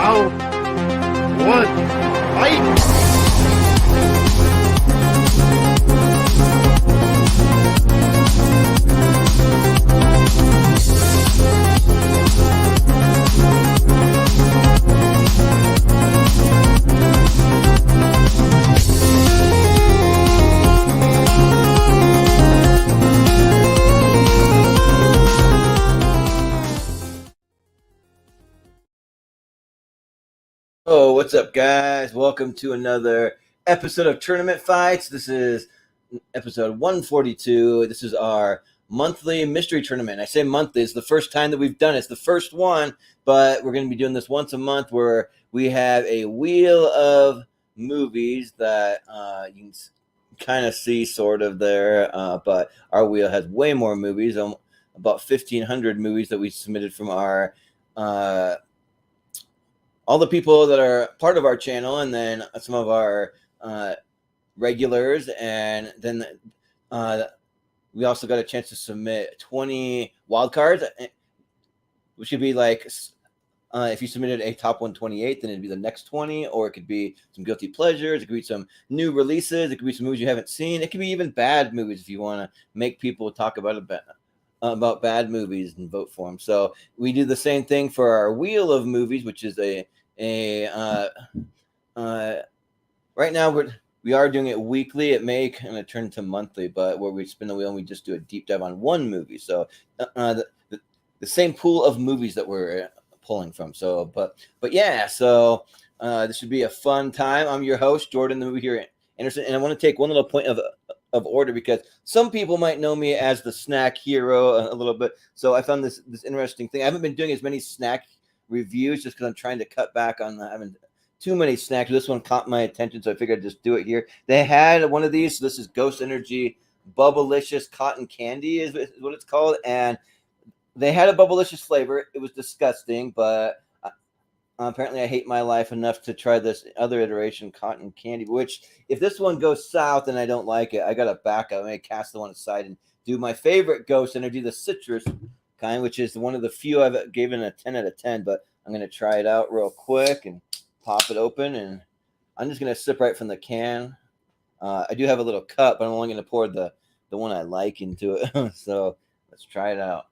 Round one, fight! Oh, what's up, guys? Welcome to another episode of Tournament Fights. This is episode 142. This is our monthly mystery tournament. I say monthly. It's the first time that we've done it. It's the first one, but we're going to be doing this once a month where we have a wheel of movies that you can kind of see sort of there, but our wheel has way more movies, about 1,500 movies that we submitted from our all the people that are part of our channel, and then some of our regulars, and then we also got a chance to submit 20 wild cards, which should be like if you submitted a top 128, then it'd be the next 20, or it could be some guilty pleasures, it could be some new releases, it could be some movies you haven't seen, it could be even bad movies if you want to make people talk about bad movies and vote for them. So we do the same thing for our wheel of movies, which is right now we are doing it weekly. It may kind of turn to monthly, but where we spin the wheel and we just do a deep dive on one movie. So the same pool of movies that we're pulling from. So but yeah, so this should be a fun time. I'm your host, Jordan, the movie here, Anderson, and I want to take one little point of order because some people might know me as the snack hero a little bit. So I found this interesting thing. I haven't been doing as many snack reviews just because I'm trying to cut back on having too many snacks. This one caught my attention, so I figured I'd just do it here. They had one of these. So this is Ghost Energy Bubblicious Cotton Candy is what it's called, and they had a Bubblicious flavor. It was disgusting, but apparently I hate my life enough to try this other iteration, Cotton Candy, which if this one goes south and I don't like it, I got to back up. I may cast the one aside and do my favorite Ghost Energy, the citrus kind, which is one of the few I've given a 10 out of 10, but I'm going to try it out real quick and pop it open, and I'm just going to sip right from the can. I do have a little cup, but I'm only going to pour the one I like into it. So let's try it out.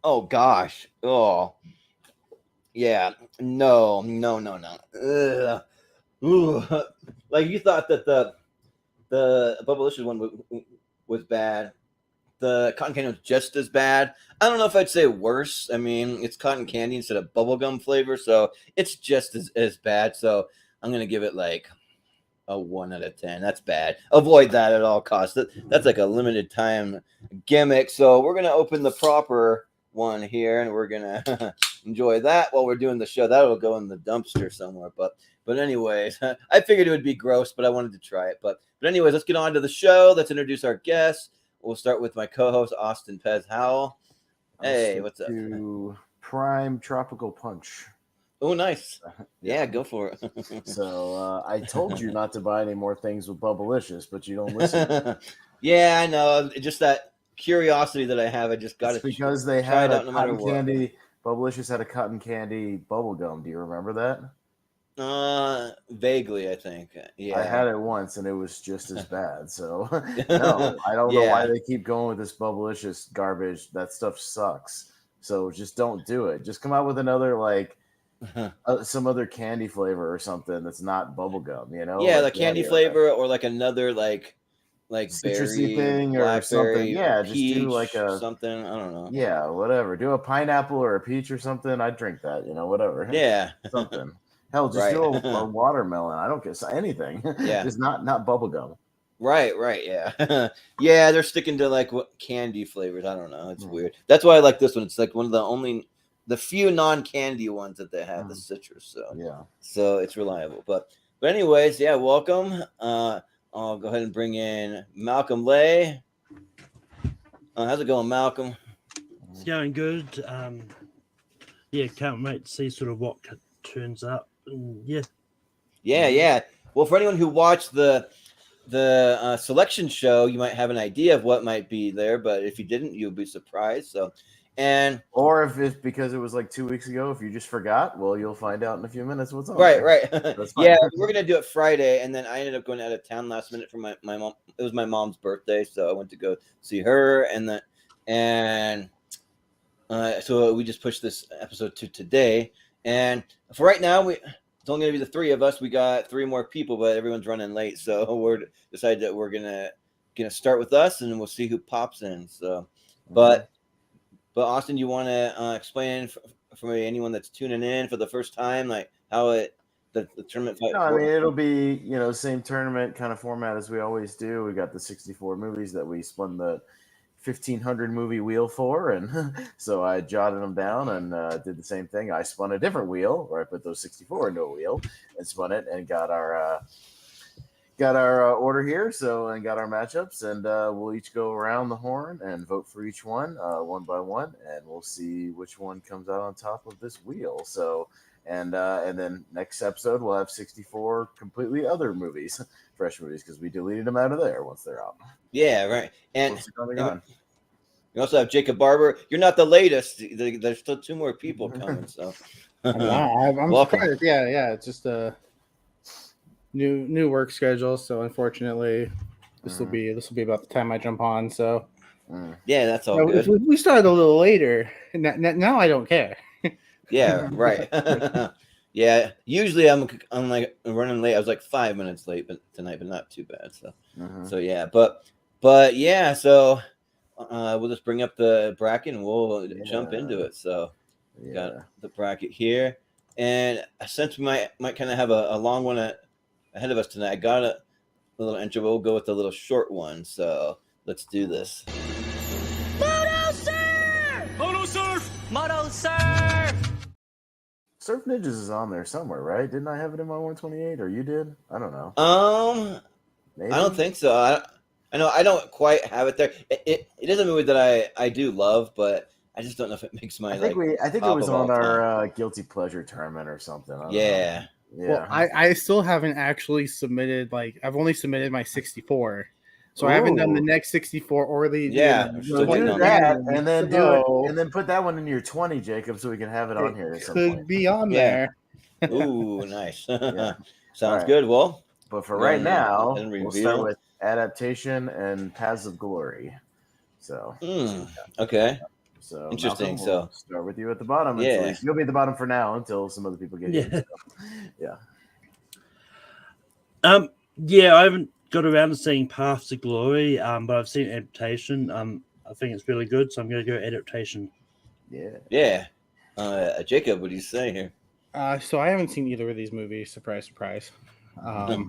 Oh, gosh. Oh, yeah, no. Ugh. Ooh. Like you thought that the Bubblicious one was bad. The cotton candy was just as bad. I don't know if I'd say worse. I mean, it's cotton candy instead of bubblegum flavor, so it's just as bad. So I'm gonna give it like a 1 out of 10. That's bad. Avoid that at all costs. That's like a limited time gimmick. So we're gonna open the proper one here, and we're gonna enjoy that while we're doing the show. That'll go in the dumpster somewhere. But anyways, I figured it would be gross, but I wanted to try it. But anyways, let's get on to the show. Let's introduce our guests. We'll start with my co-host Austin Pez Howell. Hey, what's up? Prime Tropical Punch. Oh, nice. Yeah, go for it. So I told you not to buy any more things with Bubblicious, but you don't listen. Yeah, I know. Just that curiosity that I have. I just got it because they had a cotton candy. Bubblicious had a cotton candy bubble gum. Do you remember that? Vaguely, I think. Yeah, I had it once and it was just as bad. So no, I don't know why they keep going with this Bubblicious garbage. That stuff sucks. So just don't do it. Just come out with another some other candy flavor or something that's not bubblegum, you know? Yeah, like candy flavor or like another like citrusy berry, thing or something. Yeah, just do like something. I don't know. Yeah, whatever. Do a pineapple or a peach or something. I'd drink that, whatever. Yeah. Something. Hell, just do a watermelon. I don't care. Anything. Yeah. Just not bubblegum. Right, yeah. Yeah, they're sticking to like what candy flavors. I don't know. It's weird. That's why I like this one. It's like one of the few non-candy ones that they have, the citrus. So yeah. So it's reliable. But anyways, yeah, welcome. I'll go ahead and bring in Malcolm Lay. How's it going, Malcolm? It's going good. Yeah, can't wait to see sort of what turns up. Yeah. Well, for anyone who watched the selection show, you might have an idea of what might be there, but if you didn't, you'll be surprised. So And or if it's because it was like 2 weeks ago, if you just forgot, well, you'll find out in a few minutes what's on. right. That's fine. Yeah, we're gonna do it Friday, and then I ended up going out of town last minute for my mom. It was my mom's birthday, so I went to go see her, and so we just pushed this episode to today. And for right now, it's only gonna be the three of us. We got 3 more people, but everyone's running late, so we're decided that we're gonna start with us, and we'll see who pops in. So, but Austin, you want to explain for anyone that's tuning in for the first time, like how the tournament fight? No, I mean, it'll be, same tournament kind of format as we always do. We got the 64 movies that we spun the 1,500 movie wheel for, and so I jotted them down and did the same thing. I spun a different wheel where I put those 64 into a wheel and spun it and got our order here, and got our matchups, and we'll each go around the horn and vote for each one, one by one, and we'll see which one comes out on top of this wheel. So, and then next episode we'll have 64 completely other movies, fresh movies, because we deleted them out of there once they're out. Yeah, right. And you also have Jacob Barber. You're not the latest. There's still 2 more people coming. So I'm surprised. Yeah. It's just a new work schedule. So unfortunately, this will be about the time I jump on. So yeah, that's all good. We started a little later. Now I don't care. Yeah, right. Yeah, usually I'm like running late. I was like 5 minutes late, but tonight, but not too bad. So, so yeah, but yeah, so we'll just bring up the bracket and we'll jump into it. So, got the bracket here, and since we might kind of have a long one ahead of us tonight, I got a little intro. We'll go with a little short one. So let's do this. Moto surf! Moto surf! Moto surf! Surf Ninjas is on there somewhere, right? Didn't I have it in my 128, or you did? I don't know. Maybe? I don't think so. I know I don't quite have it there. It is a movie that I do love, but I just don't know if it makes my. I think it was on our guilty pleasure tournament or something. Yeah. Yeah. Well, I still haven't actually submitted. Like, I've only submitted my 64, so I haven't done the next 64 or the So do that, and then and then put that one in your 20, Jacob, so we can have it on here. Could be on there. Ooh, nice. Sounds right. Good. Well, but for right now, we'll start with adaptation and Paths of Glory. So okay. So interesting. Malcolm, we'll start with you at the bottom. Yeah, you'll be at the bottom for now until some other people get in. So, yeah. I haven't got around to seeing Path to Glory, but I've seen adaptation. I think it's really good, so I'm going to go adaptation. Yeah. Jacob, what do you say here? So I haven't seen either of these movies. Surprise, surprise. So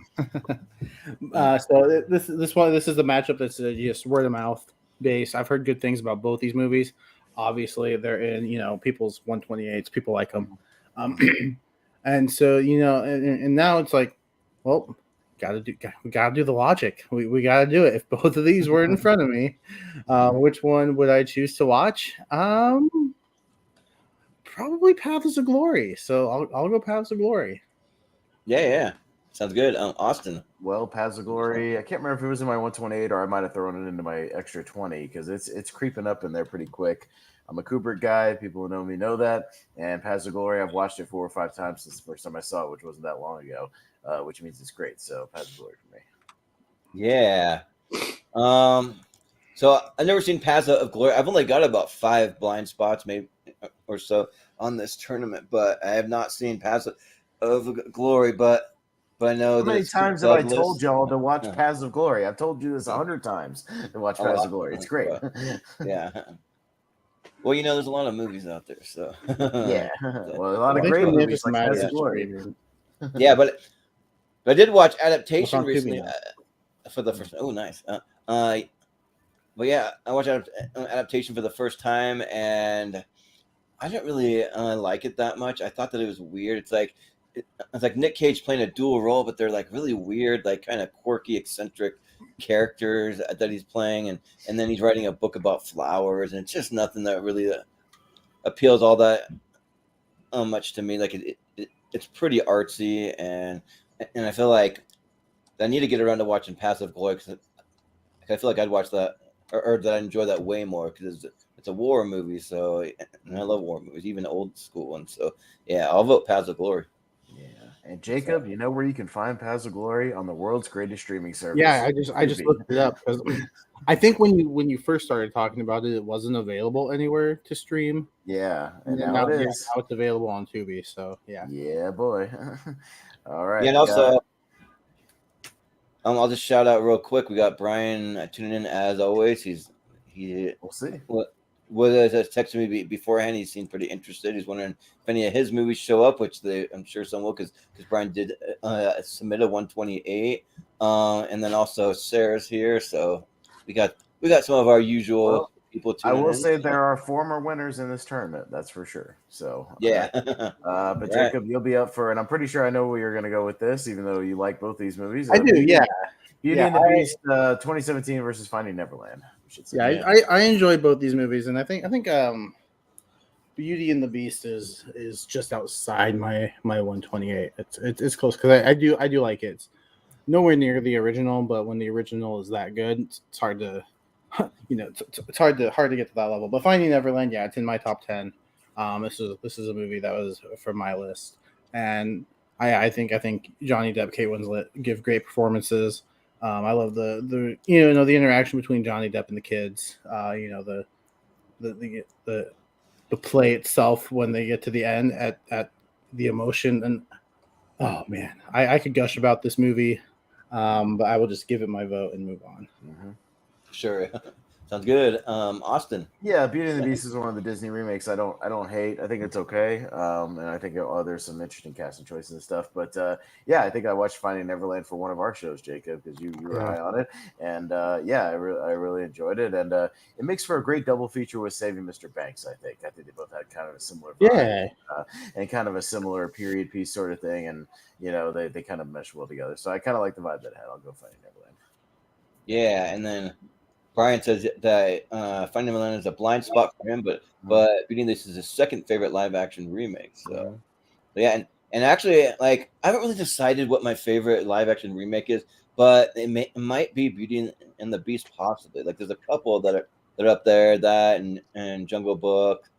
this is the matchup that's just word of mouth based. I've heard good things about both these movies. Obviously, they're in people's 128s. People like them, and so and now it's like, well, we gotta do the logic. We gotta do it. If both of these were in front of me, which one would I choose to watch? Probably Paths of Glory. So I'll go Paths of Glory. Yeah. Sounds good. Austin. Well, Paths of Glory. I can't remember if it was in my 128 or I might have thrown it into my extra 20 because it's creeping up in there pretty quick. I'm a Kubrick guy. People who know me know that. And Paths of Glory, I've watched it 4 or 5 times since the first time I saw it, which wasn't that long ago, which means it's great. So Paths of Glory for me. Yeah. So I've never seen Paths of Glory. I've only got about 5 blind spots, maybe or so, on this tournament, but I have not seen Paths of Glory. But I know how many times have I told y'all to watch Paths of Glory? I've told you this 100 times to watch Paths of Glory. It's great. Yeah. Well, there's a lot of movies out there, so yeah. Well, a lot of great movies like Paths of Glory. Yeah, but I did watch adaptation recently for the first. Oh, nice. But yeah, I watched adaptation for the first time, and I didn't really like it that much. I thought that it was weird. It's like Nick Cage playing a dual role, but they're like really weird, like kind of quirky, eccentric characters that he's playing, and then he's writing a book about flowers, and it's just nothing that really appeals all that much to me. Like it's pretty artsy, and I feel like I need to get around to watching Paths of Glory because I feel like I'd watch that or that I enjoy that way more because it's it's a war movie, so and I love war movies, even old school ones. So yeah, I'll vote Paths of Glory. Yeah. And Jacob, you know where you can find Paths of Glory? On the world's greatest streaming service. Yeah, I just Tubi. looked it up because I think when you first started talking about it, it wasn't available anywhere to stream. Yeah, and then now it yeah, is. now it's available on Tubi. So yeah. Yeah, boy. All right. Yeah, and also, I'll just shout out real quick. We got Brian tuning in as always. We'll see. Was texting me beforehand. He seemed pretty interested. He's wondering if any of his movies show up, which I'm sure some will, because Brian did submit a 128. And then also Sarah's here, so we got some of our usual people tuning in. I will say there are former winners in this tournament. That's for sure. So yeah. But Jacob, you'll be up for, and I'm pretty sure I know where you're going to go with this, even though you like both these movies. I do, yeah. Beauty and the Beast, 2017 versus Finding Neverland. Yeah, I enjoy both these movies, and I think Beauty and the Beast is just outside my 128. It's close because I do like it. It's nowhere near the original, but when the original is that good, it's hard to it's hard to get to that level. But Finding Neverland, yeah, it's in my top 10. This is a movie that was from my list, and I think Johnny Depp, Kate Winslet give great performances. I love the interaction between Johnny Depp and the kids. The play itself when they get to the end at the emotion, and oh man, I could gush about this movie, but I will just give it my vote and move on. Mm-hmm. Sure. Sounds good. Austin. Yeah, Beauty and the Beast is one of the Disney remakes I don't hate. I think it's okay. And I think there's some interesting casting choices and stuff. But yeah, I think I watched Finding Neverland for one of our shows, Jacob, because you were high on it. And yeah, I really enjoyed it. And it makes for a great double feature with Saving Mr. Banks, I think. I think they both had kind of a similar vibe, and kind of a similar period piece sort of thing. And, they kind of mesh well together. So I kind of like the vibe that it had. I'll go Finding Neverland. Yeah, and then Brian says that Finding Neverland is a blind spot for him, but Beauty and the Beast is his second favorite live action remake. So yeah, and actually, like, I haven't really decided what my favorite live action remake is, but it might be Beauty and the Beast possibly. Like, there's a couple that are up there, that and Jungle Book,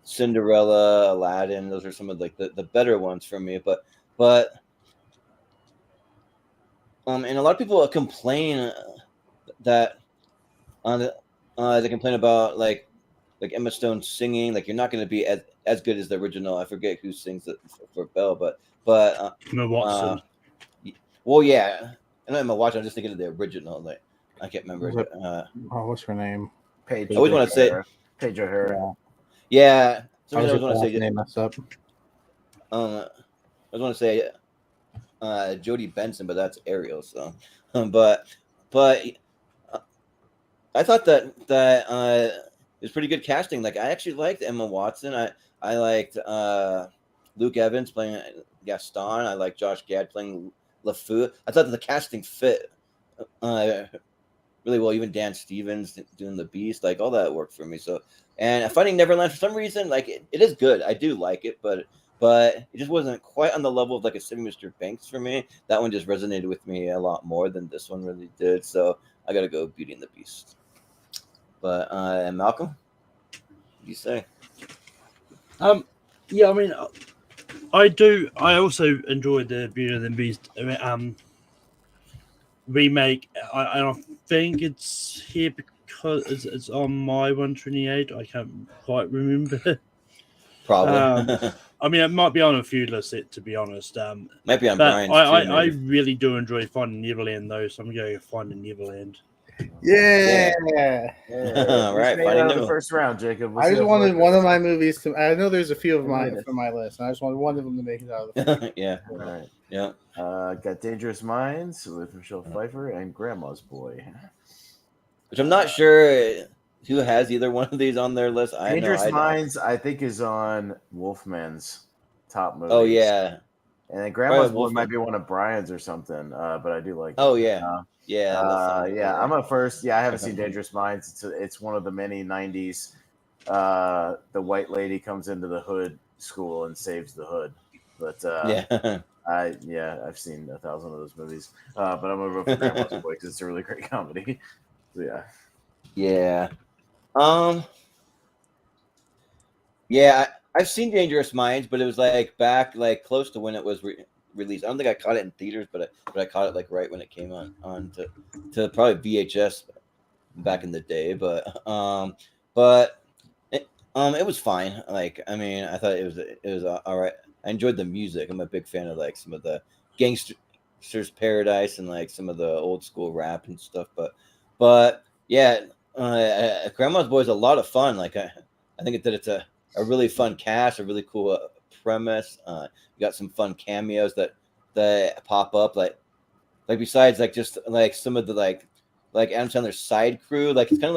Cinderella, Aladdin. Those are some of like the better ones for me. But and a lot of people complain that. They complain about like Emma Stone singing, like, you're not going to be as good as the original. I forget who sings it for Belle, but Emma Watson. Well, yeah, I know Emma Watson. I'm just thinking of the original. Like, I can't remember. What's her name? Paige. I always want to say Paige O'Hara. Yeah. I always want to say name mess up. I was want to say Jodie Benson, but that's Ariel. So, but. I thought that it was pretty good casting. Like, I actually liked Emma Watson. I liked Luke Evans playing Gaston. I liked Josh Gad playing LeFou. I thought that the casting fit really well. Even Dan Stevens doing the Beast, like, all that worked for me. So, and Finding Neverland, for some reason, like, it is good. I do like it, but it just wasn't quite on the level of like a Saving Mr. Banks for me. That one just resonated with me a lot more than this one really did. So I got to go Beauty and the Beast. But and Malcolm, what do you say? Yeah, I mean, I do. I also enjoyed the Beauty and the Beast remake. I think it's here because it's on my 128. I can't quite remember. Probably. I mean, it might be on a few lists, to be honest. Might be on but Brian's I too, really do enjoy Finding Neverland, though, so I'm going to Finding Neverland. Yeah. All right, Finding the first round, Jacob. I just wanted one of my movies to. I know there's a few of mine from my list, and I just wanted one of them to make it out of the. Yeah. All right. Yeah. Got Dangerous Minds with Michelle Pfeiffer and Grandma's Boy. Which I'm not sure who has either one of these on their list. Dangerous Minds, I think, is on Wolfman's top movies. Oh yeah. And then Grandma's Boy might be one of Brian's or something. But I do like. Oh yeah. Yeah, yeah. I'm a first. Yeah, I haven't seen Dangerous Minds. It's one of the many '90s. The white lady comes into the hood school and saves the hood. But I've seen 1,000 of those movies. But I'm gonna vote for Grandma's Boy because it's a really great comedy. So, yeah. Yeah. Yeah, I've seen Dangerous Minds, but it was like back like close to when it was released. I don't think I caught it in theaters, but I caught it like right when it came on to probably VHS back in the day. But it was fine. Like, I mean, I thought it was all right. I enjoyed the music. I'm a big fan of like some of the Gangster's Paradise and like some of the old school rap and stuff. But yeah, Grandma's Boy is a lot of fun. Like I think that it's a really fun cast, a really cool premise. You got some fun cameos that pop up, like besides like just like some of the like Adam Sandler's side crew. Like it's kind of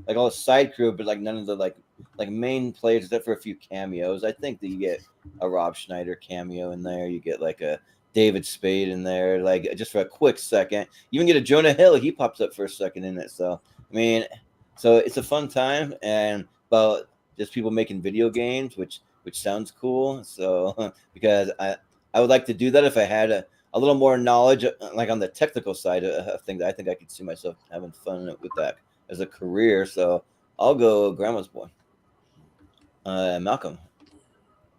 like all the side crew, but like none of the like main players except for a few cameos. I think that you get a Rob Schneider cameo in there. You get like a David Spade in there, like just for a quick second. You even get a Jonah Hill. He pops up for a second in it. So I mean, so it's a fun time and about just people making video games, which sounds cool. So because I would like to do that if I had a little more knowledge, like on the technical side of things. I think I could see myself having fun with that as a career. So I'll go Grandma's Boy. Malcolm,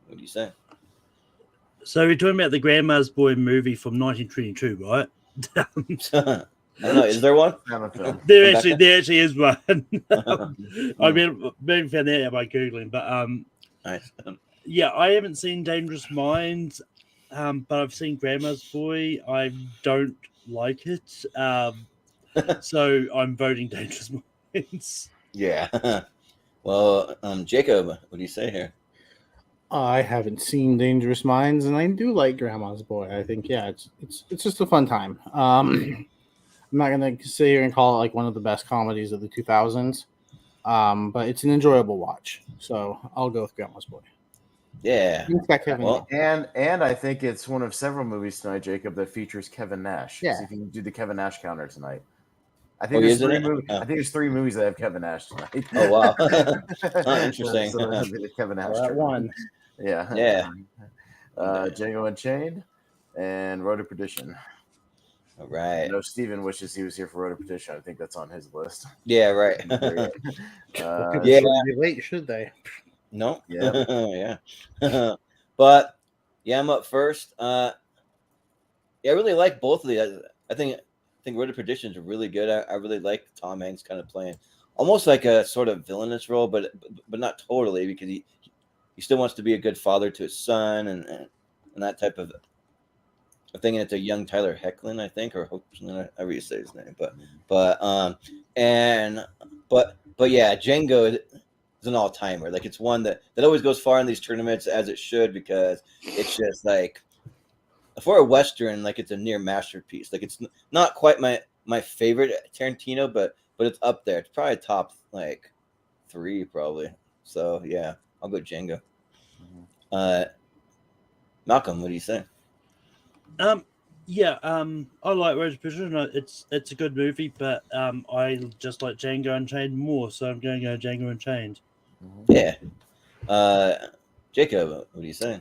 what do you say? So we're talking about the Grandma's Boy movie from 1922, right? I don't know. Is there one? There actually is one. I mean, found that out by googling, but Nice. yeah, I haven't seen Dangerous Minds, but I've seen Grandma's Boy. I don't like it, so I'm voting Dangerous Minds. Yeah. Well, Jacob, what do you say here? I haven't seen Dangerous Minds, and I do like Grandma's Boy. I think, yeah, it's just a fun time. I'm not gonna sit here and call it like one of the best comedies of the 2000s, but it's an enjoyable watch. So I'll go with Grandma's Boy. Yeah. Well, and I think it's one of several movies tonight, Jacob, that features Kevin Nash. Yeah. See if you can do the Kevin Nash counter tonight. I think there's three movies that have Kevin Nash tonight. Oh wow. Interesting. So the Kevin Nash. That one. Yeah. Yeah. Django Unchained and Road to Perdition. All right. I know Steven wishes he was here for Road to Perdition. I think that's on his list. Yeah, right. Yeah. Be late, should they? No. Yeah. Yeah. But yeah, I'm up first. Yeah, I really like both of these. I think Road to Perdition is really good. I really like Tom Hanks kind of playing almost like a sort of villainous role, but not totally, because he still wants to be a good father to his son and that type of thing. And it's a young Tyler Hoechlin, I think, or however you say his name. But yeah, Django is an all timer. Like it's one that always goes far in these tournaments, as it should, because it's just like, for a Western, like it's a near masterpiece. Like it's not quite my favorite Tarantino, but it's up there. It's probably top like 3 probably. So yeah, I'll go Django. Malcolm, what do you say? Yeah, I like Road to Perdition. It's a good movie, but I just like Django Unchained more, so I'm going to go Django Unchained. Yeah. Jacob, what do you say?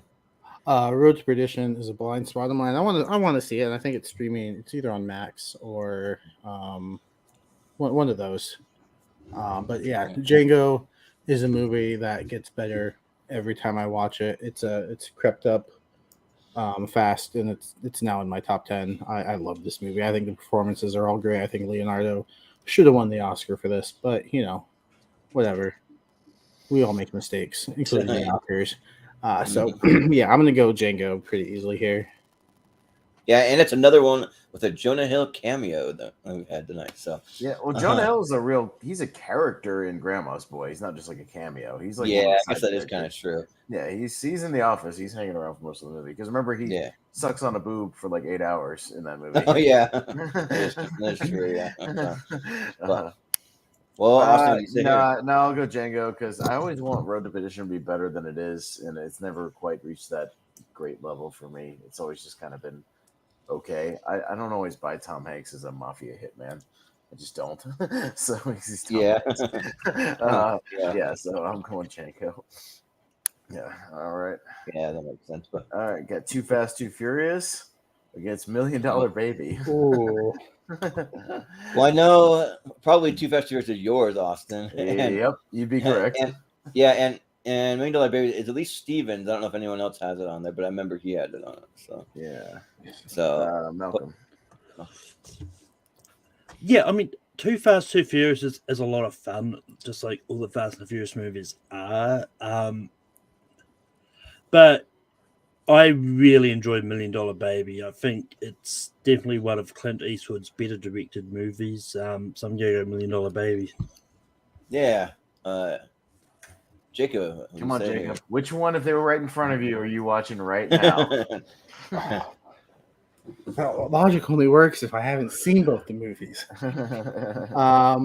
Road to Perdition is a blind spot of mine. I want to see it. And I think it's streaming. It's either on Max or one of those. But yeah, Django is a movie that gets better every time I watch it. It's crept up fast, and it's now in my top 10. I love this movie. I think the performances are all great. I think Leonardo should have won the Oscar for this, but whatever. We all make mistakes, including the Oscars. So yeah, I'm gonna go Django pretty easily here. Yeah, and it's another one with a Jonah Hill cameo that we've had tonight. So yeah, well, Jonah Hill is he's a character in Grandma's Boy. He's not just like a cameo. He's like, yeah, I guess that is kind of true. Yeah, he's in the office. He's hanging around for most of the movie because remember he sucks on a boob for like 8 hours in that movie. Oh yeah, that's true. Yeah. Well, Austin, no, I'll go Django because I always want Road to Perdition to be better than it is, and it's never quite reached that great level for me. It's always just kind of been okay. I don't always buy Tom Hanks as a mafia hitman. I just don't. So he's Tom Hanks. Yeah. So I'm going Django. Yeah. All right. Yeah, that makes sense. But all right, got Too Fast, Too Furious against $1 Million Baby. Ooh. Well, I know probably Too Fast, Too Furious is yours, Austin. Yep, you'd be correct. And And Million Dollar Baby is at least Stevens. I don't know if anyone else has it on there, but I remember he had it on it. So Yeah. so Malcolm. Yeah, I mean, Too Fast, Too Furious is a lot of fun, just like all the Fast and Furious movies are. But I really enjoyed Million Dollar Baby. I think it's definitely one of Clint Eastwood's better directed movies. So I'm going to go Million Dollar Baby. yeah. Jacob. what do Come you on, say Jacob. Which one, if they were right in front of you, are you watching right now? Well, logic only works if I haven't seen both the movies. But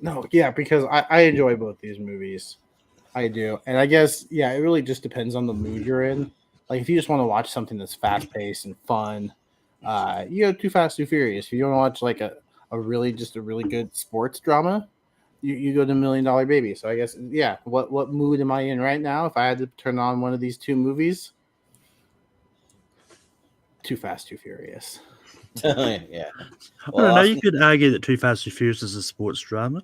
no, yeah, because I enjoy both these movies. I do. And I guess, yeah, it really just depends on the mood you're in. Like, if you just want to watch something that's fast paced and fun, you go Too Fast, Too Furious. If you want to watch like a really good sports drama, you go to Million Dollar Baby. So I guess, yeah, what mood am I in right now? If I had to turn on one of these two movies, Too Fast, Too Furious. yeah. I Well, don't know. Austin- You could argue that Too Fast, Too Furious is a sports drama.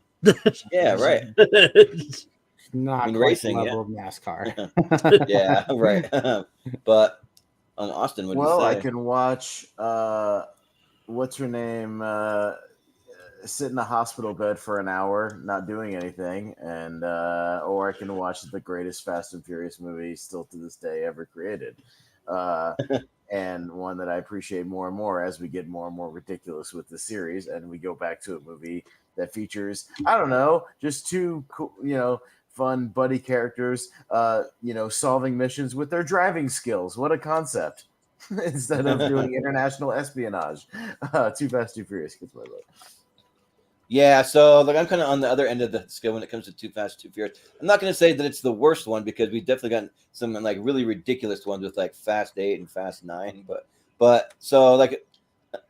yeah, right. Not I mean, quite racing, the yeah. level of NASCAR. Yeah, right. But Austin, what do you Well, say? I can watch what's her name sit in a hospital bed for an hour not doing anything, and or I can watch the greatest Fast and Furious movie still to this day ever created, and one that I appreciate more and more as we get more and more ridiculous with the series, and we go back to a movie that features, I don't know, just two cool, fun buddy characters, solving missions with their driving skills. What a concept! Instead of doing international espionage. Too Fast, Too Furious gets my vote. Yeah, so like I'm kind of on the other end of the scale when it comes to Too Fast, Too Furious. I'm not going to say that it's the worst one because we've definitely gotten some like really ridiculous ones with like Fast 8 and Fast 9. But so like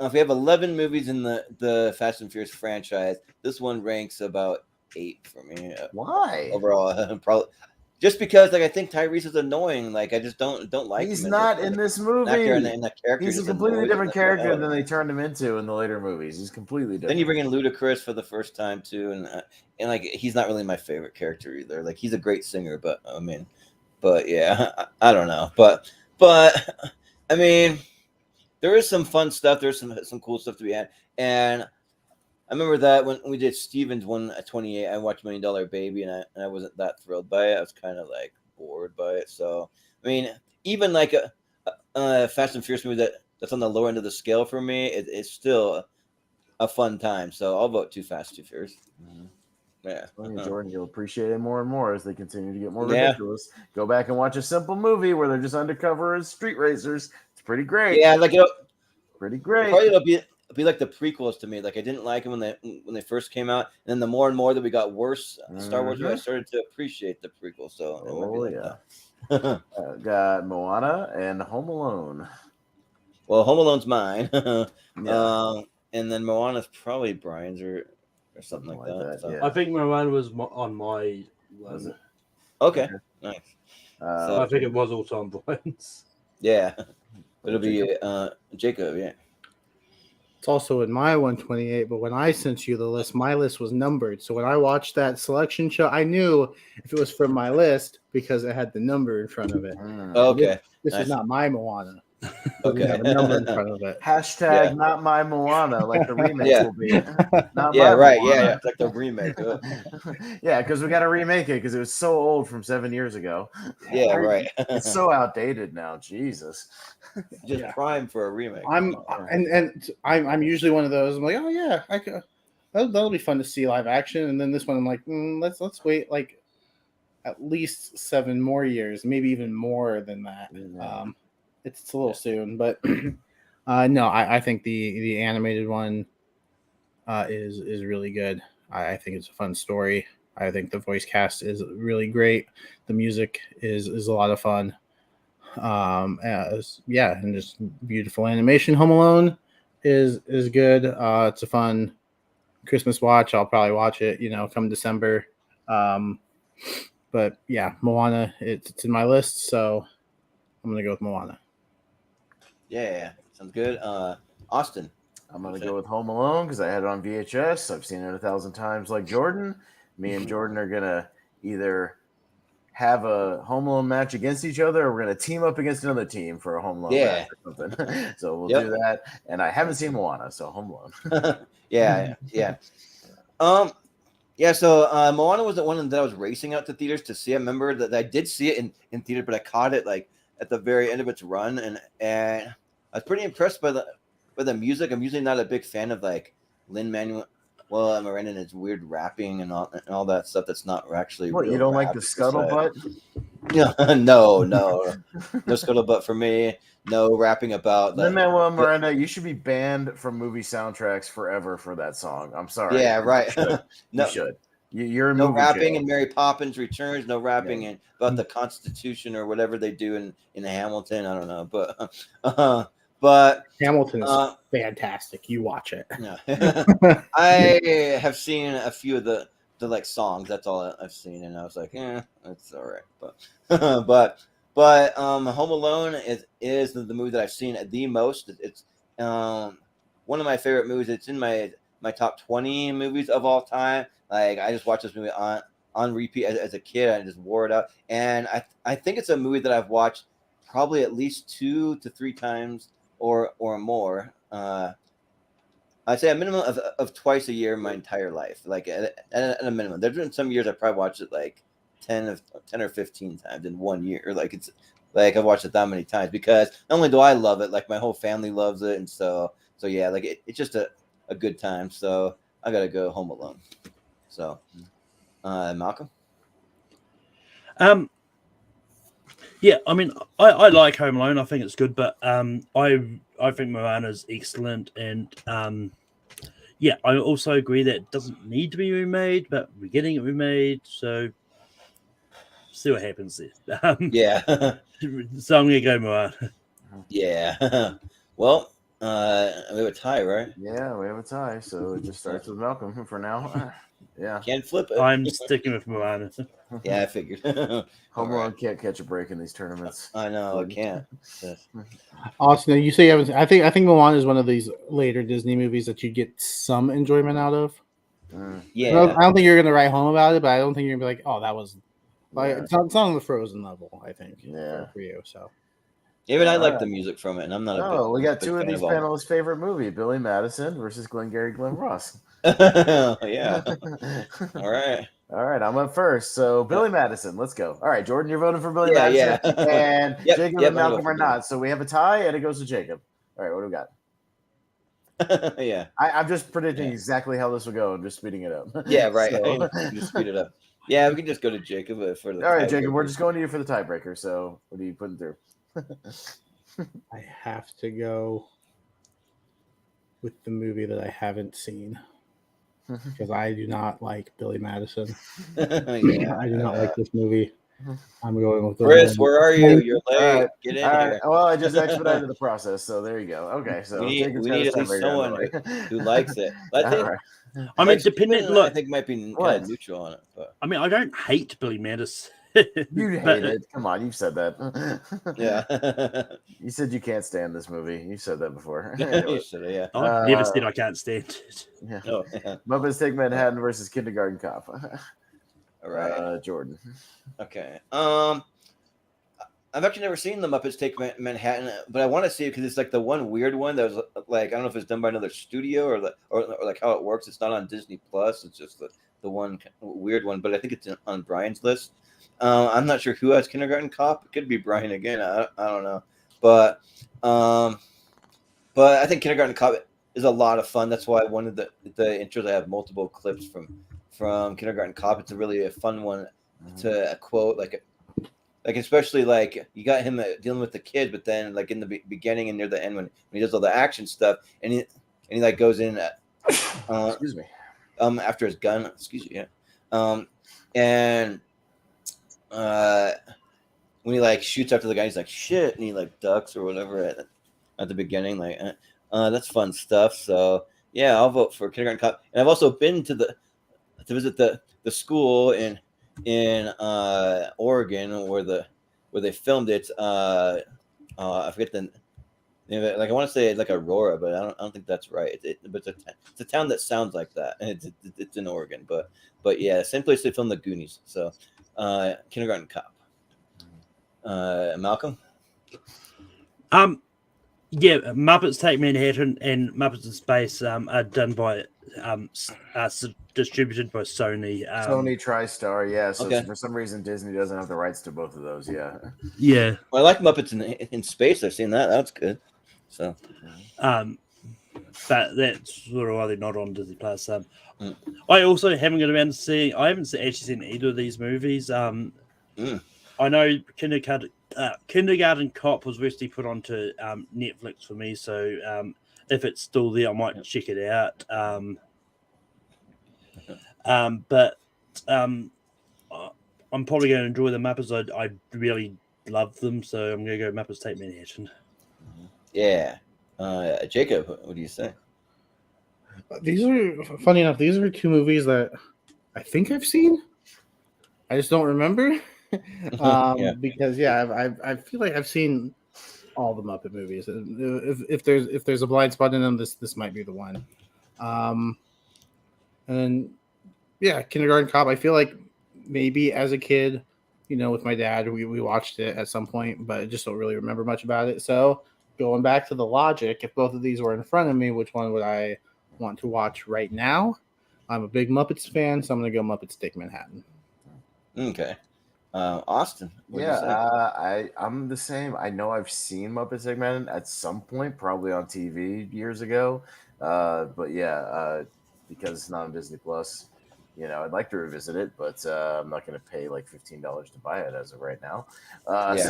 if we have 11 movies in the Fast and Furious franchise, this one ranks about 8 for me. Why? Overall, probably just because like I think Tyrese is annoying. Like I just don't like He's him. not in this movie. In that character. He's a just completely annoys different the hell character out than of me. they turned him into in the later movies. He's completely different. Then you bring in Ludacris for the first time too, and like he's not really my favorite character either. Like he's a great singer, but yeah, I don't know. But I mean, there is some fun stuff. There's some cool stuff to be had, and I remember that when we did Stevens one at 28, I watched Million Dollar Baby, and I wasn't that thrilled by it. I was kind of like bored by it. So I mean, even like a Fast and Furious movie that's on the lower end of the scale for me, it's still a fun time. So I'll vote Too Fast, Too Furious. Mhm. Yeah. Well, Jordan, you'll appreciate it more and more as they continue to get more Yeah. ridiculous. Go back and watch a simple movie where they're just undercover as street racers. It's pretty great. Yeah, like Pretty great. probably it'll be like the prequels to me. Like I didn't like them when they first came out, and then the more and more that we got worse Star Wars, I started to appreciate the prequels. So it might be like that. Got Moana and Home Alone. Well, Home Alone's mine. Yeah. And then Moana's probably Brian's or something like that. So. yeah. I think Moran was on my Was it? Okay, nice. Uh, I think it was also on Brian's. Yeah, it'll be Jacob. Yeah. It's also in my 128, but when I sent you the list, my list was numbered. So when I watched that selection show, I knew if it was from my list because it had the number in front of it. Okay. This Nice. is not my Moana. Okay. We have a number in front of it. Hashtag Yeah. not my Moana, like the remake Yeah. will be. Not Yeah, my right. Moana. Yeah, it's like the remake. Yeah, because we got to remake it because it was so old from 7 years ago. Yeah, right. It's so outdated now. Jesus. Just Yeah. prime for a remake. I'm usually one of those. I'm like, oh yeah, that'll be fun to see live action. And then this one, I'm like, let's wait like at least 7 more years, maybe even more than that. Yeah. It's a little soon, but no, I think the animated one is really good. I think it's a fun story. I think the voice cast is really great. The music is a lot of fun. And just beautiful animation. Home Alone is good. It's a fun Christmas watch. I'll probably watch it, come December. But yeah, Moana, it's in my list, so I'm gonna go with Moana. Yeah, sounds good. Austin. I'm going to go with Home Alone because I had it on VHS. I've seen it 1,000 times like Jordan. Me and Jordan are going to either have a Home Alone match against each other, or we're going to team up against another team for a Home Alone match or something. So we'll do that. And I haven't seen Moana, so Home Alone. Yeah. Yeah, so Moana was the one that I was racing out to theaters to see. I remember that I did see it in theater, but I caught it like at the very end of its run, and I was pretty impressed by the music. I'm usually not a big fan of like Lin-Manuel Miranda and his weird rapping and all that stuff that's not actually. What, real you don't rap. like the scuttlebutt? No scuttlebutt for me. No rapping about Lin-Manuel Miranda. You should be banned from movie soundtracks forever for that song. I'm sorry. Yeah, right. You should. You're a no movie rapping jail. in Mary Poppins Returns. No rapping about the Constitution or whatever they do in Hamilton. I don't know, but Hamilton is fantastic. You watch it. Yeah. I have seen a few of the like songs. That's all I've seen, and I was like, that's all right. But Home Alone is the movie that I've seen the most. It's one of my favorite movies. It's in my top 20 movies of all time. Like, I just watched this movie on repeat as a kid. I just wore it out, and I think it's a movie that I've watched probably at least 2 to 3 times or more. I'd say a minimum of twice a year my entire life, like at a minimum. There's been some years I probably watched it like 10 or 15 times in 1 year. Like, it's like I've watched it that many times because not only do I love it, like my whole family loves it, and so yeah, like it's just a good time. So I gotta go Home Alone. So, Malcolm. Yeah, I mean, I like Home Alone. I think it's good, but I think Moana's excellent, and yeah, I also agree that it doesn't need to be remade, but we're getting it remade, so see what happens there. Yeah. So I'm gonna go Moana. Yeah. Well, we have a tie, right? Yeah, we have a tie, so it just starts with Malcolm for now. Yeah. Can't flip it. I'm sticking with Moana. Yeah, I figured. Home Alone can't catch a break in these tournaments. I know, I can't. Austin, you say you haven't. I think Moana is one of these later Disney movies that you get some enjoyment out of. Yeah. I don't think you're gonna write home about it, but I don't think you're gonna be like, oh, that was like it's not on the Frozen level. I think for you. So even I like the music from it, and I'm not a big. We got two of these panelists' favorite movie: Billy Madison versus Glengarry Glen Ross. Yeah. All right. I'm up first. So Billy Madison, let's go. All right, Jordan, you're voting for Billy Madison, and Jacob and Malcolm are not. So we have a tie, and it goes to Jacob. All right, what do we got? Yeah. I'm just predicting exactly how this will go. I'm just speeding it up. Yeah, right. So. Just speed it up. Yeah, we can just go to Jacob for the. All right, Jacob, we're just going to you for the tiebreaker. So what are you putting through? I have to go with the movie that I haven't seen. Because I do not like Billy Madison. I do not like this movie. I'm going with Chris. Where are you? You're late. Get in here. Well, I just expedited the process, so there you go. Okay, so we need at least someone who likes it. I think. I mean, depending. Look, I think might be kind of neutral on it, but I mean, I don't hate Billy Madison. You hate it. Come on, you've said that. Yeah. You said you can't stand this movie. You said that before. You said it, yeah. I've never said I can't stand it. Yeah. Oh, yeah. Muppets Take Manhattan versus Kindergarten Cop. All right. Jordan. Okay. I've actually never seen the Muppets Take Manhattan, but I want to see it because it's like the one weird one that was like, I don't know if it's done by another studio or like how it works. It's not on Disney Plus. It's just the one weird one, but I think it's on Brian's list. I'm not sure who has Kindergarten Cop. It could be Brian again. I don't know, but I think Kindergarten Cop is a lot of fun. That's why I wanted the intros. I have multiple clips from Kindergarten Cop. It's really a fun one to quote, like especially like you got him dealing with the kid, but then like in the beginning and near the end when he does all the action stuff, and he like goes in. Excuse me. After his gun. Excuse me. Yeah. And. When he like shoots after the guy, he's like shit, and he like ducks or whatever at the beginning. Like, that's fun stuff. So yeah, I'll vote for Kindergarten Cop. And I've also been to visit the school in Oregon where they filmed it. I forget the name of it. Like I want to say like Aurora, but I don't think that's right. But it's a town that sounds like that, and it's in Oregon. But yeah, same place they filmed the Goonies. So. Kindergarten Cop. Malcolm. Yeah, Muppets Take Manhattan and Muppets in Space are done by distributed by Sony. Sony TriStar, yeah. So Okay. for some reason, Disney doesn't have the rights to both of those. Yeah. Yeah. Well, I like Muppets in Space. I've seen that. That's good. So. But that's sort of why they're not on Disney Plus. Mm. I also haven't got around to seeing. I haven't actually seen either of these movies. I know Kindergarten Cop was recently put onto Netflix for me, so if it's still there, I might check it out. But I'm probably going to enjoy the Muppets. I really love them, so I'm going to go Muppets Take Manhattan. Yeah. Jacob, what do you say? These are funny enough. These are two movies that I think I've seen. I just don't remember. Because I feel like I've seen all the Muppet movies. If there's a blind spot in them, this might be the one. And then Kindergarten Cop. I feel like maybe as a kid, with my dad, we watched it at some point, but I just don't really remember much about it. So going back to the logic, if both of these were in front of me, which one would I want to watch right now? I'm a big Muppets fan, so I'm going to go Muppets Take Manhattan. Okay. Austin. I'm the same. I know I've seen Muppets Take Manhattan at some point, probably on TV years ago. But because it's not on Disney Plus, I'd like to revisit it, but I'm not going to pay like $15 to buy it as of right now. But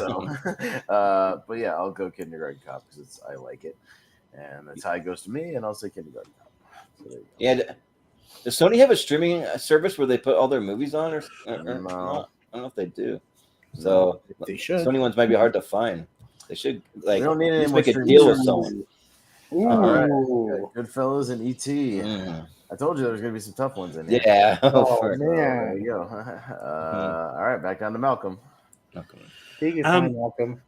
I'll go Kindergarten Cop because I like it, and the tie goes to me, and I'll say Kindergarten Cop. So does Sony have a streaming service where they put all their movies on, or No. not? I don't know if they do. So They should. Sony ones might be hard to find. They should We don't need any just more make a streaming deal with services. someone. All right, Goodfellas and E.T. I told you there was going to be some tough ones in here. Yeah. Oh, So, man. there you go. All right, back down to Malcolm. Take your time, Malcolm.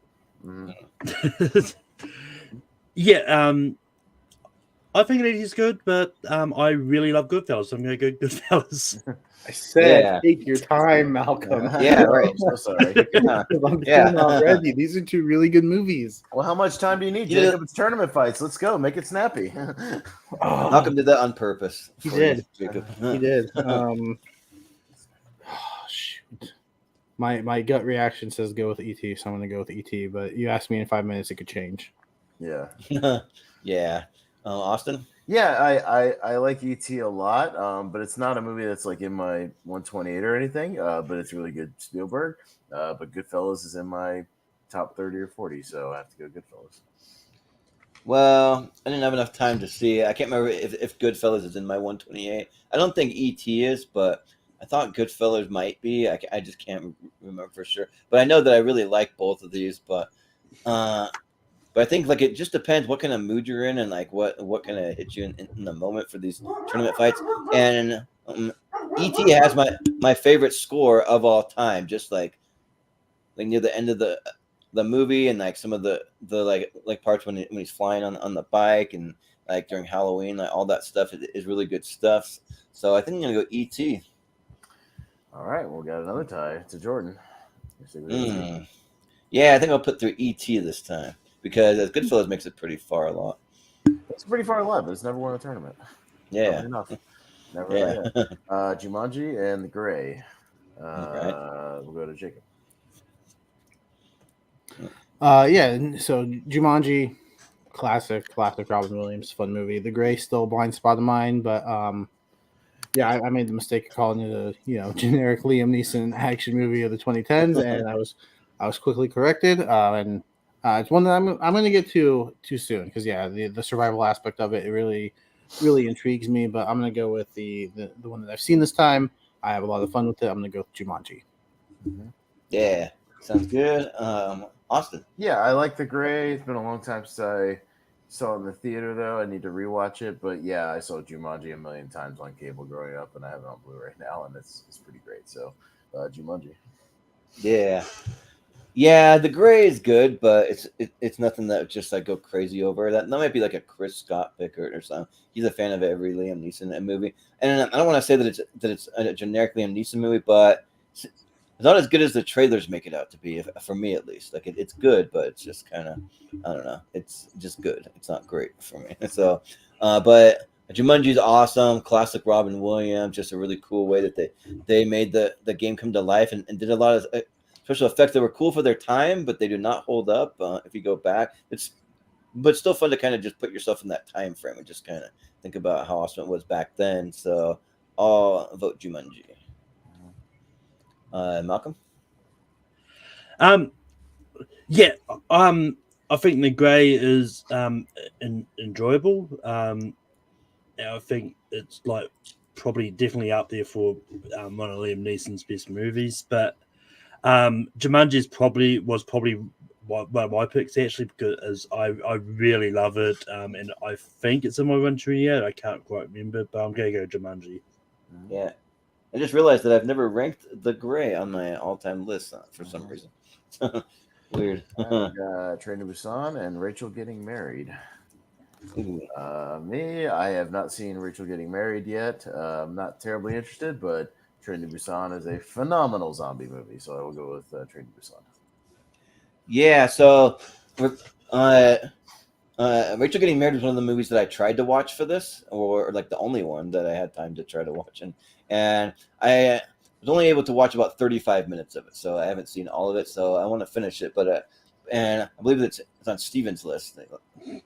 I think it is good, but I really love Goodfellas, so I'm going to go Goodfellas. I said, take your time, Malcolm. Yeah, right. So sorry. I'm feeling already. These are two really good movies. Well, how much time do you need, Yeah. Jacob? It's tournament fights. Let's go. Make it snappy. Malcolm did that on purpose. He for you, did. Jacob. He did. Shoot. My gut reaction says go with ET, so I'm going to go with ET. But you asked me in 5 minutes, it could change. Yeah. Yeah. Austin? Yeah, I like E.T. a lot, but it's not a movie that's like in my 128 or anything, but it's really good Spielberg. But Goodfellas is in my top 30 or 40, so I have to go Goodfellas. Well, I didn't have enough time to see it. I can't remember if Goodfellas is in my 128. I don't think E.T. is, but I thought Goodfellas might be. I just can't remember for sure. But I know that I really like both of these, but I think like it just depends what kind of mood you're in and like what kind of hits you in the moment for these tournament fights. And E.T. has my favorite score of all time, just like near the end of the movie and like some of the like parts when he's flying on the bike and like during Halloween, like all that stuff is really good stuff. So I think I'm gonna go E.T. All right, we got another tie to Jordan. Yeah, I think I'll put through E.T. this time. Because as Goodfellas makes it pretty far a lot. It's pretty far left, but it's never won a tournament. Yeah. Enough. Never. Yeah. Jumanji and The Gray. Right. We'll go to Jacob. So Jumanji, classic Robin Williams, fun movie. The Gray, still a blind spot of mine, but I made the mistake of calling it a generic Liam Neeson action movie of the 2010s, and I was quickly corrected. And it's one that I'm going to get to too soon because the survival aspect of it really intrigues me. But I'm going to go with the one that I've seen this time. I have a lot of fun with it. I'm going to go with Jumanji. Yeah, sounds good. Austin. Yeah, I like The Gray. It's been a long time since I saw it in the theater, though. I need to rewatch it. But yeah, I saw Jumanji a million times on cable growing up, and I have it on Blu-ray now, and it's pretty great. So Jumanji. Yeah. Yeah, The Gray is good, but it's nothing that would just like go crazy over. That might be like a Chris Scott pick or something. He's a fan of every Liam Neeson movie, and I don't want to say that it's a generic Liam Neeson movie, but not as good as the trailers make it out to be, for me at least. Like it's good, but it's just kind of, I don't know. It's just good. It's not great for me. So, but Jumanji's awesome. Classic Robin Williams. Just a really cool way that they made the game come to life and did a lot of special effects that were cool for their time, but they do not hold up if you go back. But still fun to kind of just put yourself in that time frame and just kind of think about how awesome it was back then. So I'll vote Jumanji. Malcolm? Yeah, I think The Grey is enjoyable. I think it's like probably definitely up there for one of Liam Neeson's best movies. But Jumanji was probably one of my picks actually, because I really love it, and I think it's in my 128. I can't quite remember, but I'm gonna go Jumanji. Yeah, I just realized that I've never ranked The Grey on my all-time list for some reason. Weird. Train to Busan and Rachel Getting Married. Me, I have not seen Rachel Getting Married yet. I'm not terribly interested, but Train to Busan is a phenomenal zombie movie, so I will go with Train to Busan. Yeah, so Rachel Getting Married was one of the movies that I tried to watch for this, or like the only one that I had time to try to watch, and I was only able to watch about 35 minutes of it, so I haven't seen all of it. So I want to finish it, but and I believe it's on Steven's list. He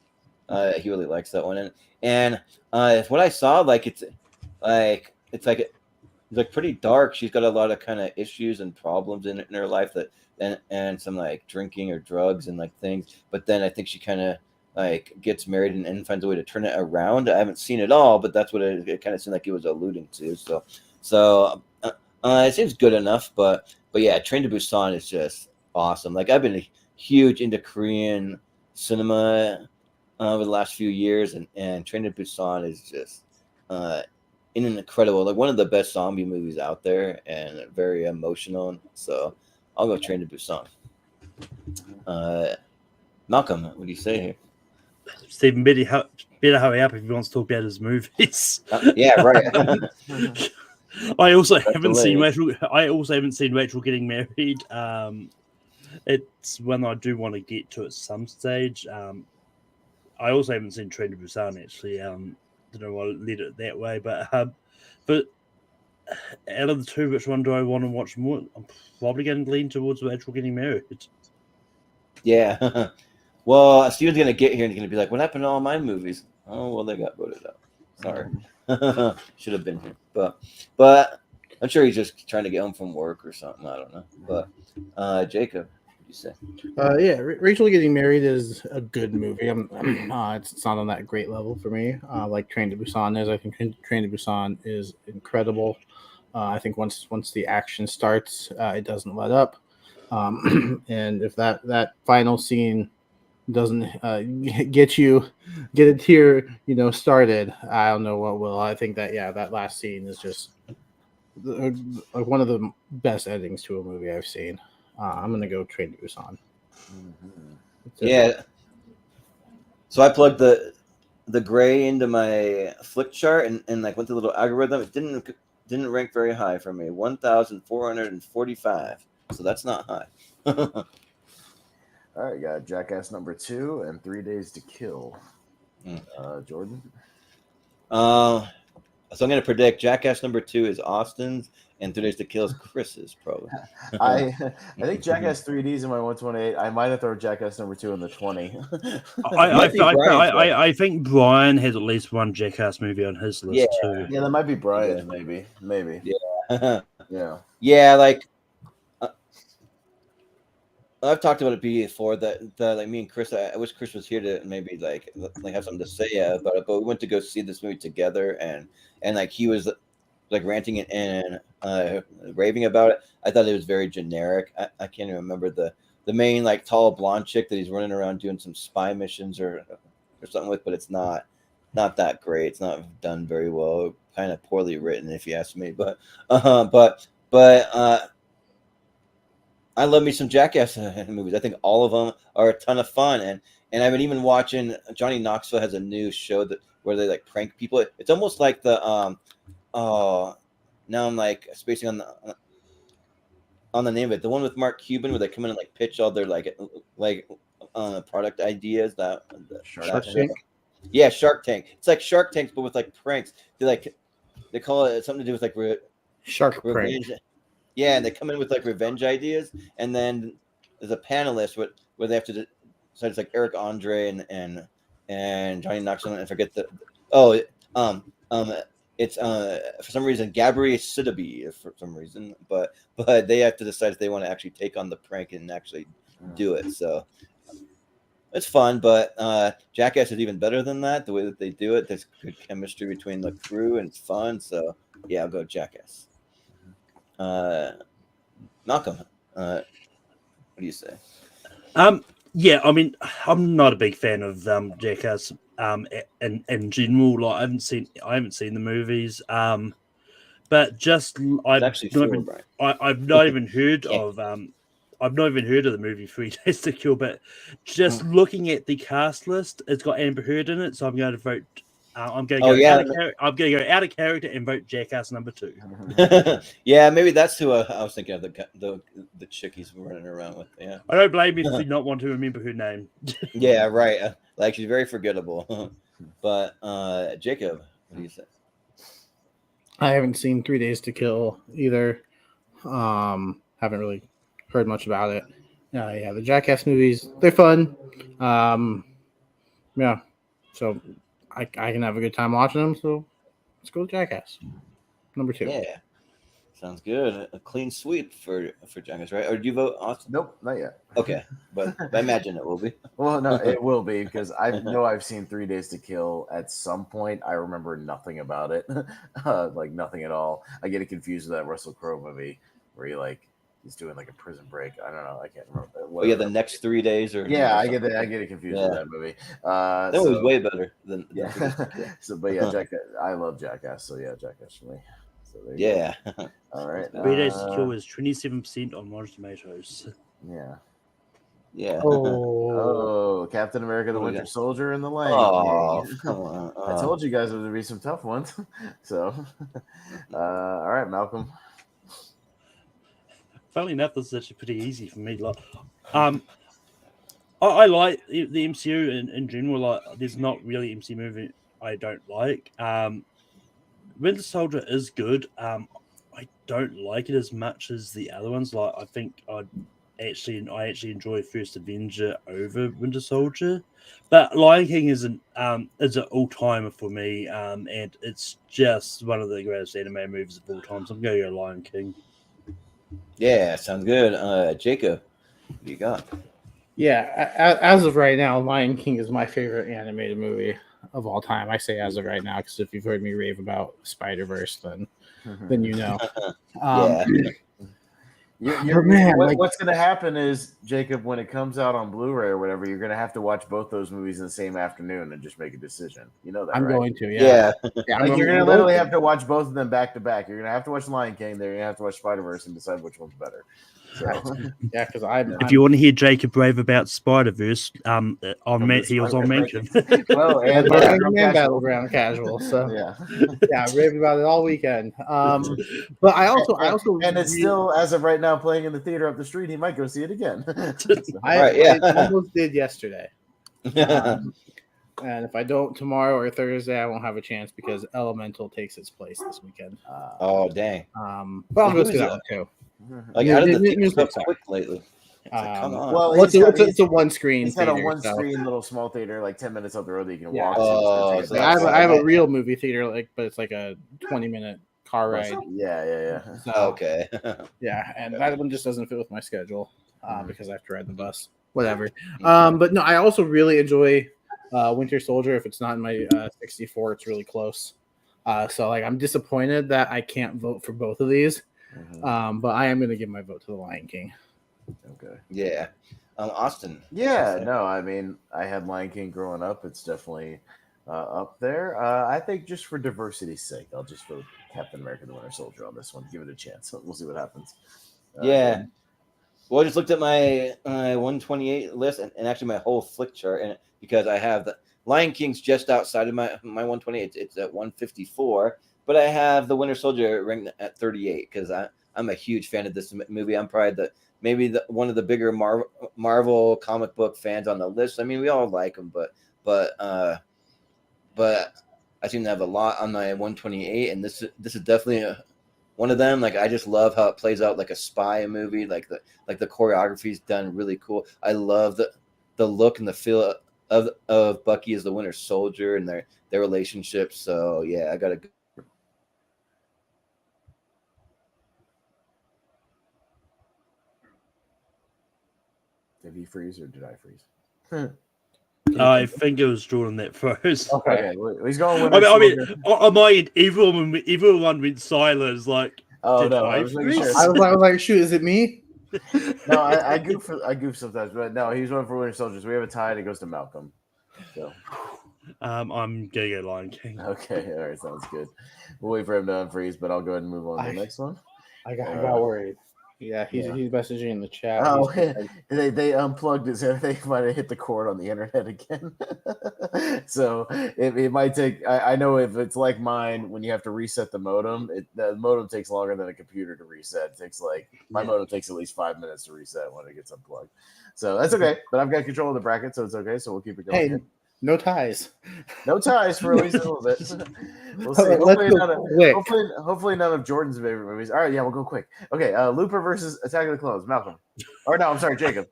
really likes that one, and what I saw, like it's pretty dark. She's got a lot of kind of issues and problems in her life and some like drinking or drugs and like things. But then I think she kind of like gets married and finds a way to turn it around. I haven't seen it all, but that's what it kind of seemed like it was alluding to. So it seems good enough. But yeah, Train to Busan is just awesome. Like I've been huge into Korean cinema over the last few years, and Train to Busan is just incredible, like one of the best zombie movies out there, and very emotional. So I'll go Train to Busan. Malcolm, what do you say here? Stephen, better hurry up if he wants to talk about his movies. Yeah, right. I also haven't seen Rachel Getting Married. It's one I do want to get to at some stage. I also haven't seen Train to Busan actually. Don't know why I led it that way, but out of the two, which one do I want to watch more? I'm probably going to lean towards Rachel Getting Married. Yeah. Well, Steven's going to get here and he's going to be like, what happened to all my movies? Oh, well, they got voted out. Sorry. Should have been here. But I'm sure he's just trying to get home from work or something. I don't know. But Jacob, what do you say? Yeah, Rachel Getting Married is a good movie. It's not on that great level for me. Like Train to Busan is. I think Train to Busan is incredible. I think once the action starts, it doesn't let up. And if that final scene doesn't get a tear, started, I don't know what will. I think that last scene is just like one of the best endings to a movie I've seen. I'm gonna go Train to Busan. Mm-hmm. Yeah. So I plugged the Grey into my flick chart and like went through the little algorithm. It didn't rank very high for me. 1,445. So that's not high. All right, got Jackass number 2 and 3 Days to Kill. Jordan. So I'm going to predict Jackass number 2 is Austin's, and 3 Days to Kill is Chris's, probably. I think Jackass 3D is in my 128. I might have thrown Jackass number 2 in the 20. I think Brian has at least one Jackass movie on his list too. Yeah, that might be Brian. Maybe. Yeah. Yeah. Yeah, like I've talked about it before that like me and Chris, I wish Chris was here to maybe like have something to say about it. But we went to go see this movie together, and like he was like ranting and raving about it. I thought it was very generic. I can't even remember the main like tall blonde chick that he's running around doing some spy missions or something with, but it's not that great. It's not done very well. Kind of poorly written, if you ask me. But I love me some Jackass movies. I think all of them are a ton of fun, and I've been even watching. Johnny Knoxville has a new show where they like prank people. It's almost like the now I'm like spacing on on the name of it. The one with Mark Cuban where they come in and like pitch all their product ideas. Shark Tank? Yeah, Shark Tank. It's like Shark Tanks, but with like pranks. They call it something to do with like Shark prank. revenge. Yeah, and they come in with like revenge ideas, and then there's a panelist where they have to decide. It's like Eric Andre and Johnny Knoxville, and I forget it's for some reason Gabri Sidibe for some reason, but they have to decide if they want to actually take on the prank and actually do it. So it's fun, but Jackass is even better than that. The way that they do it, there's good chemistry between the crew, and it's fun. So yeah, I'll go Jackass. Malcolm, what do you say? Yeah, I mean, I'm not a big fan of Jackass in general. Like, I haven't seen the movies. But just I've not even heard of the movie 3 Days to Kill. But just looking at the cast list, it's got Amber Heard in it, so I'm going to vote. I'm going to go out of character and vote Jackass number 2. Yeah, maybe that's who I was thinking of, the chick he's running around with. Yeah, I don't blame you for not wanting to remember her name. Yeah, right. Like, she's very forgettable. But Jacob, what do you say? I haven't seen 3 Days to Kill either. Haven't really heard much about it. Yeah, the Jackass movies, they're fun. Yeah, so I can have a good time watching them. So let's go with Jackass number 2. Yeah, sounds good. A clean sweep for Jackass, right? Or do you vote Austin? Nope, not yet. Okay, but I imagine it will be. Well, no, it will be because I know I've seen 3 Days to Kill at some point. I remember nothing about it, like nothing at all. I get it confused with that Russell Crowe movie where he's doing like a prison break. I don't know. I can't remember. Oh, yeah, the next 3 days, or yeah, I get it confused with that movie. That was way better than So, but yeah, Jackass. I love Jackass. So yeah, Jackass for me. So there you yeah. go. All right. 3 Days to Kill is 27% on Rotten Tomatoes. Yeah. Yeah. Oh, Captain America: The Winter Soldier and the Lion King. Come on. I told you guys there would be some tough ones. So, all right, Malcolm. Funnily enough, this is actually pretty easy for me. Like, I like the MCU in general. Like, there's not really MCU movie I don't like. Winter Soldier is good. I don't like it as much as the other ones. Like, I think I actually enjoy First Avenger over Winter Soldier. But Lion King is an all timer for me, and it's just one of the greatest anime movies of all time. So I'm going to go Lion King. Yeah, sounds good. Jacob, what do you got? Yeah, as of right now, Lion King is my favorite animated movie of all time. I say as of right now because if you've heard me rave about Spider-Verse, then you know. What's going to happen is, Jacob, when it comes out on Blu-ray or whatever, you're going to have to watch both those movies in the same afternoon and just make a decision. You know that, I'm right? going to, yeah. Like, you're going to literally have to watch both of them back to back. You're going to have to watch Lion King, then you're going to have to watch Spider-Verse and decide which one's better. So, yeah, because if you want to hear Jacob rave about Spider-Verse, he was on mention. Well, and Battleground Casual. So yeah, raved about it all weekend. But I also and it's still, as of right now, playing in the theater up the street. He might go see it again. I almost did yesterday. And if I don't tomorrow or Thursday, I won't have a chance because Elemental takes its place this weekend. Oh, dang. But I'll go see that one too. Like, how did the theater stuff quick lately? Come on. Well, it's a one screen. He's got a one screen little small theater, like 10 minutes up the road that you can walk to. So I have a real movie theater, but it's like a 20-minute car ride. Yeah. So, okay. Yeah, and that one just doesn't fit with my schedule because I have to ride the bus. Whatever. But no, I also really enjoy Winter Soldier. If it's not in my 64, it's really close. So like, I'm disappointed that I can't vote for both of these. But I am going to give my vote to the Lion King. Okay. Yeah. Austin. Yeah, no, I mean, I had Lion King growing up. It's definitely up there. I think just for diversity's sake, I'll just vote Captain America: The Winter Soldier on this one. Give it a chance. We'll see what happens. Yeah. Well, I just looked at my 128 list and actually my whole flick chart, and because I have the Lion King's just outside of my 128. It's at 154. But I have the Winter Soldier ranked at 38 because I'm a huge fan of this movie. I'm probably one of the bigger Marvel comic book fans on the list. I mean, we all like them, but I seem to have a lot on my 128, and this is definitely one of them. Like, I just love how it plays out like a spy movie. Like the choreography is done really cool. I love the look and the feel of Bucky as the Winter Soldier and their relationship. So yeah, I gotta. Did he freeze or did I freeze? I think it was Jordan that first. Okay, well, he's going. I mean, on my end, everyone went silent. Like, oh did no, I I was making freeze? sure. I was like, shoot, is it me? No, I goof sometimes, but no, he's one for Winter Soldiers. We have a tie, and it goes to Malcolm. So. I'm gonna go Lion King. Okay, all right, sounds good. We'll wait for him to unfreeze, but I'll go ahead and move on to the next one. I got worried. Yeah, he's messaging in the chat. Oh, they unplugged his. They might have hit the cord on the internet again. So it might take. I know if it's like mine, when you have to reset the modem, the modem takes longer than a computer to reset. It takes my modem takes at least 5 minutes to reset when it gets unplugged. So that's okay. But I've got control of the bracket, so it's okay. So we'll keep it going. Hey, no ties. No ties for at least a little bit. We'll see. Hopefully none of Jordan's favorite movies. All right, yeah, we'll go quick. Okay, Looper versus Attack of the Clones. Malcolm. Or no, I'm sorry, Jacob.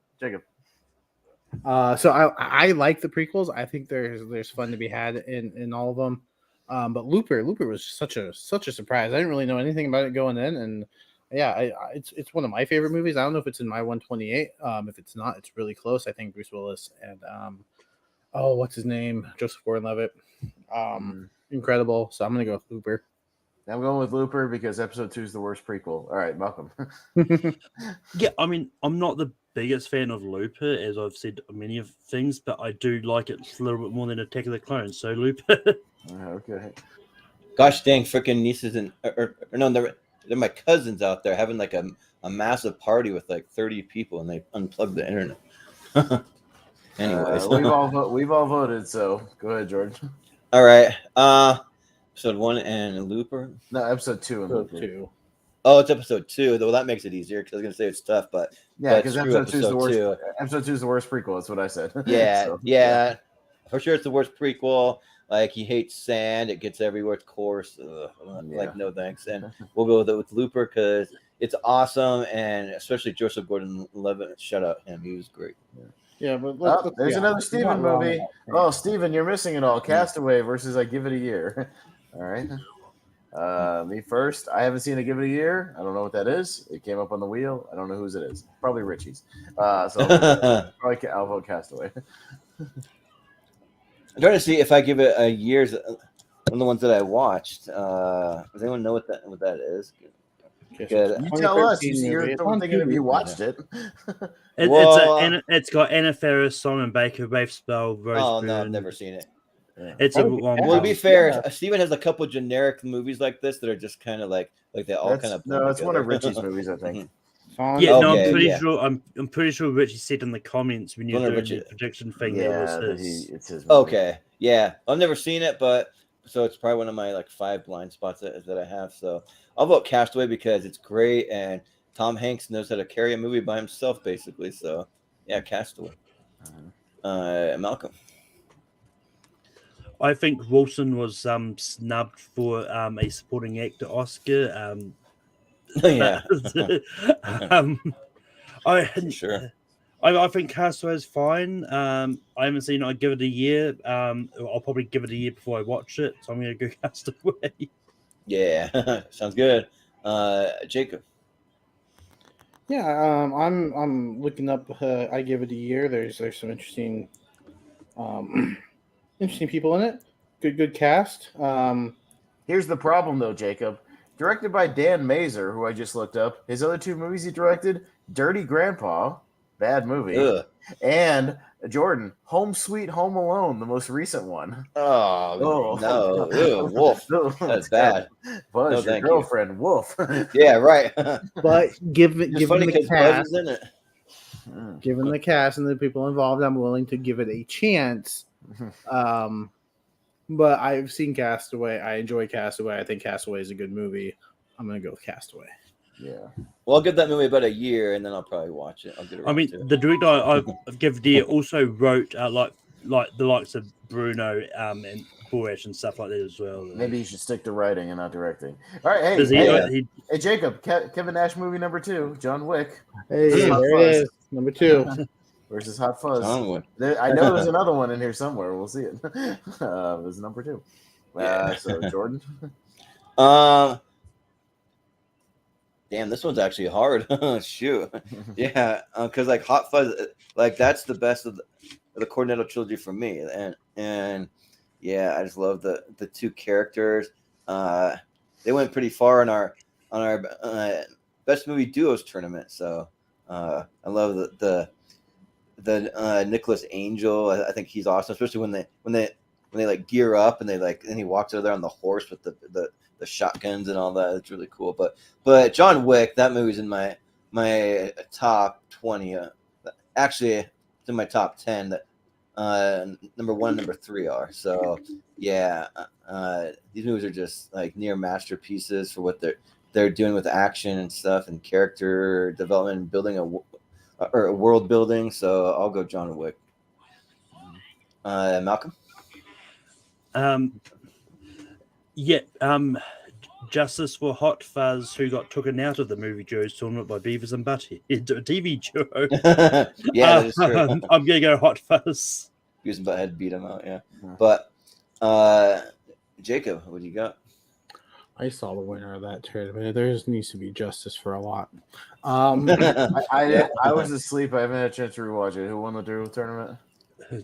So I like the prequels. I think there's fun to be had in all of them. But Looper was such a surprise. I didn't really know anything about it going in, and yeah, it's one of my favorite movies. I don't know if it's in my 128. If it's not, it's really close. I think Bruce Willis and what's his name? Joseph Gordon-Levitt. Incredible. So I'm gonna go with Looper. I'm going with Looper because episode 2 is the worst prequel. All right, Malcolm. Yeah, I mean, I'm not the biggest fan of Looper, as I've said many of things, but I do like it a little bit more than Attack of the Clones. So Looper. Okay. Gosh dang, freaking nieces and or no, they're my cousins out there having like a massive party with like 30 people, and they unplugged the internet. Anyways, we've all voted, so go ahead, George. All right. Episode 1 and Looper. No, episode 2 and Looper. 2. Oh, it's episode 2. Well, that makes it easier because I was gonna say it's tough, but yeah, because episode 2 is the worst. Episode 2 is the worst prequel. That's what I said. Yeah, So, yeah, for sure. It's the worst prequel. Like, he hates sand; it gets everywhere. It's coarse. Like, no thanks. And we'll go with Looper because it's awesome, and especially Joseph Gordon-Levitt. Shout out him; he was great. Yeah, but there's another Steven movie. Oh, Steven, you're missing it all. Castaway versus I Give It a Year. All right. Me first. I haven't seen I Give It a Year. I don't know what that is. It came up on the wheel. I don't know whose it is. Probably Richie's. So I'll vote Castaway. I'm trying to see if I give it a year's one of the ones that I watched. Does anyone know what that is? Good. You tell us. You're thinking if you watched it. It's got Anna Faris, Simon Baker, Rafe Spell, Rose Byrne. No, I've never seen it. Yeah. It's a one. Well, to be fair, Steven has a couple generic movies like this that are just kind of like they all kind of. No, it's one of Richie's movies, I think. Yeah, no, I'm pretty sure. I'm pretty sure Richie said in the comments when you're doing the prediction thing that it was his. It's his movie. Okay, yeah, I've never seen it, but so it's probably one of my like 5 blind spots that I have. So I'll vote Castaway because it's great and Tom Hanks knows how to carry a movie by himself, basically. So yeah, Castaway. Malcolm. I think Wilson was snubbed for a supporting actor Oscar. Yeah. Sure. I think Castaway is fine. I haven't seen it. I give it a year. I'll probably give it a year before I watch it. So I'm going to go Castaway. Yeah, sounds good. Jacob. Yeah, I'm looking up. I give it a year. There's some interesting people in it. Good cast. Here's the problem, though, Jacob. Directed by Dan Mazer, who I just looked up. His other 2 movies he directed: Dirty Grandpa, bad movie, and Jordan, Home Sweet Home Alone, the most recent one. Oh no, ew, Wolf. That's bad. Buzz, your girlfriend, Wolf. Yeah, right. But given the cast, in it. Given the cast and the people involved, I'm willing to give it a chance. But I've seen Castaway. I enjoy Castaway. I think Castaway is a good movie. I'm going to go with Castaway. Yeah. Well, I'll give that movie about a year, and then I'll probably watch it. I'll get around I mean, to it. the director I've given Deer also wrote like the likes of Bruno and Borash and stuff like that as well. Maybe you should stick to writing and not directing. All right, hey, Because hey, Jacob, Kevin Nash movie number 2, John Wick Hey, Hot there Fuzz. it is, number 2. versus Hot Fuzz. John Wick. I know there's another one in here somewhere. We'll see it. There's number 2. Yeah. So Jordan. Damn, this one's actually hard. Shoot. Yeah, because like Hot Fuzz, like that's the best of the Cornetto trilogy for me, and yeah, I just love the two characters. They went pretty far on our best movie duos tournament, so I love the Nicholas Angel. I think he's awesome, especially when they like gear up and he walks over there on the horse with the shotguns and all that. It's really cool. But John Wick, that movie's in my top 20. Actually, it's in my top 10. That number 1 and number 3 are. So yeah, these movies are just like near masterpieces for what they're doing with action and stuff and character development and building a world building. So I'll go John Wick. Malcolm. Justice for Hot Fuzz, who got taken out of the movie Joe's tournament by Beavis and Butthead, a TV Joe. Yeah, that is true. I'm gonna go Hot Fuzz. Beavis and Butthead beat him out. Yeah, but Jacob, what do you got? I saw the winner of that tournament. There needs to be justice for a lot. I was asleep. I haven't had a chance to rewatch it. Who won the duo tournament?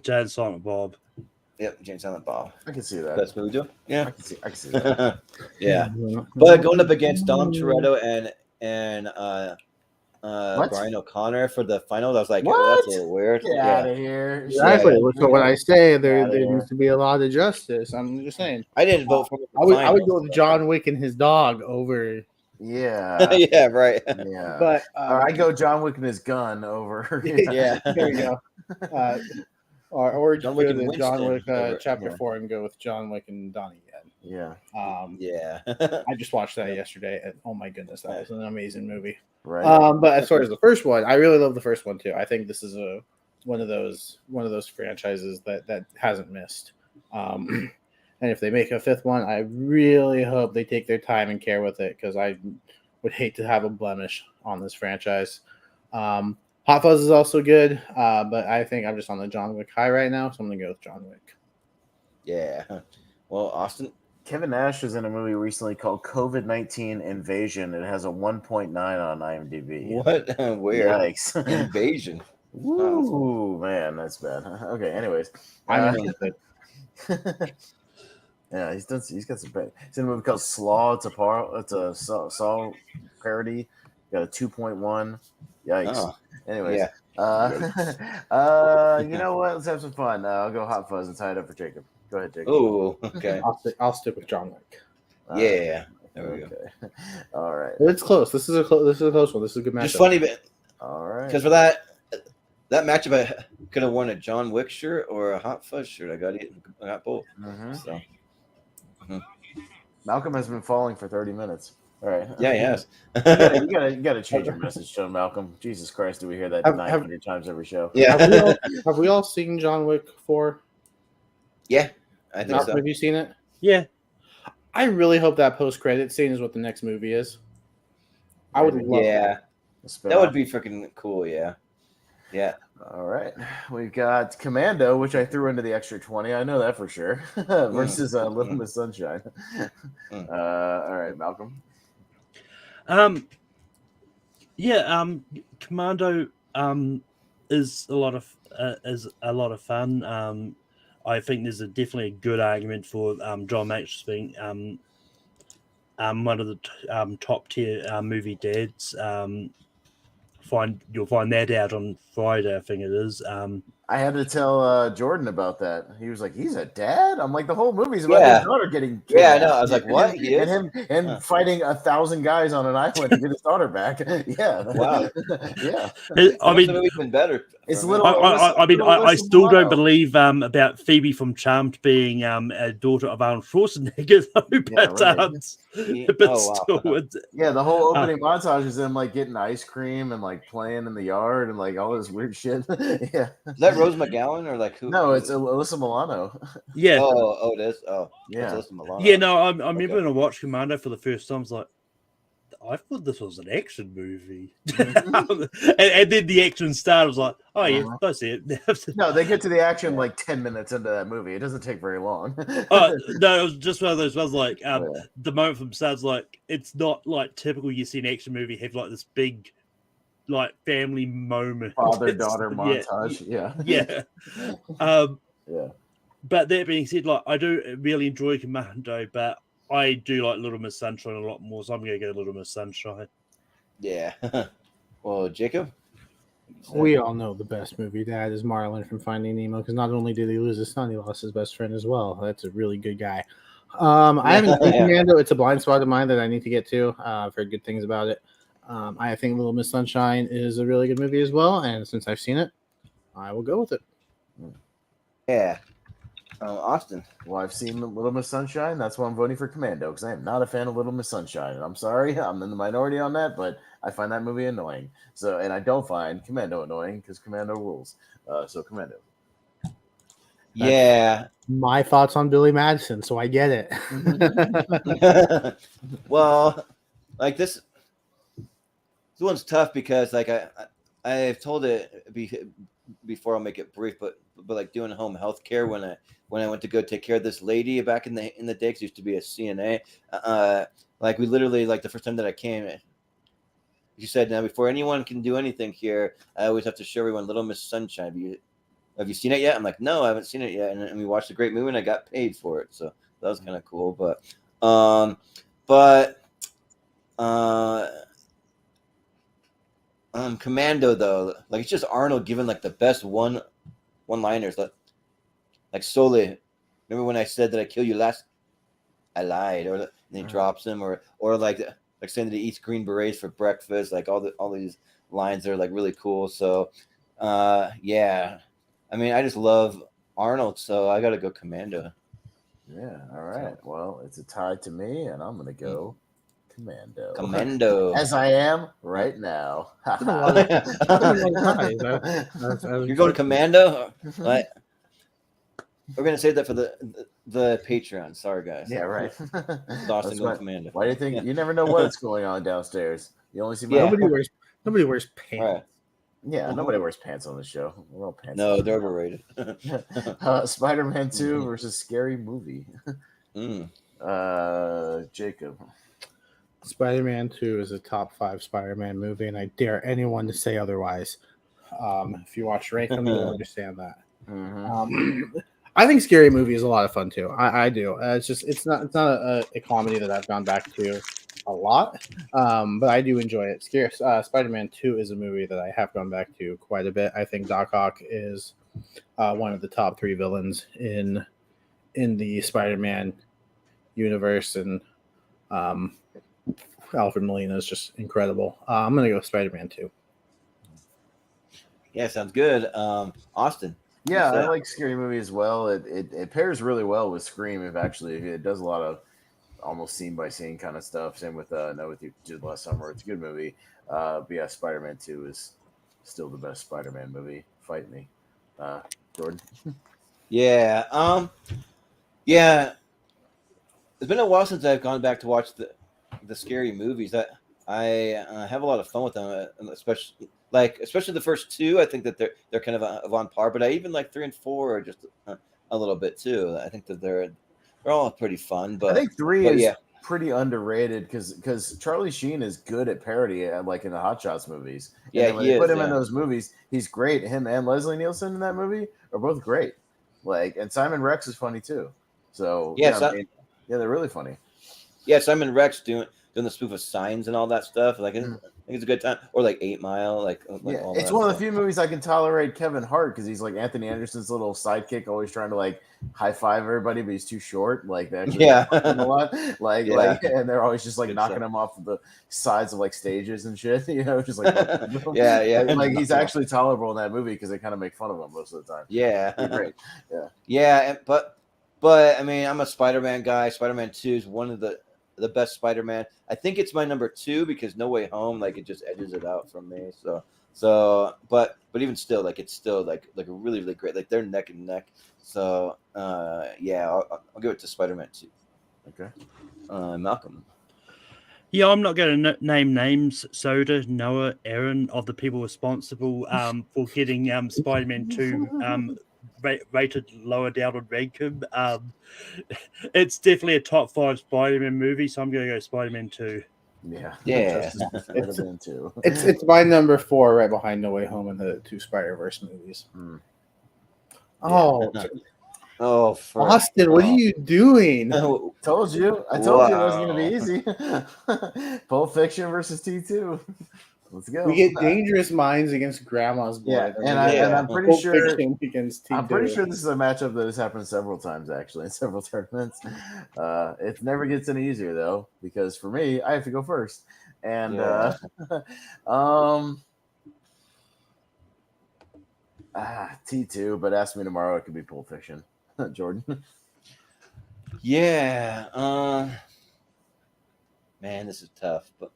Jan Silent Bob. Yep, James Silent Bob. I can see that. Best movie duo. Yeah, I can see that. yeah. But going up against Dom Toretto and Brian O'Connor for the finals, I was like, What? oh, that's a little weird. Get out of here. Exactly. Yeah. So when I say there Outta here. needs to be a lot of justice, I'm just saying. I didn't vote for him. I would go with John Wick and his dog over. Yeah. Yeah, right. Yeah. But Or I go John Wick and his gun over. Yeah. there you go. Or John John Wick Wick, and John Winston Wick over- chapter yeah. 4 and go with John Wick and Donnie Yen. Yeah. Yeah. I just watched that yesterday, and oh my goodness, that was an amazing movie. Right. But as far as the first one, I really love the first one too. I think this is one of those franchises that hasn't missed. And if they make a 5th one, I really hope they take their time and care with it, because I would hate to have a blemish on this franchise. Hot Fuzz is also good, but I think I'm just on the John Wick high right now, so I'm gonna go with John Wick. Yeah. Well, Austin. Kevin Nash is in a movie recently called COVID-19 Invasion. It has a 1.9 on IMDb. What? Where? Yikes. Invasion. Ooh, man, that's bad. Okay, anyways. I'm in with it. Yeah, he's got some bad. He's in a movie called Slaw. It's a Saw parody. Got a 2.1. Yikes. Oh, Anyways. yeah. You know what? Let's have some fun. I'll go Hot Fuzz and tie it up for Jacob. Go ahead, Jacob. Oh, okay. I'll stick with John Wick. Yeah. There we go. Okay. All right. It's close. This is a close one. This is a good matchup. Just funny, but All right. because for that matchup, I could have worn a John Wick shirt or a Hot Fuzz shirt. I got both. Mhm. So Malcolm has been falling for 30 minutes. All right. yeah, yes. You gotta change your message to him, Malcolm. Jesus Christ, do we hear that Have- 900 times every show? Yeah. Have we all seen John Wick 4? Yeah, I think Malcolm, so. have you seen it? Yeah. I really hope that post-credit scene is what the next movie is. I would love Yeah, A that would spinoff. be freaking cool. Yeah, yeah. All right. We've got Commando, which I threw into the extra 20. I know that for sure. Versus Little Miss Sunshine. All right, Malcolm. Commando is a lot of fun. I think there's definitely a good argument for John Max being one of the top tier movie dads you'll find that out on Friday, I think it is. I had to tell Jordan about that. He was like, "He's a dad." I'm like, "The whole movie's about Yeah. his daughter getting Yeah, I kidnapped." know. I was like, what? He is? And him Huh. fighting 1,000 guys on an island to get his daughter back. Yeah. Wow. Yeah. I Makes the mean, movie even better. It's for a me. little- I still don't Milano. believe about Phoebe from Charmed being a daughter of Arnold Schwarzenegger, though. Yeah, But, right. but Oh, wow. still, it's, Yeah, the whole opening montage is them like getting ice cream and like playing in the yard and like all this weird shit. Yeah. Is that Rose McGowan or like who? No, it's Alyssa Milano. yeah. Oh, it is. Oh, Yeah. that's Alyssa Milano. Yeah, no, I remember Okay. when I watched Commando for the first time, I was like, I thought this was an action movie. Mhm. and then the action started, I was like, oh, yeah, Uh-huh. that's it. No, they get to the action like 10 minutes into that movie. It doesn't take very long. No, it was just one of those ones like Yeah. the moment from starts like it's not like typical you see an action movie have like this big like family moment. Father-daughter It's- montage. Yeah. Yeah. Yeah. But that being said, like I do really enjoy Commando, but I do like Little Miss Sunshine a lot more, so I'm gonna go Little Miss Sunshine. Yeah. Well, Jacob? We all know the best movie dad is Marlin from Finding Nemo because not only did he lose his son, he lost his best friend as well. That's a really good guy. I haven't seen Yeah. Commando. It's a blind spot of mine that I need to get to. I've heard good things about it. I think Little Miss Sunshine is a really good movie as well, and since I've seen it, I will go with it. Yeah. Austin. Well, I've seen Little Miss Sunshine. That's why I'm voting for Commando because I am not a fan of Little Miss Sunshine. And I'm sorry, I'm in the minority on that, but I find that movie annoying. So, and I don't find Commando annoying because Commando rules. So, Commando. Yeah. My thoughts on Billy Madison, so I get it. Well, like this one's tough because like I've told it before. I'll make it brief, but like doing home health care when I went to go take care of this lady back in the day, 'cause I used to be a CNA. Like we literally like the first time that I came, she said, "Now before anyone can do anything here, I always have to show everyone Little Miss Sunshine. Have you seen it yet?" I'm like, "No, I haven't seen it yet." And we watched a great movie, and I got paid for it, so that was kind of cool. But Commando though, like it's just Arnold giving like the best one-liners, like Sole. Remember when I said that I kill you last? I lied, or he drops him, or like saying that he eats green berets for breakfast. Like all these lines are like really cool. So, yeah, I mean, I just love Arnold, so I got to go Commando. Yeah. All right. Well, it's a tie to me, and I'm going to go Commando. Commando. As I am right now. You're going Commando? Like, we're gonna save that for the Patreon. Sorry, guys. Yeah, right. Austin That's going why- Commando. Why do you think you never know what's going on downstairs? You only see my Yeah. Nobody wears pants. All right. Yeah, nobody wears pants on the show. We're all pants. No, they're overrated. Spider-Man 2 versus Scary Movie. Mm. Jacob. Spider-Man 2 is a top 5 Spider-Man movie, and I dare anyone to say otherwise. If you watch Rankin, you'll understand that. Mhm. I think Scary Movie is a lot of fun too. I do. It's not a comedy that I've gone back to a lot, but I do enjoy it. Spider-Man 2 is a movie that I have gone back to quite a bit. I think Doc Ock is one of the top 3 villains in the Spider-Man universe, and Alfred Molina is just incredible. I'm gonna go with Spider-Man 2. Yeah, sounds good. Austin. Yeah, So- I like Scary Movie as well. It pairs really well with Scream. It does a lot of almost scene by scene kind of stuff. Same with Know What You Did Last Summer. It's a good movie. But yeah, Spider-Man 2 is still the best Spider-Man movie. Fight me, Jordan. Yeah. Yeah. It's been a while since I've gone back to watch the scary movies. I have a lot of fun with them, especially the first 2. I think that they're kind of on par, but I even like 3 and 4 are just a little bit too. I think that they're all pretty fun. But I think 3 is yeah. pretty underrated because Charlie Sheen is good at parody, like in the Hot Shots movies. And Yeah, then when he they put is, him in yeah. those movies, he's great. Him and Leslie Nielsen in that movie are both great. Like, and Simon Rex is funny too. So Yeah, yeah, they're really funny. Yeah, Simon Rex doing the spoof of Signs and all that stuff. Like, think it's a good time. Or like 8 Mile, like Yeah, all it's that one of the stuff. few movies I can tolerate Kevin Hart because he's like Anthony Anderson's little sidekick, always trying to like high five everybody, but he's too short. Like they actually Yeah. fuck him a lot, like Yeah. and they're always just like Good knocking stuff. him off of the sides of like stages and shit. You know, just like Yeah, yeah. like he's actually tolerable in that movie because they kind of make fun of him most of the time. Yeah. He's great. Yeah. Yeah, but I mean, I'm a Spider-Man guy. Spider-Man 2 is one of the best Spider-Man. I think it's my number 2 because No Way Home, like it just edges it out from me. But even still, like it's still like a really, really great. Like they're neck and neck. So yeah, I'll give it to Spider-Man 2. Okay. Malcolm. Yeah, I'm not going to name names. Soda, Noah, Aaron, of the people responsible for getting Spider-Man 2 rated lower down on Rankin. It's definitely a top 5 Spider-Man movie, so I'm going to go Spider-Man 2. Yeah. Yeah. Spider-Man 2. It's my number 4, right behind No Way Home and the 2 Spider-Verse movies. Mm. Oh, Oh, Austin, what are you doing? Told you. I told you it wasn't going to be easy. Pulp Fiction versus T2. Let's go. We get Dangerous Minds against Grandma's Blood. Yeah, and I'm pretty Pulp sure Fiction against T2. I'm pretty sure this is a matchup that has happened several times actually in several tournaments. It never gets any easier though because for me, I have to go first, and T2. But ask me tomorrow, it could be Pulp Fiction. Jordan. Yeah. Man, this is tough, but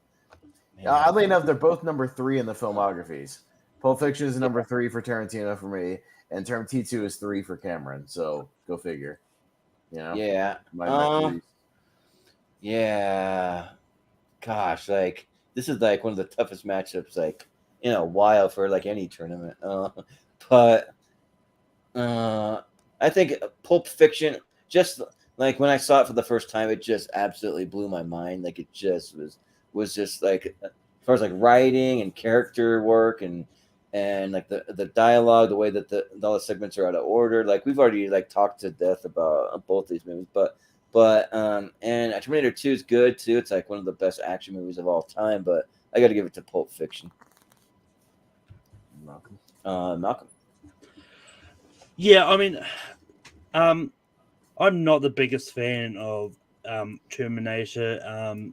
man, Oddly enough, they're both number 3 in the filmographies. Pulp Fiction is number 3 for Tarantino for me, and Term T2 is 3 for Cameron. So go figure. You know? yeah. My threes. Yeah. Gosh, like this is like one of the toughest matchups like in a while for like any tournament. But I think Pulp Fiction, just like when I saw it for the first time, it just absolutely blew my mind. Like it just was just like as far as like writing and character work and like the dialogue, the way that all the segments are out of order. Like we've already like talked to death about both these movies, but and Terminator 2 is good too. It's like one of the best action movies of all time. But I got to give it to Pulp Fiction. Malcolm. Yeah, I mean, I'm not the biggest fan of Terminator.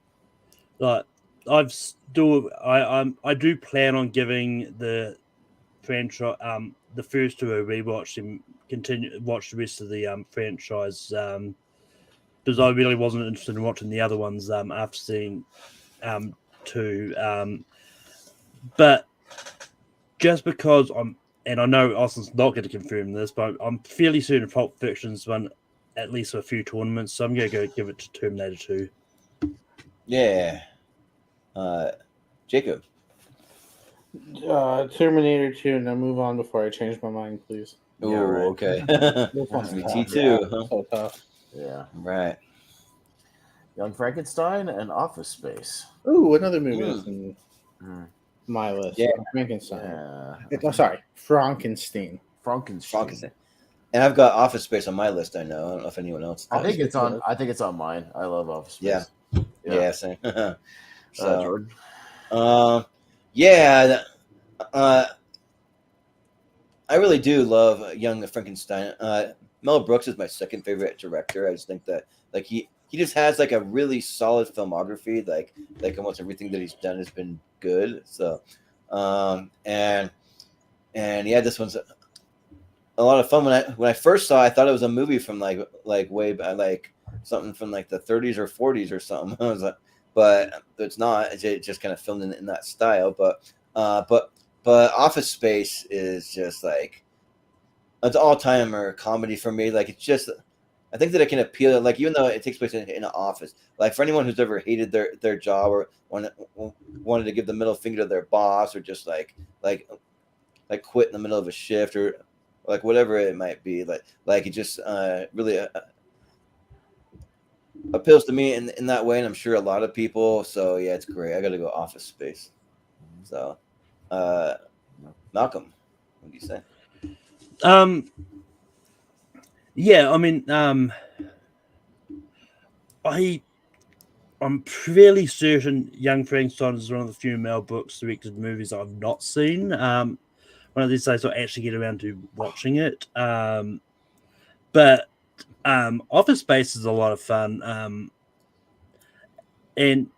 Like I do plan on giving the franchise the first 2 a rewatch and watch the rest of the franchise because I really wasn't interested in watching the other ones after seeing 2. But just because and I know Austin's not going to confirm this, but I'm fairly certain Pulp Fiction's won at least a few tournaments, so I'm going to go give it to Terminator 2. Yeah. Jacob. Terminator 2. Now move on before I change my mind, please. Oh, Yeah, right. okay. This one's tough. T2. Huh? So tough. Yeah. Right. Young Frankenstein and Office Space. Ooh, another movie that's in Mm. my list. Yeah. Frankenstein. Yeah. Oh, sorry, Frankenstein. Frankenstein. And I've got Office Space on my list. I don't know if anyone else does. I think it's on mine. I love Office Space. Yeah, same. So, Jordan. yeah, I really do love Young Frankenstein. Mel Brooks is my second favorite director. I just think that like he just has like a really solid filmography. Like almost everything that he's done has been good. So, and yeah, this one's a lot of fun. When I first saw it, I thought it was a movie from like way back, like something from like the 30s or 40s or something. I was like, but it's not. It's just kind of filmed in that style. But Office Space is just like it's all-timer comedy for me. Like it's just, I think that it can appeal. Like even though it takes place in an office, like for anyone who's ever hated their job or wanted to give the middle finger to their boss or just like quit in the middle of a shift or like whatever it might be, like it just really appeals to me in that way, and I'm sure a lot of people. So yeah, it's great. I got to go Office Space. So, Malcolm, what do you say? Yeah, I mean, I'm fairly certain Young Frankenstein is one of the few Mel Brooks directed movies I've not seen. One of these days I'll actually get around to watching it. But Office Space is a lot of fun. And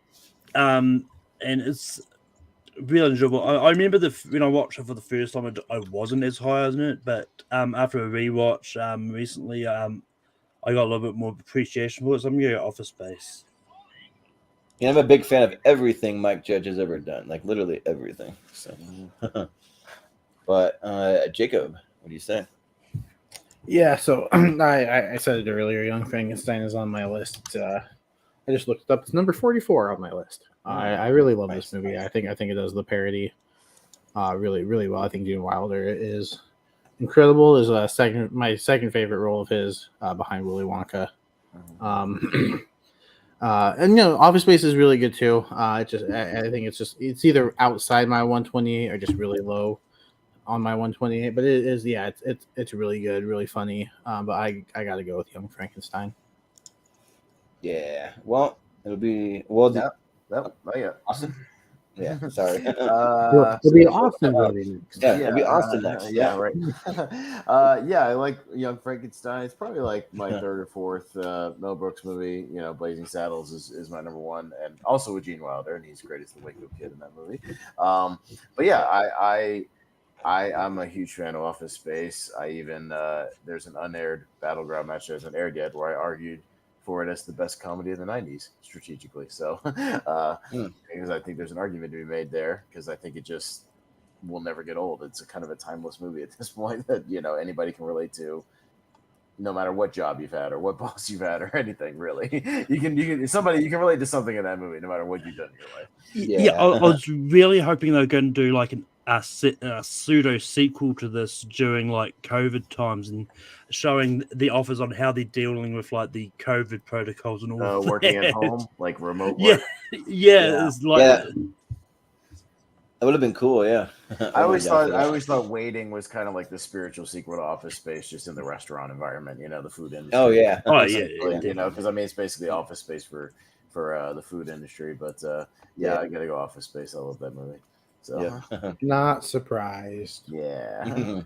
it's really enjoyable. I remember when I watched it for the first time, I wasn't as high on it, but after a rewatch recently, I got a little bit more appreciation for it. So I'm going to go Office Space. Yeah, I'm a big fan of everything Mike Judge has ever done, like literally everything. So, but Jacob, what do you say? Yeah, so I said it earlier. Young Frankenstein is on my list. I just looked it up. It's number 44 on my list. I really love this movie. I think it does the parody really, really well. I think Gene Wilder is incredible. Is my second favorite role of his behind Willy Wonka. And Office Space is really good too. I think it's either outside my 128 or just really low on my 128. But it is, yeah, it's really good, really funny. But I got to go with Young Frankenstein. Yeah, well, it'll be Austin. Yeah, sorry. It'll be Austin movie. It'll be Austin next. Yeah, right. Yeah, I like Young Frankenstein. It's probably like my third or fourth Mel Brooks movie. Blazing Saddles is my number one, and also with Gene Wilder, and he's great as the Waco Kid in that movie. But yeah, I'm a huge fan of Office Space. I even there's an unaired Battleground match that hasn't aired yet where I argued for it as the best comedy of the 90s strategically. So because I think there's an argument to be made there, because I think it just will never get old. It's a kind of a timeless movie at this point that anybody can relate to, no matter what job you've had or what boss you've had or anything. Really, you can relate to something in that movie no matter what you've done in your life. Yeah, I was really hoping they were going to do like a pseudo sequel to this during like COVID times and showing the Office on how they're dealing with like the COVID protocols and all. Working at home, like remote work. Yeah. It's like that would have been cool. Yeah, I always thought Waiting was kind of like the spiritual sequel to Office Space, just in the restaurant environment. The food industry. Oh yeah. Because it's basically Office Space for the food industry. But I gotta go Office Space. I love that movie. So not surprised. Yeah.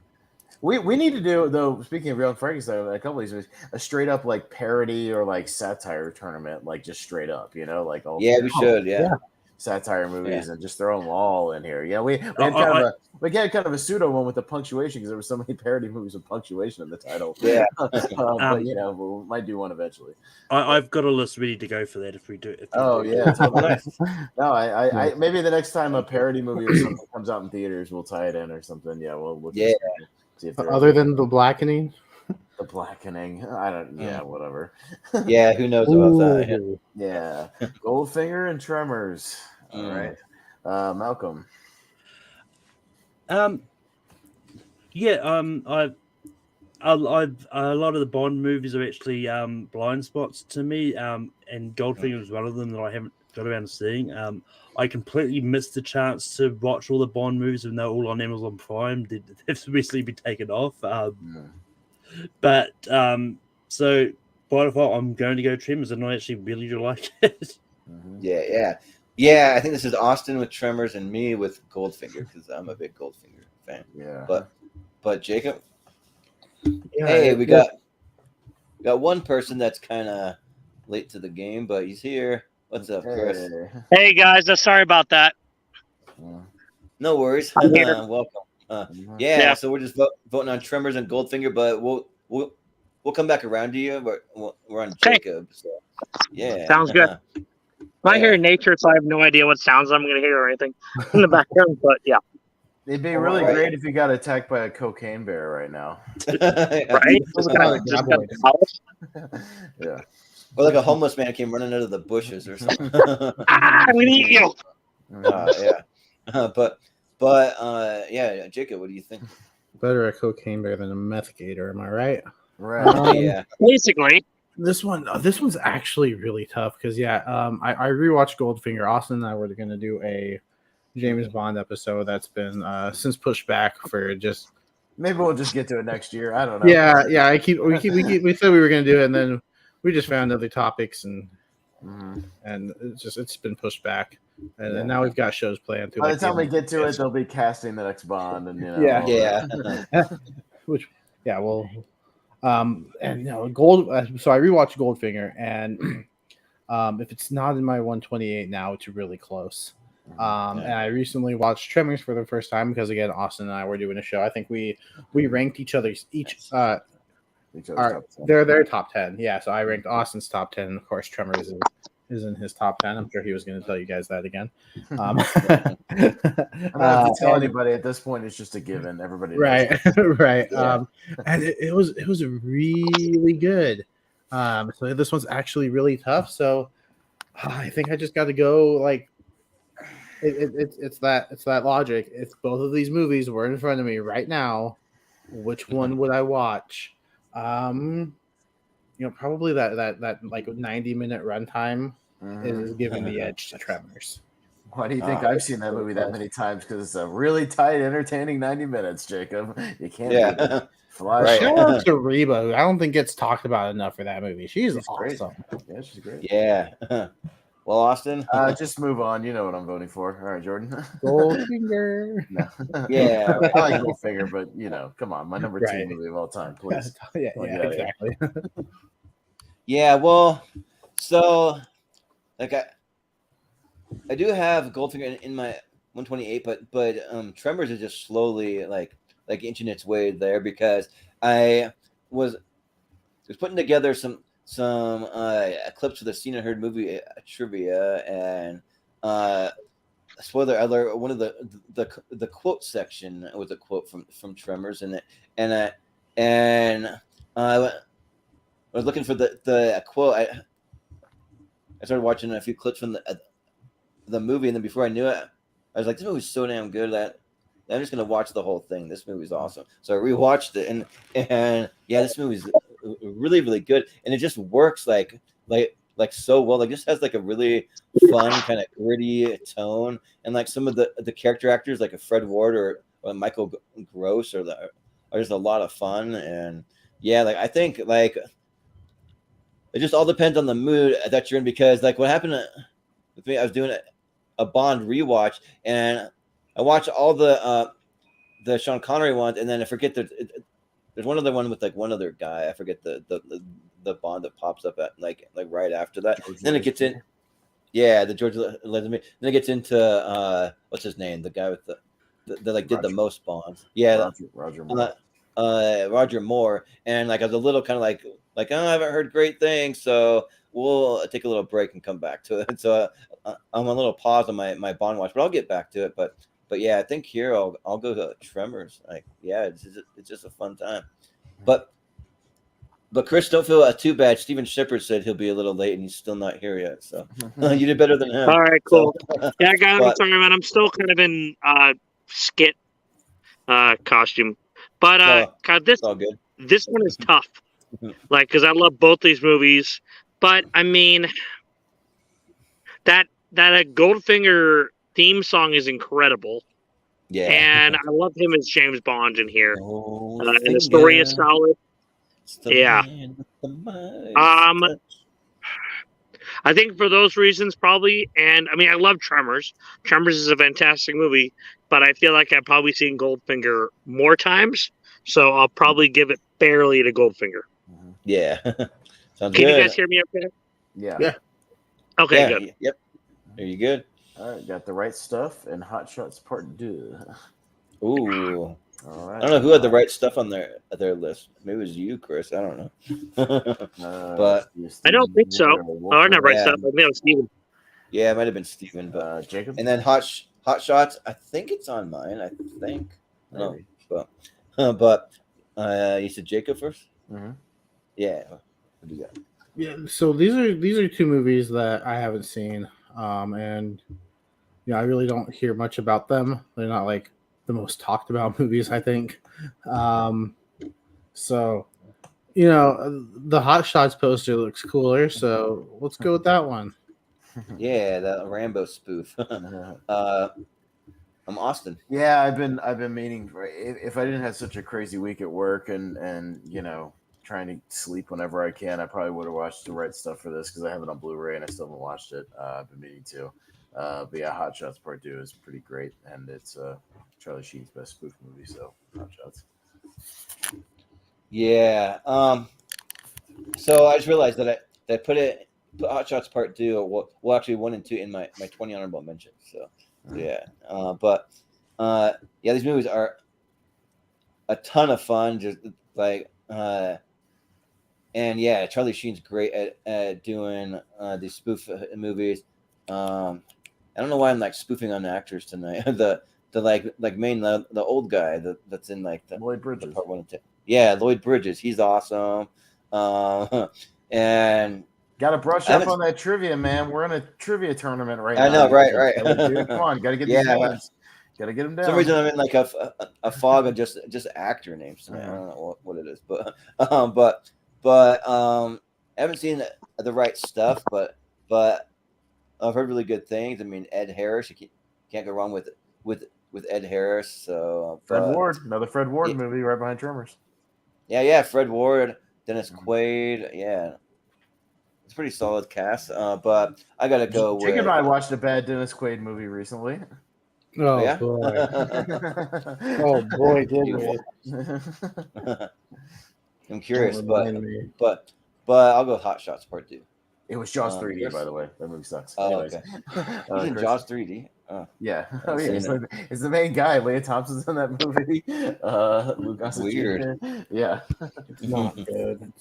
We need to do, though, speaking of Young Frankenstein, a couple of these movies, a straight up like parody or like satire tournament, like just straight up, like all we should, satire movies and just throw them all in here. We had kind of a pseudo one with the punctuation because there were so many parody movies with punctuation in the title. Yeah. But we might do one eventually. I've got a list ready to go for that if we do. Totally. No, I maybe the next time a parody movie or something comes out in theaters, we'll tie it in or something. Yeah, we'll just see if other than The Blackening. The Blackening. I don't. Yeah, whatever. Yeah, who knows about that? Yeah, Goldfinger and Tremors. All right, Malcolm. I've a lot of the Bond movies are actually blind spots to me, and Goldfinger is one of them that I haven't got around to seeing. I completely missed the chance to watch all the Bond movies, and they're all on Amazon Prime. They've recently been taken off. But so by default, I'm going to go Tremors, and I actually really do like it. Yeah. I think this is Austin with Tremors and me with Goldfinger because I'm a big Goldfinger fan. Yeah. But Jacob, we got one person that's kind of late to the game, but he's here. What's up, Chris? Hey guys, sorry about that. No worries. Welcome. So we're just voting on Tremors and Goldfinger, but we'll come back around to you. We're on Jacob. So, sounds good. I hear nature, so I have no idea what sounds I'm going to hear or anything in the background. But it'd be really great if you got attacked by a cocaine bear right now. Right? Yeah. Or like a homeless man came running out of the bushes or something. I'm going to eat you. But Jacob, what do you think? Better a cocaine bear than a meth gator, am I right? Right. Basically. This one's actually really tough because I rewatched Goldfinger. Austin and I were going to do a James Bond episode that's been since pushed back for just. Maybe we'll just get to it next year. I don't know. Yeah. We said we were going to do it, and then we just found other topics, and and it's been pushed back, and now we've got shows planned through. By the time we get to it, they'll be casting the next Bond, and which well, and Gold. So I rewatched Goldfinger, and if it's not in my 128 now, it's really close. And I recently watched Tremors for the first time because again, Austin and I were doing a show. I think we ranked their top 10. Yeah, so I ranked Austin's top 10. And of course, Tremors is in his top 10. I'm sure he was going to tell you guys that again. I don't have to tell anybody at this point. It's just a given. Everybody knows. Right. Yeah. And it was really good. So this one's actually really tough. So I think I just got to go like. It's that logic. If both of these movies were in front of me right now, which one would I watch? Probably that like 90-minute runtime is giving the edge to Tremors. Why do you think I've seen that movie that many times? Because it's a really tight, entertaining 90 minutes, Jacob. You can't fly. Shout out to Reba, who I don't think gets talked about enough for that movie. She's awesome. Great. Yeah, she's great. Yeah. Well, Austin, just move on. You know what I'm voting for. All right, Jordan. Goldfinger. No. Yeah, I like Goldfinger, but come on, my number 2 movie of all time, please. Yeah, exactly. Yeah, well, so like I do have Goldfinger in my 128, but Tremors is just slowly like inching its way there because I was putting together some clips for the Seen and Heard movie trivia, and spoiler alert, one of the quote section was a quote from Tremors, and I was looking for the quote. I started watching a few clips from the movie, and then before I knew it, I was like, this movie's so damn good that I'm just gonna watch the whole thing. This movie's awesome. So I rewatched it, and yeah, this movie's really, really good, and it just works like so well. Like, just has like a really fun kind of gritty tone, and like some of the character actors, like a Fred Ward or Michael Gross, are just a lot of fun. And yeah, like I think like it just all depends on the mood that you're in, because like what happened with me, I was doing a Bond rewatch, and I watched all the Sean Connery ones, and then I forget there's one other one with like one other guy. I forget the Bond that pops up at like right after that. Then it gets in, the George Lazenby. Then it gets into what's his name? The guy with the like did the most Bonds. Yeah, Roger Moore. Roger Moore. And like I was a little kind of like oh, I haven't heard great things, so we'll take a little break and come back to it. So I'm a little pause on my Bond watch, but I'll get back to it. But yeah, I think here I'll go to Tremors. Like, yeah, it's just a fun time. But Chris, don't feel too bad. Steven Shepard said he'll be a little late, and he's still not here yet. So you did better than him. All right, cool. So, yeah, guys, I'm sorry, man. I'm still kind of in skit costume, but God, this one is tough. Like, because I love both these movies, but I mean that Goldfinger theme song is incrable. Yeah, and I love him as James Bond in here. And the story is solid. Yeah. I think for those reasons, probably, and I mean, I love Tremors. Tremors is a fantastic movie, but I feel like I've probably seen Goldfinger more times, so I'll probably give it barely to Goldfinger. Yeah. Can you guys hear me okay? Yeah. Okay, good. Yep. Are you good? All right, got The Right Stuff and Hot Shots Part 2. Ooh. All right. I don't know who had the right stuff on their list. Maybe it was you, Chris. I don't know. But I don't think so. Oh, not right stuff. I think it was Steven. Yeah, it might have been Steven. But Jacob? And then Hot Shots, I think it's on mine. I think. No, but you said Jacob first? Mm-hmm. Yeah. What do you got? Yeah, so these are two movies that I haven't seen. And I really don't hear much about them. They're not like the most talked about movies, I think. So the Hot Shots poster looks cooler, so let's go with that one. Yeah, the Rambo spoof. I'm Austin. Yeah, I've been meaning, if I didn't have such a crazy week at work and trying to sleep whenever I can. I probably would have watched the right stuff for this because I have it on Blu-ray and I still haven't watched it. I've been meaning to. But yeah, Hot Shots Part 2 is pretty great, and it's Charlie Sheen's best spoof movie. So Hot Shots. Yeah. So I just realized that I put Hot Shots Part 2, well actually 1 and 2 in my 20 honorable mentions. So yeah. Yeah, these movies are a ton of fun. Just like and yeah, Charlie Sheen's great at doing these spoof movies. I don't know why I'm like spoofing on the actors tonight. the main the old guy that's in like the Lloyd Bridges. The part 1 and 2. Yeah, Lloyd Bridges. He's awesome. And gotta brush up on that trivia, man. We're in a trivia tournament right now. I know, right. Dude, come on, gotta get these names. Gotta get them down. For some reason, I'm in like a fog of just actor names tonight. I don't know what it is, but I haven't seen the right stuff, but I've heard really good things. I mean, Ed Harris, you can't go wrong with Ed Harris. So Fred Ward, another Fred Ward movie right behind Tremors. Yeah, Fred Ward, Dennis Quaid. Yeah, it's a pretty solid cast. But I gotta go with. Jacob and I watched a bad Dennis Quaid movie recently. Oh, yeah? boy. Oh, boy, did we. I'm curious, but I'll go Hot Shots Part 2. It was Jaws 3D, by the way. That movie sucks. Oh, Anyways. okay. He's in Jaws 3D. Oh. Yeah. Oh, yeah. It's the main guy. Leah Thompson's in that movie. Luke Gossett Weird. Jr. Yeah. It's not good.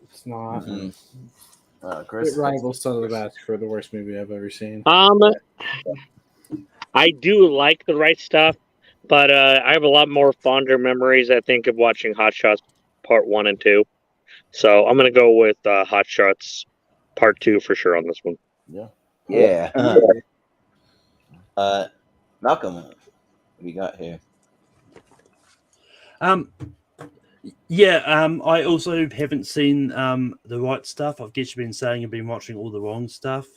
It's not. Mm-hmm. Chris, it rivals Son of the Bats for the worst movie I've ever seen. I do like The Right Stuff, but I have a lot more fonder memories, I think, of watching Hot Shots Part 1 and 2. So I'm going to go with Hot Shots Part 2 for sure on this one. Yeah. Malcolm, what do you got here? I also haven't seen The Right Stuff. I've just been saying I've been watching all the wrong stuff.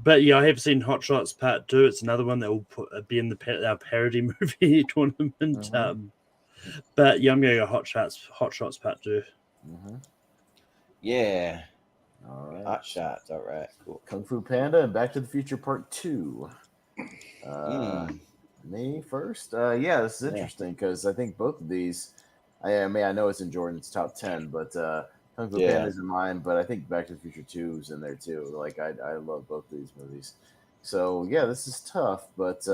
But yeah, I have seen Hot Shots Part 2. It's another one that will be in our parody movie tournament. But yeah, I'm going to go Hot Shots Part 2. Yeah. All right. Hot Shots. All right. Cool. Kung Fu Panda and Back to the Future Part 2. May 1st. Yeah, this is interesting because I think both of these. I know it's in Jordan's top 10, but Kung Fu Panda is in mine. But I think Back to the Future 2 is in there too. Like I love both of these movies. So yeah, this is tough, but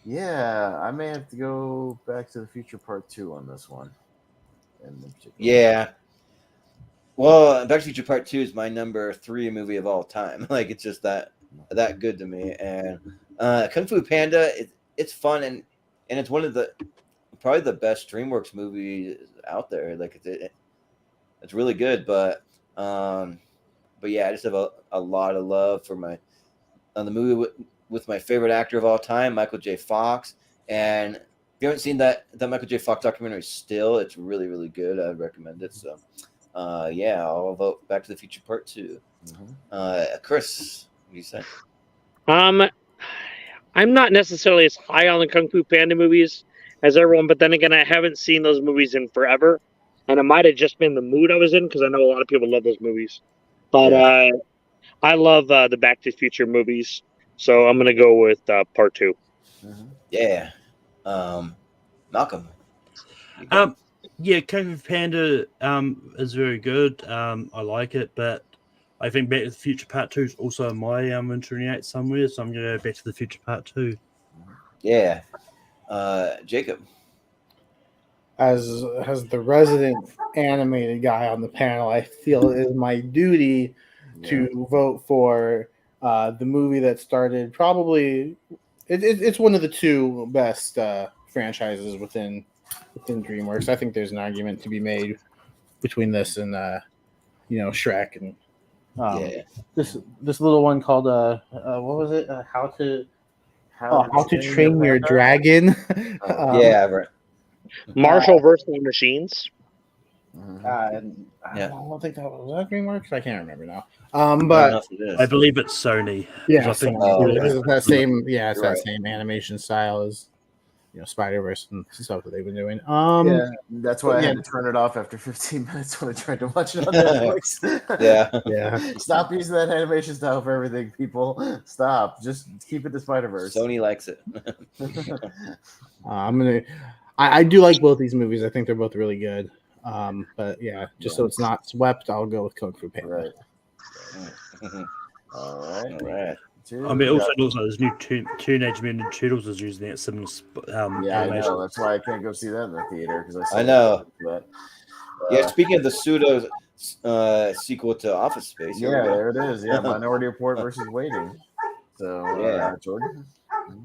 yeah, I may have to go Back to the Future Part 2 on this one. Yeah. Well, Back to the Future Part 2 is my number 3 movie of all time. Like it's just that good to me. And Kung Fu Panda, it's fun and it's one of probably the best DreamWorks movies out there. Like it's really good, but yeah, I just have a lot of love for the movie with my favorite actor of all time, Michael J. Fox. And if you haven't seen that Michael J. Fox documentary, still, it's really, really good. I recommend it. So, yeah, I'll vote Back to the Future Part 2. Chris, what do you say? I'm not necessarily as high on the Kung Fu Panda movies as everyone, but then again, I haven't seen those movies in forever, and it might have just been the mood I was in because I know a lot of people love those movies. But I love the Back to the Future movies, so I'm going to go with Part 2. Yeah. Malcolm. Yeah, Kung Fu Panda is very good. I like it, but I think Back to the Future Part 2 is also on my 28 somewhere, so I'm going to go Back to the Future Part 2. Yeah. Jacob. As the resident animated guy on the panel, I feel it is my duty to vote for the movie that started probably it's one of the 2 best franchises within DreamWorks. I think there's an argument to be made between this and Shrek and this little one called what was it? How to Train Your Dragon. Right. Marshall versus the Machines. I don't think that was DreamWorks. I can't remember now. But I believe it's Sony. Yeah, I think it's that same. Yeah, it's right. that same animation style as Spider-Verse and stuff that they've been doing. Yeah, that's why I had to turn it off after 15 minutes when I tried to watch it on Netflix. Yeah. Stop using that animation style for everything, people. Stop. Just keep it to Spider-Verse. Sony likes it. I do like both these movies. I think they're both really good. But yeah, just so it's not swept, I'll go with Kung Fu Panda. Right. All right. I mean, also looks like there's new Teenage Mutant Ninja Turtles is using it similar. Yeah, I know. That's why I can't go see that in the theater because I know. That. Yeah, speaking of the pseudo sequel to Office Space. Yeah, there it is. Yeah, Minority Report versus Waiting. So Jordan.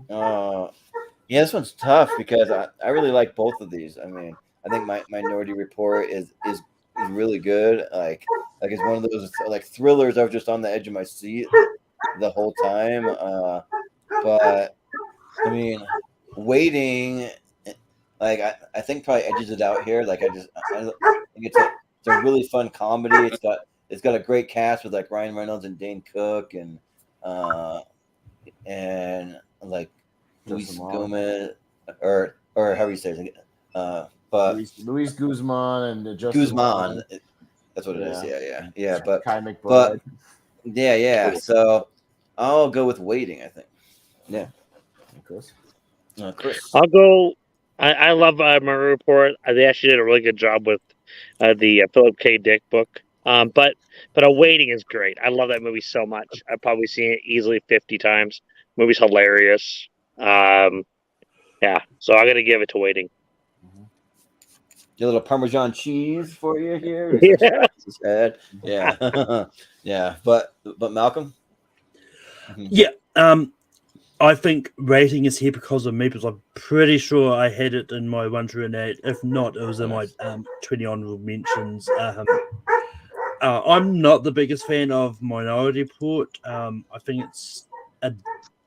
Yeah, this one's tough because I really like both of these. I mean, I think my Minority Report is really good. Like it's one of those like thrillers. I was just on the edge of my seat the whole time. But I mean, Waiting, like I think probably edges it out here. Like I think it's a really fun comedy. It's got a great cast with like Ryan Reynolds and Dane Cook and like Luis Gomez or how you say it. But Luis Guzman and Justin Guzman. That's what it is. Yeah. But Kai McBride. Yeah. So I'll go with Waiting, I think. Yeah. Chris. I'll go. I love Minority Report. They actually did a really good job with the Philip K. Dick book. But Waiting is great. I love that movie so much. I've probably seen it easily 50 times. The movie's hilarious. Yeah. So I'm gonna give it to Waiting. A little Parmesan cheese for you here. Yeah. Yeah. But Malcolm. Yeah. I think Rating is here because of me, because I'm pretty sure I had it in my 1 through 8. If not, it was in my 20 honorable mentions. I'm not the biggest fan of Minority Report. I think it's a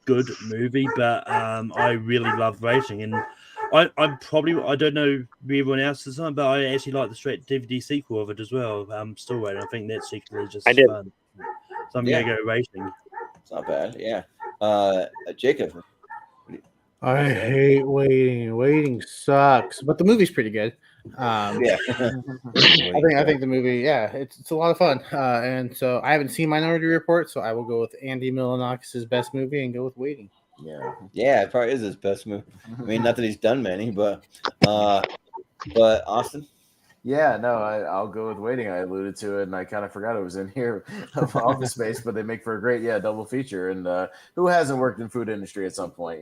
good movie, but I really love Rating, and I don't know everyone else is on, but I actually like the straight DVD sequel of it as well. I'm still waiting. I think that sequel is just fun. So I'm gonna go Rating. It's not bad. Yeah. Jacob. I hate Waiting. Waiting sucks, but the movie's pretty good. Yeah. I think the movie, it's a lot of fun. And so I haven't seen Minority Report, so I will go with Andy Milonakis' best movie and go with Waiting. Yeah, it probably is his best movie. I mean, not that he's done many, but Austin. Yeah, no, I'll go with Waiting. I alluded to it, and I kind of forgot it was in here of Office Space, but they make for a great, double feature. And who hasn't worked in food industry at some point,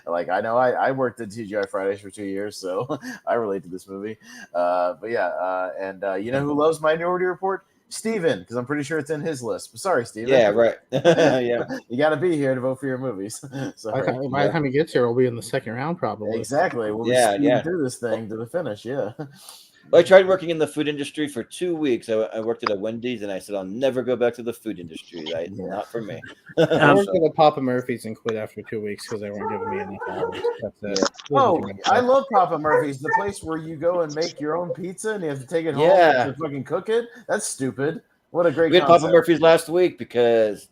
Like, I know I worked at TGI Fridays for 2 years, so I relate to this movie. But yeah, and you know who loves Minority Report? Steven, because I'm pretty sure it's in his list. But sorry, Steven. Yeah, right. Yeah. You got to be here to vote for your movies. So by the time he gets here, we'll be in the second round, probably. Exactly. We'll be speeding through this thing to the finish, Well, I tried working in the food industry for 2 weeks. I worked at a Wendy's, and I said, I'll never go back to the food industry. Not for me. I worked at a Papa Murphy's and quit after 2 weeks because they weren't giving me enough hours. That's it. Oh, I love Papa Murphy's, the place where you go and make your own pizza and you have to take it home and fucking cook it. That's stupid. What a great We had Papa Murphy's last week because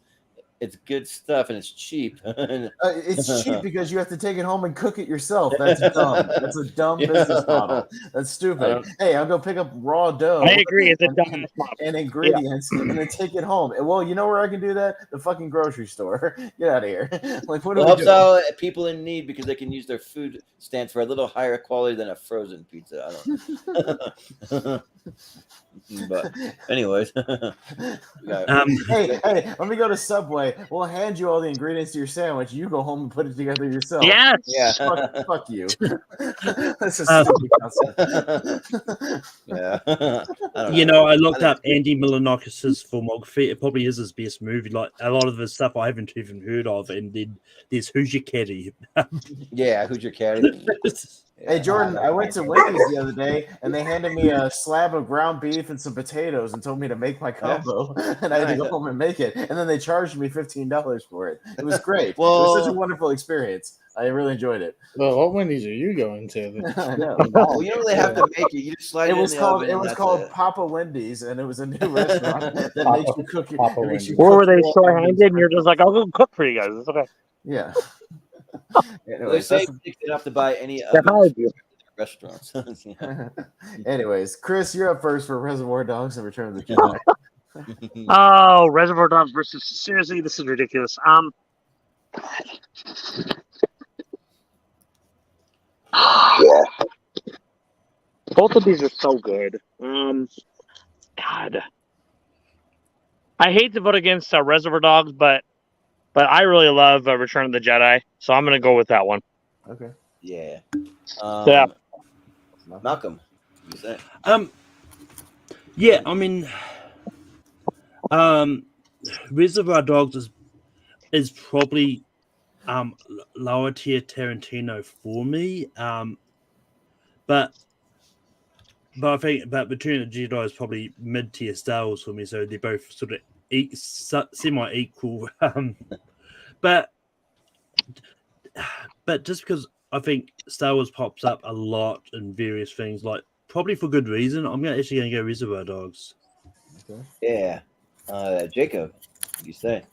it's good stuff and it's cheap. It's cheap because you have to take it home and cook it yourself. That's dumb. That's a dumb business model. That's stupid. Hey, I'll go pick up raw dough. I agree. It's a dumb model. And ingredients and then take it home. Well, you know where I can do that? The fucking grocery store. Get out of here. Like, what do we helps do? out people in need because they can use their food stamps for a little higher quality than a frozen pizza. I don't know. But anyways, hey, let me go to Subway. We'll hand you all the ingredients to your sandwich. You go home and put it together yourself. Yes. Yeah. Fuck you. That's a stupid concept. Yeah. I looked up Andy Milonakis' filmography. It probably is his best movie. Like a lot of the stuff I haven't even heard of. And then there's Who's Your Caddy? Yeah, Who's Your Caddy? Hey, Jordan, I went to Wendy's the other day, and they handed me a slab of ground beef and some potatoes and told me to make my combo, and I had to go home and make it. And then they charged me $15 for it. It was great. It was such a wonderful experience. I really enjoyed it. Well, what Wendy's are you going to? Well, you don't really have to make it. You just slide it in the oven. It was called Papa Wendy's, and it was a new restaurant that makes you cook your. Or were they short-handed, and you're just like, I'll go cook for you guys. It's okay. Yeah. They Anyways, say that's- they don't have to buy any That's how I ovens do. for restaurants. Yeah. Anyways, Chris, you're up first for Reservoir Dogs and Return of the Jedi. Oh, Reservoir Dogs versus seriously, this is ridiculous. Both of these are so good. God, I hate to vote against Reservoir Dogs, but I really love Return of the Jedi, so I'm gonna go with that one. Okay. Yeah. Yeah. Malcolm, you say? Yeah, I mean, Reservoir Dogs is probably lower tier Tarantino for me. But I think Return of the Jedi is probably mid tier Star Wars for me, so they're both sort of semi equal. But just because I think Star Wars pops up a lot in various things, like probably for good reason, I'm actually going to go Reservoir Dogs. Okay. Yeah. Jacob, what do you say?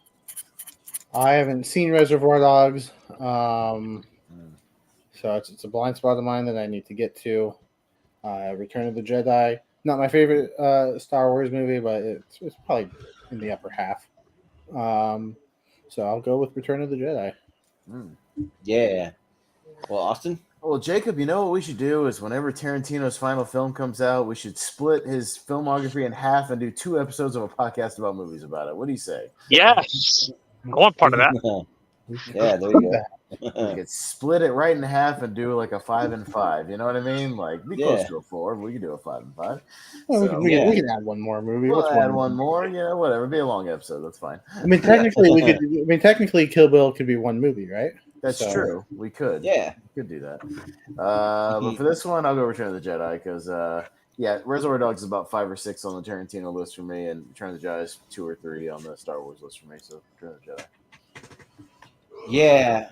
I haven't seen Reservoir Dogs, so it's a blind spot of mine that I need to get to. Return of the Jedi, not my favorite Star Wars movie, but it's probably in the upper half. So I'll go with Return of the Jedi. Yeah. Well, Austin? Well, Jacob, you know what we should do is whenever Tarantino's final film comes out, we should split his filmography in half and do 2 episodes of a podcast about movies about it. What do you say? Yes, I want part of that. Yeah, there you We go. could split it right in half and do like a 5 and 5. You know what I mean? Like be close Yeah. to a 4. But we could do a 5 and 5. Well, So, we yeah. can add one more movie. We'll What's add one more. Yeah, whatever. Be a long episode. That's fine. I mean, technically, we could. I mean, technically, Kill Bill could be one movie, right? That's So- true. We could. Yeah. We could do that. But for this one, I'll go Return of the Jedi because, Reservoir Dogs is about 5 or 6 on the Tarantino list for me, and Return of the Jedi is 2 or 3 on the Star Wars list for me. So Return of the Jedi. Yeah.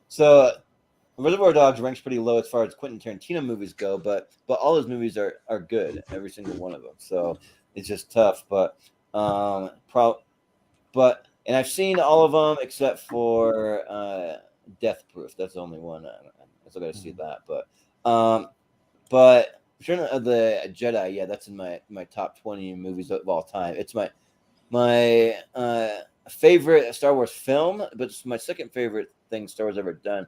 So Reservoir Dogs ranks pretty low as far as Quentin Tarantino movies go, but all his movies are good, every single one of them. So it's just tough. But and I've seen all of them except for Death Proof. That's the only one. I still got to see that. But Return of the Jedi, yeah, that's in my top 20 movies of all time. It's my favorite Star Wars film, but it's my second favorite thing Star Wars ever done,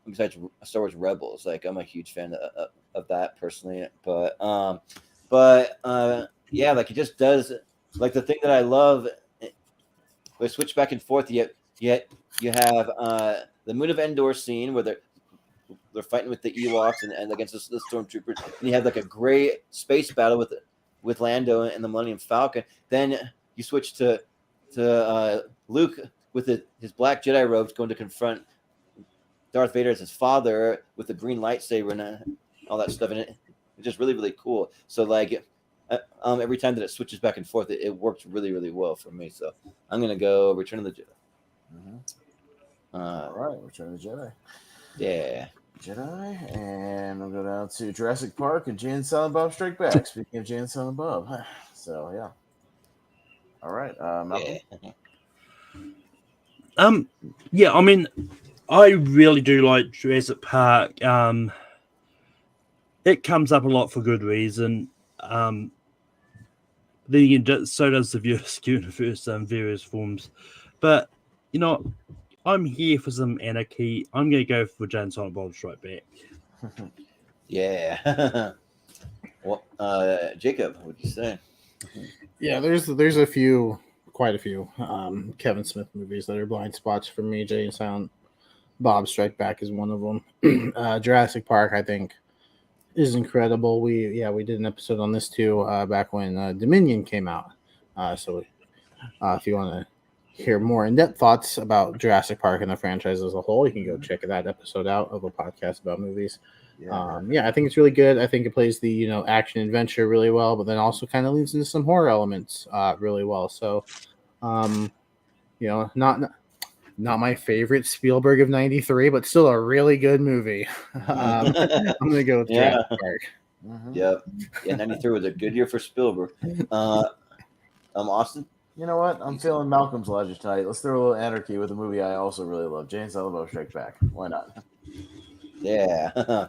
besides Star Wars Rebels. Like I'm a huge fan of that personally, but yeah, like it just does. Like the thing that I love, we switch back and forth. Yet you have the Moon of Endor scene where they're fighting with the Ewoks and against the stormtroopers, and you have like a great space battle with Lando and the Millennium Falcon. Then you switch to Luke with his black Jedi robes going to confront Darth Vader as his father with the green lightsaber and all that stuff, and it's just really, really cool. So like every time that it switches back and forth, it works really, really well for me. So I'm gonna go Return of the Jedi. All right, Return of the Jedi. Yeah. Jedi, and I'll go down to Jurassic Park and Jay and Silent Bob Strike Back. Speaking of Jay and Silent Bob, so yeah. All right, Malcolm. Yeah, I mean, I really do like Jurassic Park. It comes up a lot for good reason. Then so does the Viewer's Universe in various forms. But you know, I'm here for some anarchy. I'm going to go for Jay and Silent Bob Strike Back. Yeah. Well, Jacob, what do you say? Yeah, there's quite a few Kevin Smith movies that are blind spots for me. Jay and Silent Bob Strike Back is one of them. Jurassic Park, I think, is incredible. We did an episode on this too back when Dominion came out. So if you want to hear more in-depth thoughts about Jurassic Park and the franchise as a whole, you can go check that episode out of a podcast about movies. I think it's really good. I think it plays the action adventure really well, but then also kind of leans into some horror elements really well. So not my favorite Spielberg of '93, but still a really good movie. I'm gonna go with Jurassic Park. Yep. Yeah, '93 was a good year for Spielberg. Austin. You know what? I'm feeling Malcolm's logic tonight. Let's throw a little anarchy with a movie I also really love, Jane Silent Bob Strike Back. Why not? Yeah.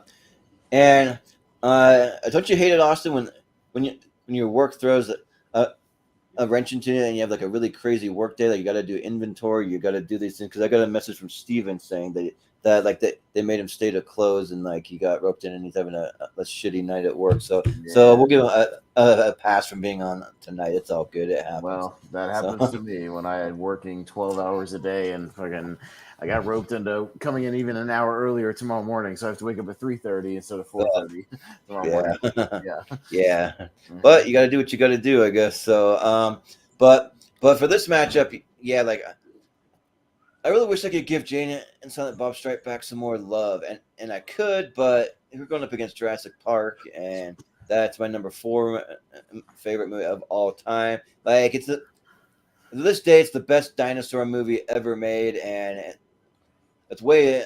And don't you hate it, Austin, when your work throws a wrench into it and you have like a really crazy work day, like you got to do inventory, you got to do these things? Because I got a message from Steven saying that like they made him stay to close and like he got roped in and he's having a shitty night at work. So we'll give him a pass from being on tonight. It's all good. It happens. Well, that happens to me when I had working 12 hours a day and fucking I got roped into coming in even an hour earlier tomorrow morning, so I have to wake up at 3:30 instead of 4:30 tomorrow morning. Yeah. But you got to do what you got to do, I guess. So, but for this matchup, yeah, like I really wish I could give Jane and Silent Bob Strike Back some more love, and I could, but we're going up against Jurassic Park, and that's my number 4 favorite movie of all time. Like to this day, it's the best dinosaur movie ever made, and it's way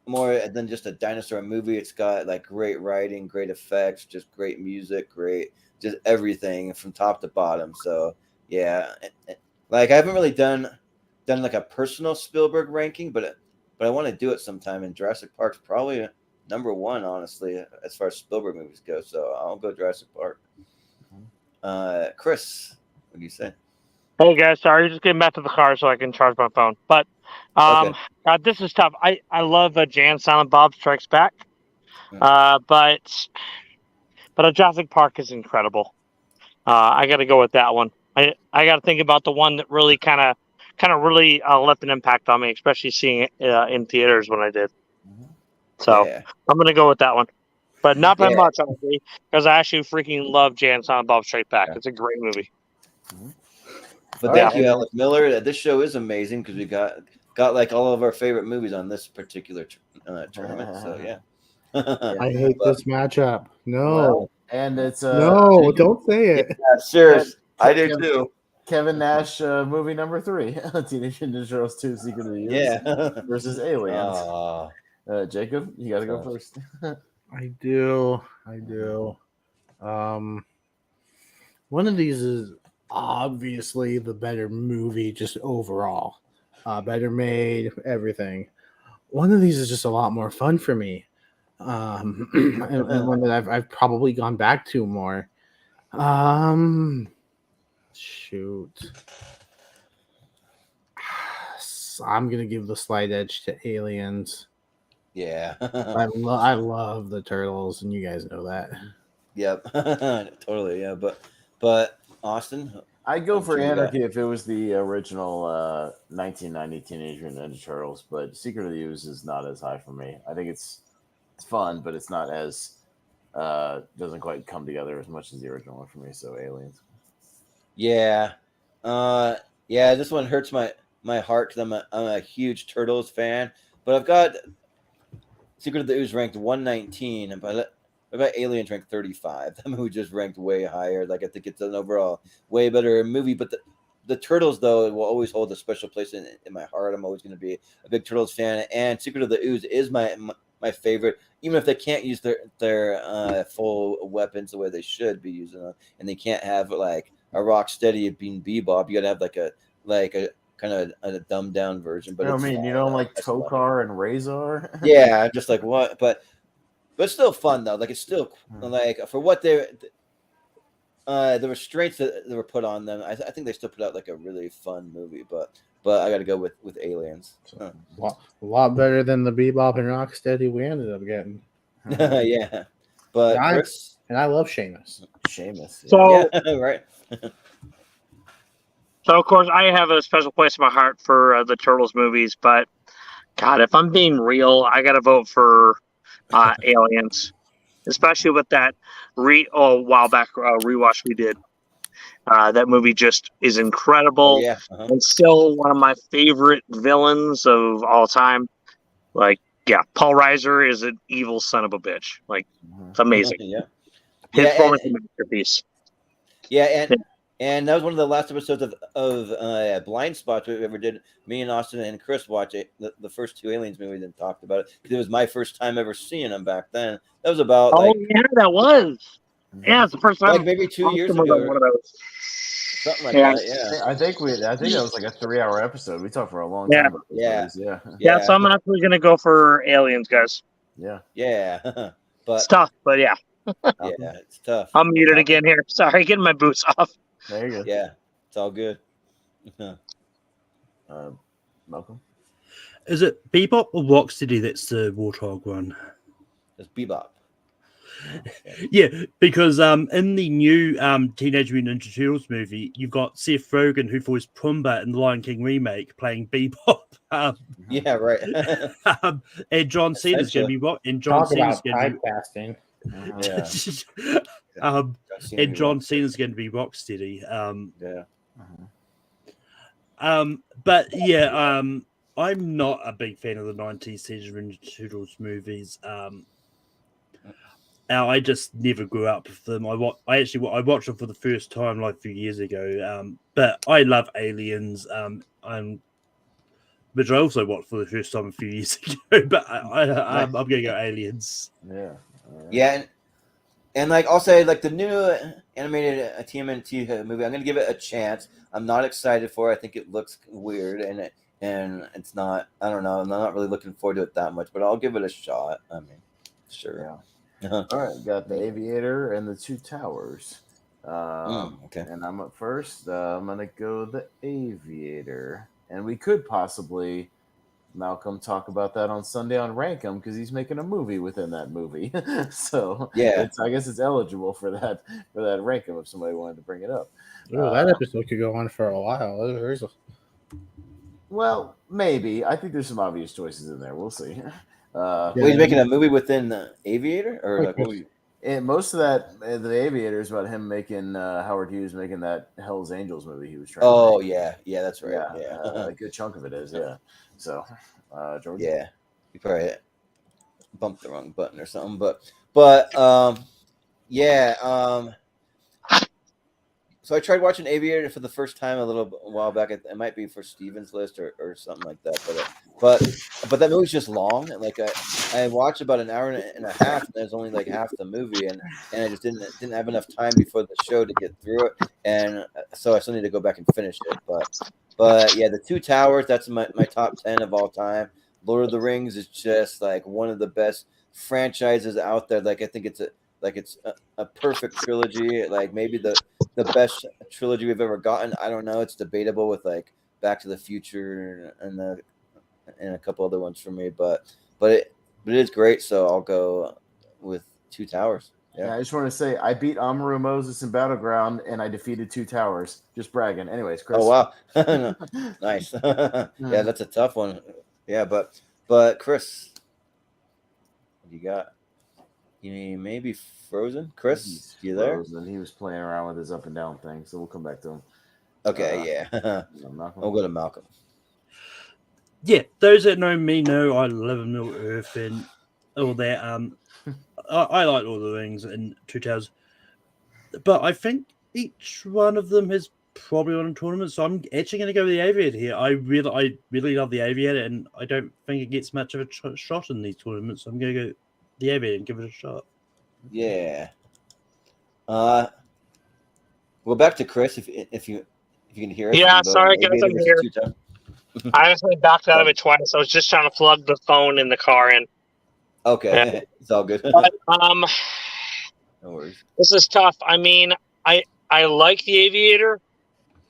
more than just a dinosaur movie. It's got like great writing, great effects, just great music, great just everything from top to bottom. So yeah, like I haven't really done like a personal Spielberg ranking, but I want to do it sometime. And Jurassic Park's probably number 1, honestly, as far as Spielberg movies go. So I'll go Jurassic Park. Chris, what do you say? Hey guys, sorry, just getting back to the car so I can charge my phone. But God, this is tough. I love Jan Silent Bob Strikes Back, but Jurassic Park is incredible. I got to go with that one. I got to think about the one that really kind of really left an impact on me, especially seeing it in theaters when I did. So I'm gonna go with that one, but not by much, honestly, because I actually freaking love Jan Silent Bob Strike Back. It's a great movie. But thank you, Alec Miller. This show is amazing because we got like all of our favorite movies on this particular tournament. So yeah. I hate this matchup. No. Well, and it's no, don't say it. Yeah, serious. I do too. Kevin Nash movie number 3, Teenage Ninja Turtles 2: Secret of the Use versus Aliens. Jacob, you got to go first. I do. One of these is obviously the better movie, just overall, better made, everything. One of these is just a lot more fun for me, and one that I've probably gone back to more. Shoot, I'm gonna give the slight edge to Aliens. Yeah, I love the Turtles, and you guys know that. Yep, totally. Yeah, but Austin, I'd go for Anarchy if it was the original 1990 Teenage Mutant Ninja Turtles, but Secret of the Use is not as high for me. I think it's fun, but it's not as doesn't quite come together as much as the original one for me. So Aliens. Yeah, this one hurts my heart because I'm a huge Turtles fan, but I've got Secret of the Ooze ranked 119, but I've got Aliens ranked 35. That movie just ranked way higher. Like I think it's an overall way better movie, but the Turtles though will always hold a special place in my heart. I'm always going to be a big Turtles fan, and Secret of the Ooze is my favorite, even if they can't use their full weapons the way they should be using them, and they can't have like a Rocksteady being Bebop. You got to have like a kind of a dumbed down version. But you don't like Tokar and Razor? Yeah, just like what, but it's still fun though. Like it's still like for what the restraints that were put on them. I think they still put out like a really fun movie. But I got to go with Aliens. A lot better than the Bebop and Rocksteady we ended up getting. Yeah, but I love Seamus. So yeah, right. So, of course, I have a special place in my heart for the Turtles movies, but, God, if I'm being real, I got to vote for Aliens, especially with that a while back rewatch we did. That movie just is incredible and still one of my favorite villains of all time. Like, yeah, Paul Reiser is an evil son of a bitch. Like, it's amazing. His performance is a masterpiece. Yeah, and that was one of the last episodes of Blind Spots we ever did. Me and Austin and Chris watched it, the first 2 Aliens movies, and talked about it. It was my first time ever seeing them back then. That was about that was. Yeah, it's the first time. Like maybe 2 years ago. something like Yeah. that. I think that was like a 3-hour episode. We talked for a long Yeah. time about those movies. Yeah. Yeah, so I'm actually gonna go for Aliens, guys. Yeah. Yeah. But It's tough, but yeah. yeah, it's tough. I'm muted again here. Sorry, getting my boots off. There you go. Yeah, it's all good. Malcolm. Is it Bebop or Rocksteady that's the Warthog one? It's Bebop. Yeah, because in the new Teenage Mutant Ninja Turtles movie, you've got Seth Rogen, who voiced Pumbaa in the Lion King remake, playing Bebop. Yeah, right. And John Cena's going to be what? And John Talk Cena's about going to typecasting. be and John Cena's going to be Rocksteady. Yeah. But yeah, I'm not a big fan of the 90s Teenage Mutant Ninja Turtles movies. I just never grew up with them. I watched them for the first time like a few years ago. But I love Aliens. Which I also watched for the first time a few years ago. But I'm going to go Aliens. Yeah. Yeah, and like I'll say, like the new animated TMNT movie, I'm gonna give it a chance. I'm not excited for it. I think it looks weird, and it's not. I don't know. I'm not really looking forward to it that much, but I'll give it a shot. I mean, sure. Yeah. All right, got the Aviator and the Two Towers. Okay. And I'm up first. I'm gonna go the Aviator, and we could possibly, Malcolm, talk about that on Sunday on Rankum because he's making a movie within that movie. So Yeah, I guess it's eligible for that Rankum if somebody wanted to bring it up. Oh, that episode could go on for a while. Well, maybe. I think there's some obvious choices in there. We'll see. Wait, he's making a movie within the Aviator, or like what? And most of that, the Aviator, is about him making Howard Hughes making that Hell's Angels movie he was trying. Oh to make. yeah, that's right. Yeah, a good chunk of it is. Yeah. So, George. Yeah, you probably bumped the wrong button or something, but yeah. So I tried watching Aviator for the first time a while back. It might be for Steven's list or something like that. But that movie's just long. Like I watched about an hour and a half, and there's only like half the movie, and I just didn't have enough time before the show to get through it, and so I still need to go back and finish it. But yeah, the Two Towers, that's my top 10 of all time. Lord of the Rings is just like one of the best franchises out there. Like I think it's a perfect trilogy, like maybe the best trilogy we've ever gotten. I don't know. It's debatable with like Back to the Future and a couple other ones for me, but it is great. So I'll go with Two Towers. Yeah, I just want to say I beat Amaru Moses in Battleground and I defeated Two Towers. Just bragging. Anyways, Chris. Oh wow, nice. Yeah, that's a tough one. Yeah, but Chris, what do you got? You may be frozen. Chris, you there? Frozen. He was playing around with his up and down thing, so we'll come back to him. Okay, yeah. I'll go to Malcolm. Yeah, those that know me know I live in Middle Earth and all that. I like all the Rings and Two Towers, but I think each one of them has probably won a tournament. So I'm actually going to go with the Aviator here. I really love the Aviator, and I don't think it gets much of a shot in these tournaments. So I'm going to go the Aviator and give it a shot. Yeah. Well, back to Chris, if you can hear us. Yeah, sorry guys, I'm here. I actually backed out of it twice. I was just trying to plug the phone in the car in. Okay, yeah. It's all good. But, no worries. This is tough. I mean, I like the Aviator,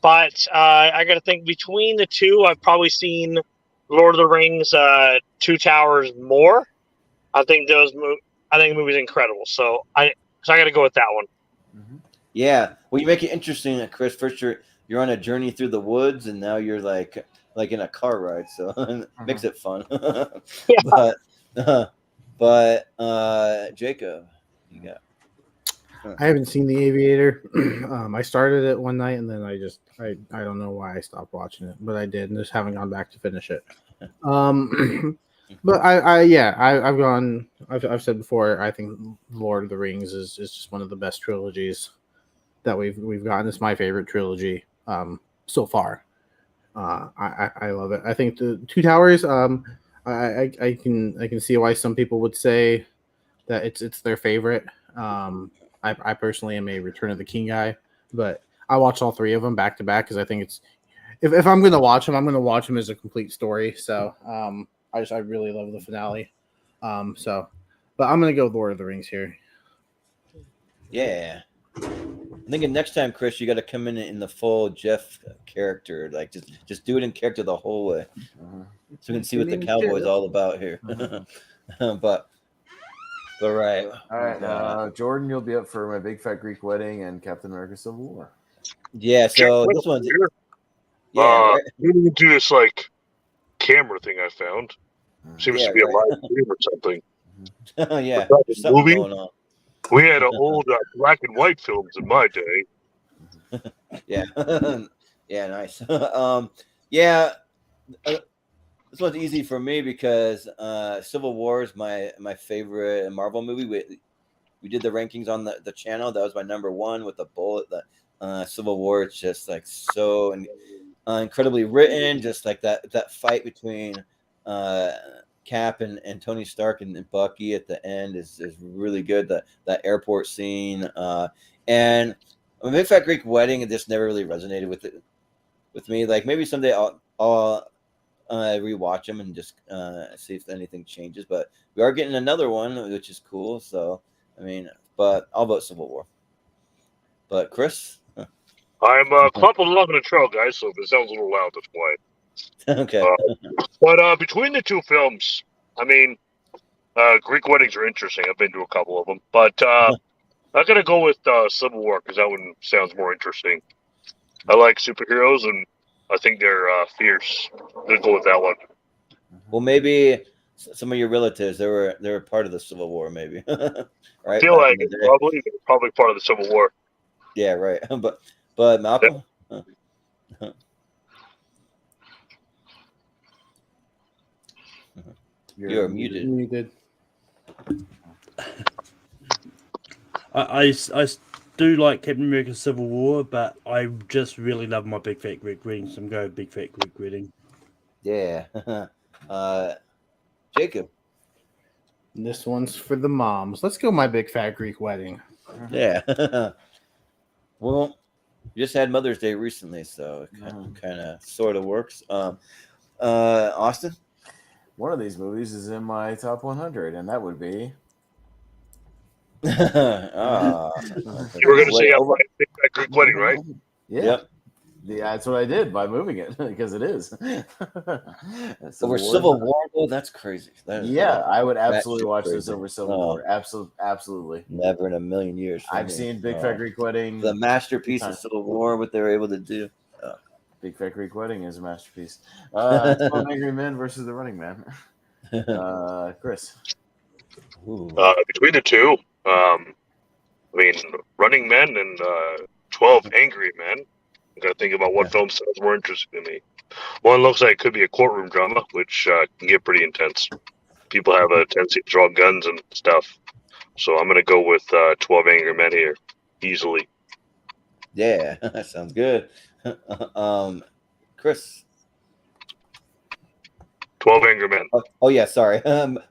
but I got to think between the two. I've probably seen Lord of the Rings, Two Towers more. I think the movie's incredible. So I got to go with that one. Mm-hmm. Yeah. Well, you make it interesting, Chris. First, you're on a journey through the woods, and now you're like in a car ride. So it makes it fun. Yeah. But Jacob, you got. I haven't seen The Aviator. I started it one night and then I don't know why I stopped watching it, but I did and just haven't gone back to finish it. But I've said before, I think Lord of the Rings is just one of the best trilogies that we've gotten. It's my favorite trilogy so far. I love it. I think the Two Towers, I can see why some people would say that it's their favorite. I personally am a Return of the King guy, but I watched all three of them back to back because I think it's if I'm gonna watch them, I'm gonna watch them as a complete story. So I really love the finale. But I'm gonna go Lord of the Rings here. Yeah. I'm thinking next time, Chris, you got to come in the full Jeff character. Like, just do it in character the whole way, so we can see what the cowboy's all about here. but right. All right, Jordan, you'll be up for My Big Fat Greek Wedding and Captain America: Civil War. Yeah. So this one's right. We need to do this like camera thing I found. Seems to be a live stream or something. Yeah. There's something movie going on. We had old black and white films in my day. Yeah. Yeah. Nice. Yeah. This one's easy for me because Civil War is my favorite Marvel movie. We did the rankings on the channel. That was my number one with the bullet. The Civil War. It's just like so incredibly written. Just like that fight between Cap and Tony Stark and Bucky at the end is really good. That airport scene and a Big Fat Greek Wedding. It just never really resonated with me. Like maybe someday I'll rewatch them and just see if anything changes. But we are getting another one, which is cool. So I mean, but I'll vote Civil War. But Chris, I'm clumping along in the trail, guys. So if it sounds a little loud, that's why. Okay. But between the two films, I mean, Greek weddings are interesting. I've been to a couple of them, but I'm gonna go with Civil War because that one sounds more interesting. I like superheroes, and I think they're fierce. I'm gonna go with that one. Well, maybe some of your relatives they were part of the Civil War, maybe. Right? I feel like probably part of the Civil War. Yeah, right. But Malcolm. Yeah. You're muted. I do like Captain America: Civil War, but I just really love my Big Fat Greek Wedding, so I'm going Big Fat Greek Wedding. Yeah. Jacob. This one's for the moms. Let's go My Big Fat Greek Wedding. Yeah. Well, we just had Mother's Day recently, so it kind of sort of works. Austin? One of these movies is in my top 100, and that would be. You were going to say Big Fat Greek Wedding, right? Yeah. Yep. Yeah, that's what I did by moving it because it is. Over Civil War, though, that's crazy. I would absolutely watch this over Civil War. Absolutely. Never in a million years. I've seen Big Fat Greek Wedding. The masterpiece of Civil War, what they were able to do. Big Fat Greek Wedding is a masterpiece. 12 Angry Men versus The Running Man. Chris. Between the two, I mean, Running Men and 12 Angry Men. I got to think about what film sounds more interesting to me. One looks like it could be a courtroom drama, which can get pretty intense. People have a tendency to draw guns and stuff. So I'm going to go with 12 Angry Men here, easily. Yeah, that sounds good. Chris. 12 Angry Men. Oh yeah, sorry.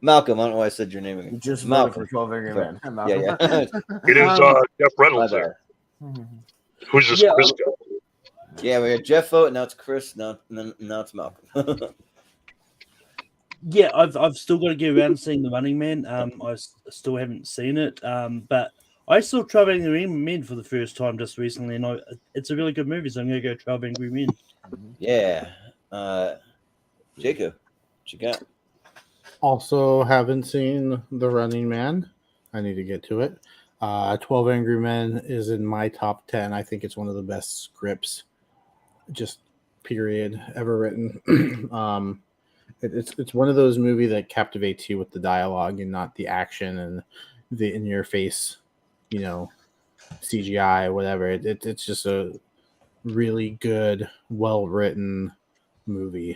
Malcolm, I don't know why I said your name again. You just Malcolm. for 12 Angry Men. Yeah. It is Jeff Reynolds there. Who's this Chris guy? Yeah, we had Jeff vote, now it's Chris, now it's Malcolm. Yeah, I've still got to get around to seeing The Running Man. I still haven't seen it, but I saw 12 Angry Men for the first time just recently, and it's a really good movie, so I'm going to go 12 Angry Men. Yeah. Jacob, what you got? Also haven't seen The Running Man. I need to get to it. 12 Angry Men is in my top 10. I think it's one of the best scripts, just period, ever written. It's one of those movies that captivates you with the dialogue and not the action and the in your face, CGI, whatever. It's just a really good, well written movie.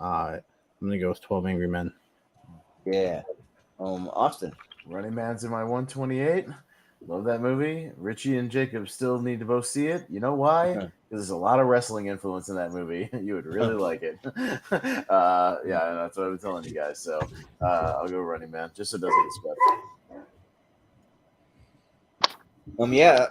I'm gonna go with 12 Angry Men. Yeah. Austin. Running Man's in my 128. Love that movie. Richie and Jacob still need to both see it. You know why? Because there's a lot of wrestling influence in that movie. You would really like it. Yeah, that's what I've been telling you guys. So I'll go Running Man, just so it doesn't get swept. Yeah.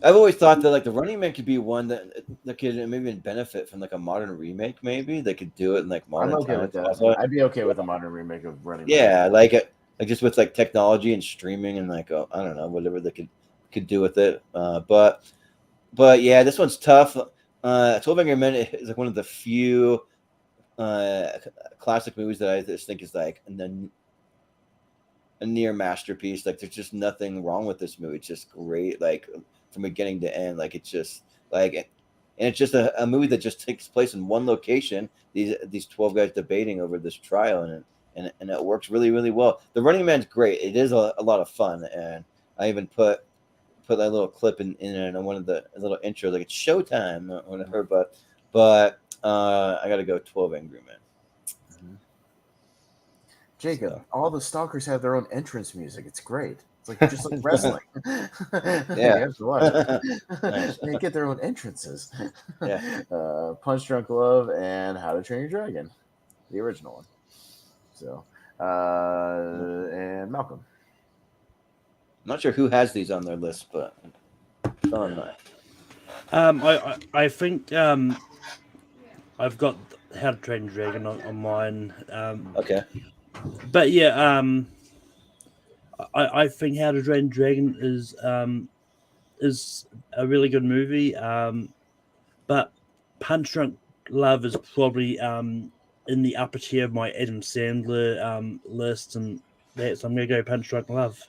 I've always thought that like the Running Man could be one that could maybe even benefit from like a modern remake. Maybe they could do it in like modern I'm okay with times. that. I'd be okay with a modern remake of Running Man. Yeah, like just with like technology and streaming and like I don't know, whatever they could do with it. But yeah, this one's tough. 12 Angry Men is like one of the few classic movies that I just think is like a near masterpiece. Like there's just nothing wrong with this movie. It's just great, like from beginning to end. Like it's just like, and it's just a movie that just takes place in one location. These 12 guys debating over this trial, and it works really, really well. The Running Man's great. It is a lot of fun, and I even put that little clip in one of the little intro, like it's showtime, whatever. But I got to go 12 Angry Men. Jacob, all the stalkers have their own entrance music. It's great. It's like just like wrestling. Yeah, you have to watch it. Nice. They get their own entrances. Yeah. Punch Drunk Love and How to Train Your Dragon, the original one. So, and Malcolm. I'm not sure who has these on their list, but Sean and I think I've got How to Train Your Dragon on mine. Okay. But yeah, I think How to Train Your Dragon is a really good movie. But Punch Drunk Love is probably in the upper tier of my Adam Sandler list, and so I'm gonna go Punch Drunk Love.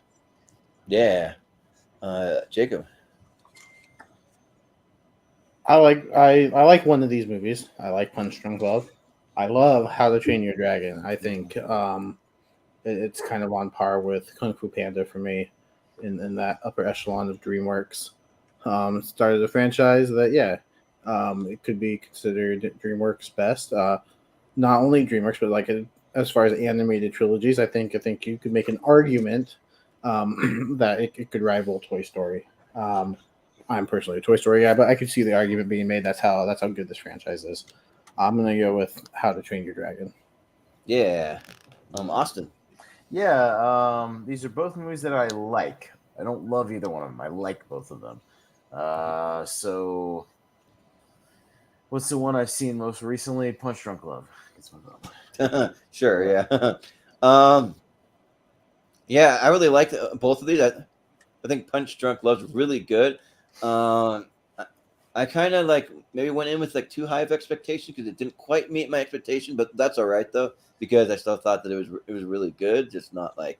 Yeah. Jacob. I like one of these movies. I like Punch Drunk Love. I love How to Train Your Dragon. I think it's kind of on par with Kung Fu Panda for me in that upper echelon of DreamWorks. Started a franchise that, it could be considered DreamWorks' best. Not only DreamWorks, but like as far as animated trilogies, I think you could make an argument that it could rival Toy Story. I'm personally a Toy Story guy, but I could see the argument being made that's how good this franchise is. I'm gonna go with How to Train Your Dragon. Yeah. Austin. Yeah, these are both movies that I like. I don't love either one of them. I like both of them. So what's the one I've seen most recently? Punch Drunk Love. Sure, yeah. Yeah, I really like both of these. I think Punch Drunk Love's really good. I kind of like maybe went in with like too high of expectation because it didn't quite meet my expectation, but that's all right though because I still thought that it was really good, just not like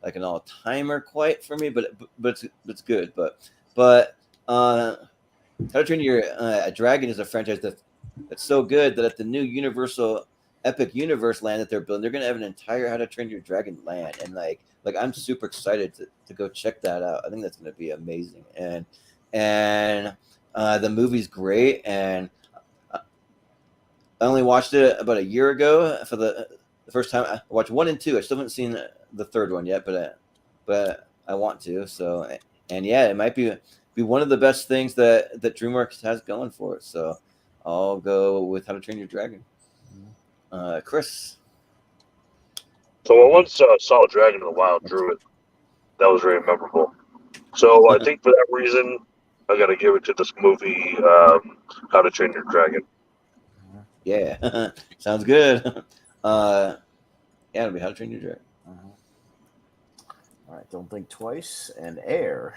an all timer quite for me, but it's good. But How to Train Your Dragon is a franchise that's so good that at the new Universal Epic Universe land that they're building, they're gonna have an entire How to Train Your Dragon land, and like I'm super excited to go check that out. I think that's gonna be amazing, and the movie's great, and I only watched it about a year ago for the first time. I watched 1 and 2. I still haven't seen the third one yet, but I want to. So, and yeah, it might be one of the best things that DreamWorks has going for it. So, I'll go with How to Train Your Dragon. Chris. So I once saw Dragon in the Wild Druid. That was very memorable. So I think for that reason, I got to give it to this movie, How to Train Your Dragon. Yeah, sounds good. It'll be How to Train Your Dragon. All right, Don't Think Twice and Air.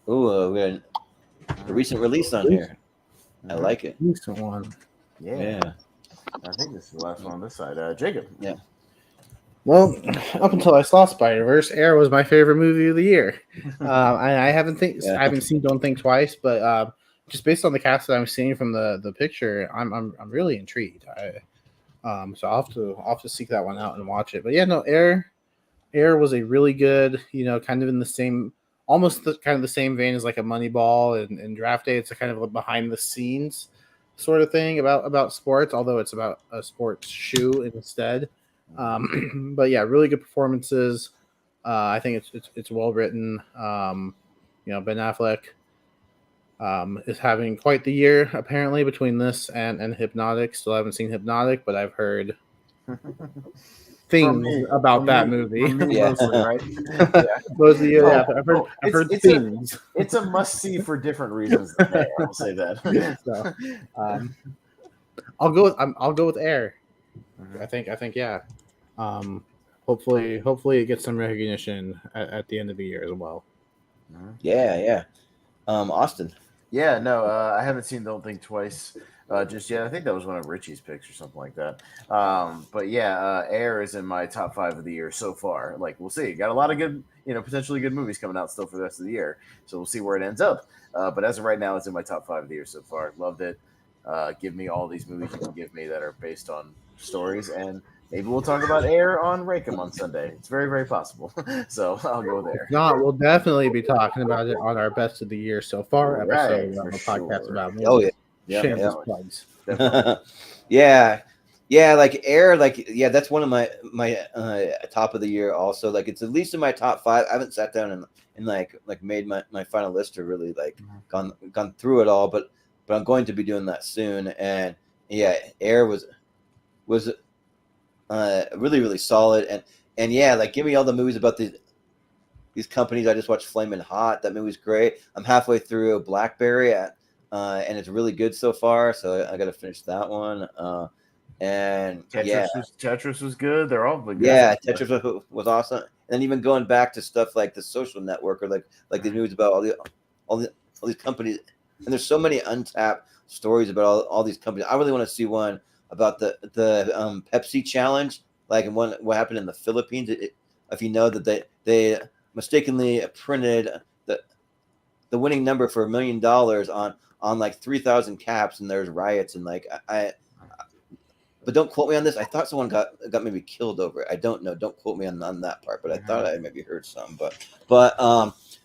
Ooh, we got a recent release on here. I like it. Recent one. Yeah. I think this is the last one on this side. Jacob. Yeah. Well, up until I saw Spider-Verse, Air was my favorite movie of the year. I haven't seen Don't Think Twice, but just based on the cast that I'm seeing from the picture, I'm really intrigued. So I'll have to seek that one out and watch it. But yeah, no, Air was a really good, kind of in the same, almost kind of the same vein as like a Moneyball and Draft Day. It's a kind of a behind the scenes sort of thing about sports, although it's about a sports shoe instead. But yeah, really good performances. I think it's well written. Ben Affleck is having quite the year apparently between this and Hypnotic. Still haven't seen Hypnotic, but I've heard things me- about from that me- movie. from me Yeah. mostly, right? Yeah. Mostly, yeah, Oh, I've heard it's things. It's a must see for different reasons than Air. I'll say that. So, I'll go with Air. Mhm. I think yeah. Hopefully it gets some recognition at the end of the year as well. Yeah. Austin. Yeah, no, I haven't seen Don't Think Twice just yet. I think that was one of Richie's picks or something like that. But yeah, Air is in my top 5 of the year so far. Like, we'll see. Got a lot of good, potentially good movies coming out still for the rest of the year. So we'll see where it ends up. But as of right now, it's in my top 5 of the year so far. Loved it. Give me all these movies you can give me that are based on stories, and maybe we'll talk about Air on Rakem on Sunday. It's very, very possible. So I'll go there. No, we'll definitely be talking about it on our best of the year so far Right, episode of for a podcast sure. about movies. Oh yeah. Shameless plugs. Yeah, like Air, that's one of my top of the year also. Like, it's at least in my top 5. I haven't sat down and made my final list or really gone through it all, but I'm going to be doing that soon. And yeah, Air was really, really solid. And yeah, like, give me all the movies about these companies. I just watched Flamin' Hot. That movie's great. I'm halfway through Blackberry and it's really good so far. So I got to finish that one. And Tetris was good. They're all good. Yeah, Tetris was awesome. And even going back to stuff like The Social Network, or like the news about all these companies. And there's so many untapped stories about all these companies. I really want to see one about the Pepsi challenge, and what happened in the Philippines. If you know that they mistakenly printed the winning number for $1 million on like 3,000 caps, and there's riots and but don't quote me on this. I thought someone got maybe killed over it. I don't know. Don't quote me on that part, but I thought I maybe heard some. But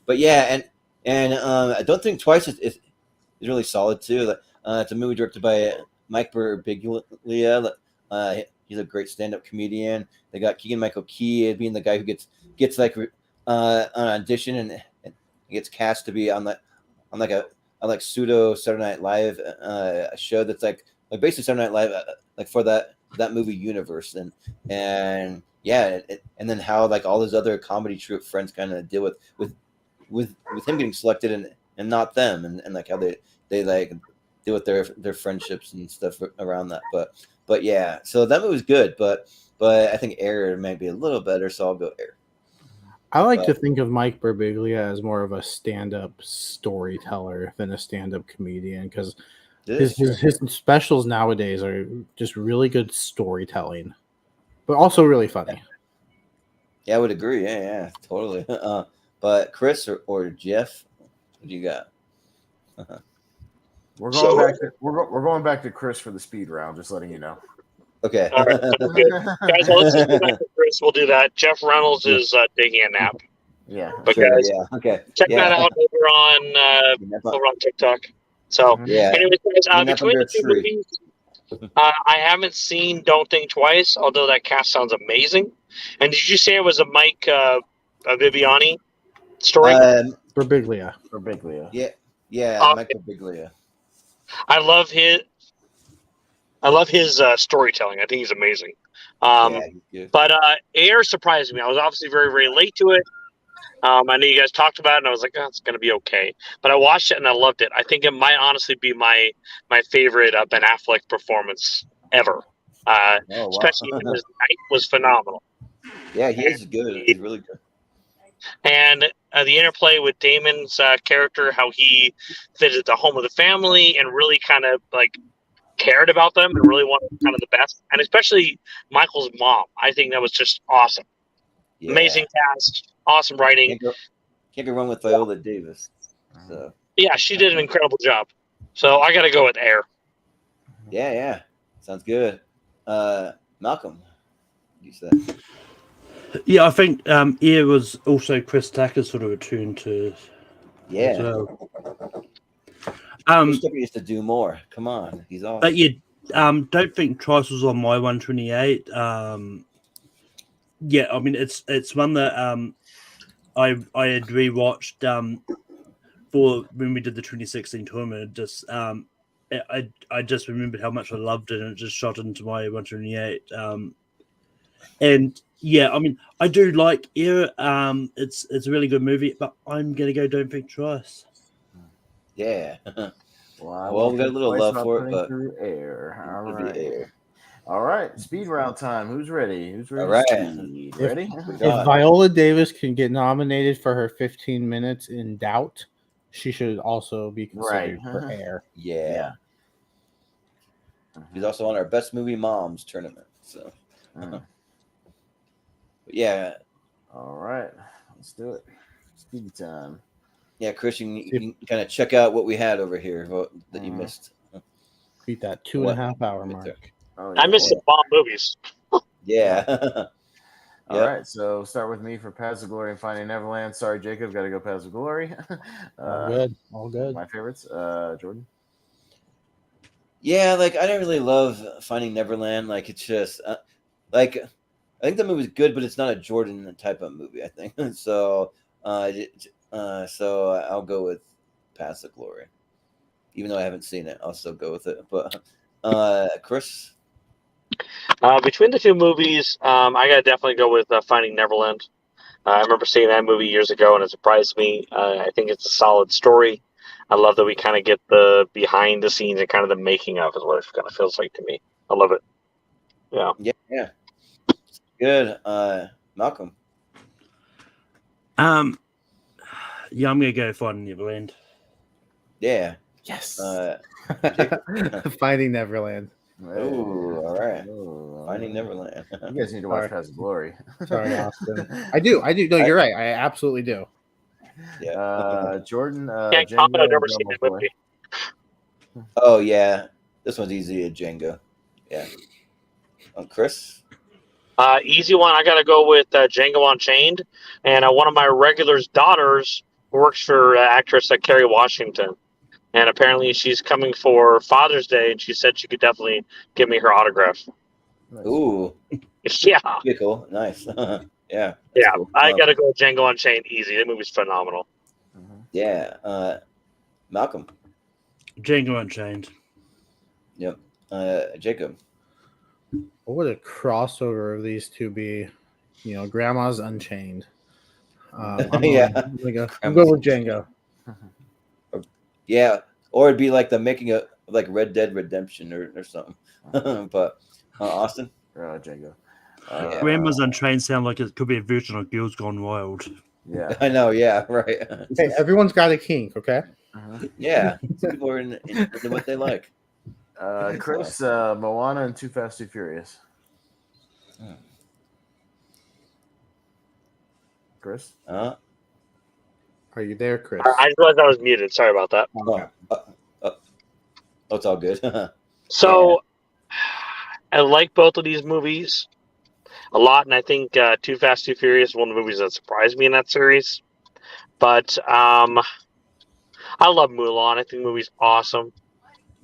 yeah, and I Don't Think Twice is really solid too. It's a movie directed by Mike Birbiglia. He's a great stand-up comedian. They got Keegan-Michael Key being the guy who gets an audition and gets cast to be on a pseudo Saturday Night Live a show that's like basically Saturday Night Live for that movie universe, and yeah, and then how all his other comedy troupe friends kind of deal with him getting selected and not them, and how they deal with their friendships and stuff around that. But yeah, so that movie was good, but I think Air might be a little better, so I'll go Air. I like to think of Mike Birbiglia as more of a stand-up storyteller than a stand-up comedian, because his specials nowadays are just really good storytelling, but also really funny. Yeah, I would agree. Yeah, totally. But Chris or Jeff, what do you got? We're going back to Chris for the speed round. Just letting you know. Okay. All right, sounds good. Guys, let's just go back to Chris. We'll do that. Jeff Reynolds is taking a nap. Yeah. But Sure, guys, yeah. Okay. check that out over on TikTok. So, Yeah. anyways, guys, between the two movies, I haven't seen Don't Think Twice, although that cast sounds amazing. And did you say it was a Mike Viviani story? Birbiglia. Yeah, Mike Birbiglia. I love his storytelling. I think he's amazing. He's good. But Air surprised me. I was obviously very, very late to it. I know you guys talked about it, and I was like, oh, it's going to be okay. But I watched it, and I loved it. I think it might honestly be my favorite Ben Affleck performance ever. Especially his night was phenomenal. Yeah, he is good. He's really good. And the interplay with Damon's character, how he visited the home of the family and really kind of cared about them and really wanted kind of the best. And especially Michael's mom. I think that was just awesome. Yeah. Amazing cast, awesome writing. Can't go wrong with Viola Davis. So. Yeah, she did an incredible job. So I got to go with Air. Yeah. Sounds good. Malcolm, you said. Yeah, I think Air was also Chris Tucker's sort of return to. Yeah. As well. Chris Tucker used to do more. Come on, he's awesome. But yeah, Don't Think Twice was on my 128. Yeah, I mean it's one that I had rewatched for when we did the 2016 tournament. Just I just remembered how much I loved it, and it just shot into my 128. And yeah, I mean, I do like Air. It's a really good movie, but I'm gonna go Don't Think Twice. Yeah. Well, we got a little love for it, but through Air. All it'll be right. Air. All right. Speed round time. Who's ready? Who's ready? All right. Speed? Ready? If Viola Davis can get nominated for her 15 minutes in Doubt, she should also be considered for Air. Yeah. She's also on our Best Movie Moms tournament. So, yeah. All right. Let's do it. Speedy time. Yeah, Chris, you can kind of check out what we had over here that you missed. Beat that 2.5 hour mark. Oh, I missed some bomb movies. Yeah. All right, so start with me for Paths of Glory and Finding Neverland. Sorry, Jacob, got to go Paths of Glory. All good. My favorites. Jordan? Yeah, like I don't really love Finding Neverland. Like it's just like I think the movie's good, but it's not a Jordan type of movie. I think so. So I'll go with Paths of Glory, even though I haven't seen it. I'll still go with it. But Chris. Between the two movies, I gotta definitely go with Finding Neverland. I remember seeing that movie years ago, and it surprised me. I think it's a solid story. I love that we kind of get the behind the scenes and kind of the making of is what it kind of feels like to me. I love it. Yeah. Yeah. Good. Malcolm. Yeah, I'm gonna go Finding Neverland. Yeah. Yes. Finding Neverland. Oh, all right. Finding Neverland. You guys need to watch Paths of Glory. Sorry, Austin. I do. No, you're right. I absolutely do. Yeah. Jordan. Can't comment. I've never seen that movie. Oh yeah, this one's easy. Django. Yeah. Chris. Easy one. I gotta go with Django Unchained, and one of my regulars' daughters works for actress Kerry Washington. And apparently she's coming for Father's Day, and she said she could definitely give me her autograph. Nice. Ooh. Yeah. Pretty cool. Nice. Yeah. Yeah. Cool. I got to go with Django Unchained easy. That movie's phenomenal. Yeah. Malcolm. Django Unchained. Yep. Jacob. What would a crossover of these two be? You know, Grandma's Unchained. I'm going with Django. Yeah, or it'd be like the making of like Red Dead Redemption or something. But Austin, Django. Grandma's Unchained sound like it could be a version of Girls Gone Wild. Yeah, I know. Yeah, right. Hey, everyone's got a kink, okay? Yeah, people are into what they like. Chris, Moana and Too Fast, Too Furious. Chris? Are you there, Chris? I just realized I was muted. Sorry about that. It's all good. So, I like both of these movies a lot, and I think Too Fast, Too Furious is one of the movies that surprised me in that series. But I love Mulan. I think the movie's awesome.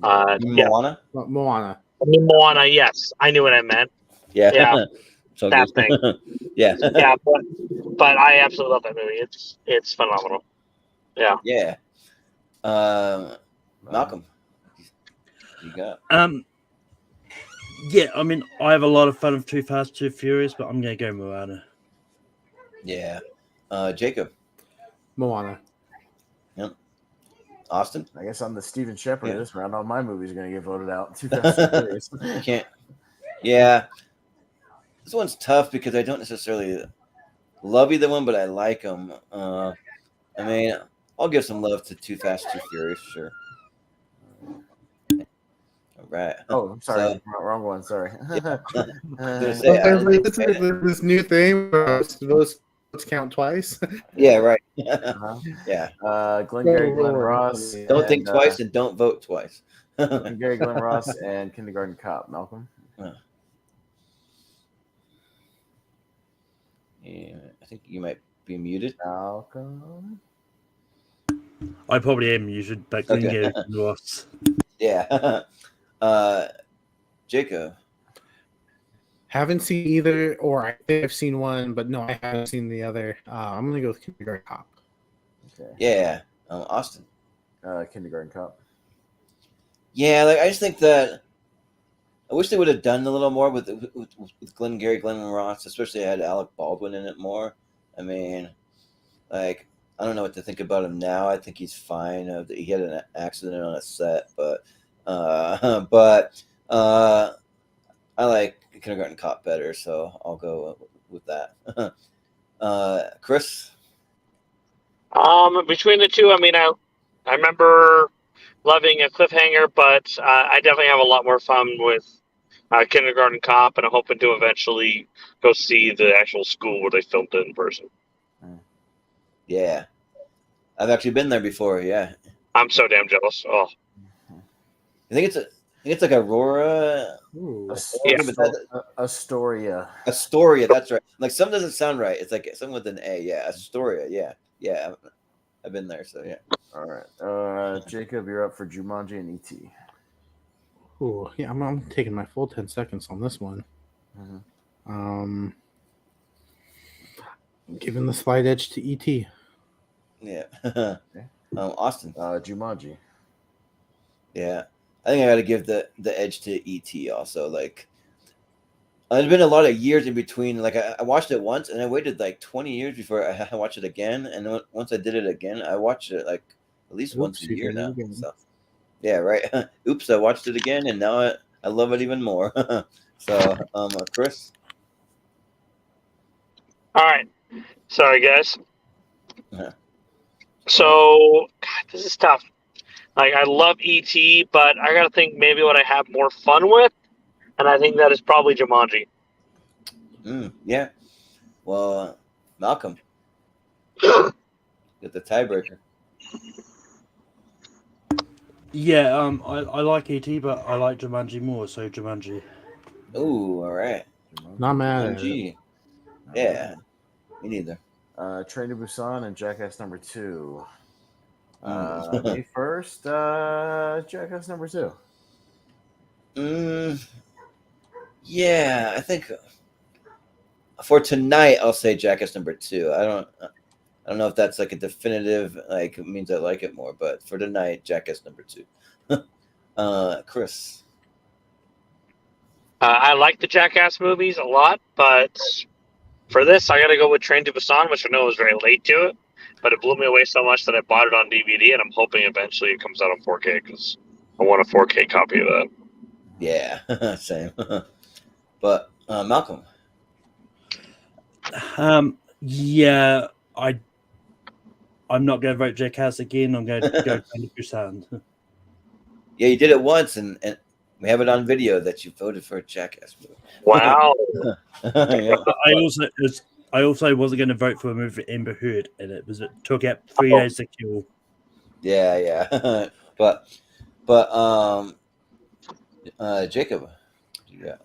Moana? Moana. Moana, yes. I knew what I meant. Yeah. So that good. thing. Yeah. Yeah, but I absolutely love that movie. It's phenomenal. Yeah. Yeah. Malcolm, you got? Yeah, I mean, I have a lot of fun with Too Fast, Too Furious, but I'm gonna go Moana. Yeah. Jacob. Moana. Yep. Austin. I guess I'm the Steven Shepard of this round. All my movies are going to get voted out. Too Fast, Too Furious. Can't. Yeah. This one's tough because I don't necessarily love either one, but I like them. I mean, I'll give some love to Too Fast, Too Furious, sure. All right. Oh, I'm sorry. So, Wrong one. Sorry. This new thing. Those count twice. Yeah, right. Yeah. Glengarry Glen Ross. Don't think twice and don't vote twice. Glengarry Glen Ross and Kindergarten Cop. Malcolm. Yeah, I think you might be muted. Malcolm. I probably am muted, but Glengarry Glen Ross. Yeah. Jacob. Haven't seen either, or I think I've seen one, but no, I haven't seen the other. I'm gonna go with Kindergarten Cop. Okay. Yeah. Austin. Kindergarten Cop. Yeah, like I just think that I wish they would have done a little more with Glenn Ross, especially had Alec Baldwin in it more. I mean, like, I don't know what to think about him now. I think he's fine. He had an accident on a set, but I like Kindergarten Cop better, so I'll go with that. Chris? Between the two, I mean, I remember loving a cliffhanger, but I definitely have a lot more fun with Kindergarten Cop, and I'm hoping to eventually go see the actual school where they filmed it in person. Yeah. I've actually been there before, yeah. I'm so damn jealous. Oh. I think it's like Aurora. Astoria. Astoria, that's right. Like, some doesn't sound right. It's like something with an A. Yeah, Astoria. Yeah. I've been there, so yeah. All right, Jacob, you're up for Jumanji and ET. Ooh, yeah, I'm taking my full 10 seconds on this one. Giving the slight edge to ET. Yeah. Austin. Jumanji. Yeah, I think I got to give the edge to ET also. Like, there's been a lot of years in between. Like, I watched it once, and I waited like 20 years before I watched it again. And then once I did it again, I watched it like at least once a year now. So, yeah, right. Oops, I watched it again, and now I love it even more. So, Chris. All right. Sorry, guys. So, God, this is tough. Like, I love E.T., but I got to think maybe what I have more fun with, and I think that is probably Jumanji. Yeah. Well, Malcolm. Get the tiebreaker. Yeah, I like E.T., but I like Jumanji more, so Jumanji. Ooh, all right. Not mad at it. Yeah, me neither. Train to Busan and Jackass number 2. Me first, Jackass number 2. Yeah, I think for tonight I'll say Jackass number 2. I don't know if that's like a definitive, like, it means I like it more, but for tonight, Jackass number 2. Chris. I like the Jackass movies a lot, but for this, I got to go with Train to Busan, which I know was very late to it, but it blew me away so much that I bought it on DVD, and I'm hoping eventually it comes out on 4K because I want a 4K copy of that. Yeah, same. But Malcolm. Yeah, I'm not going to vote Jackass again. I'm going to go Train to Busan. Yeah, you did it once, and we have it on video that you voted for a Jackass movie. Wow. Yeah. I also wasn't going to vote for a movie with Amber Heard in it because it took out 3 days to kill. Yeah. but Jacob. Yeah.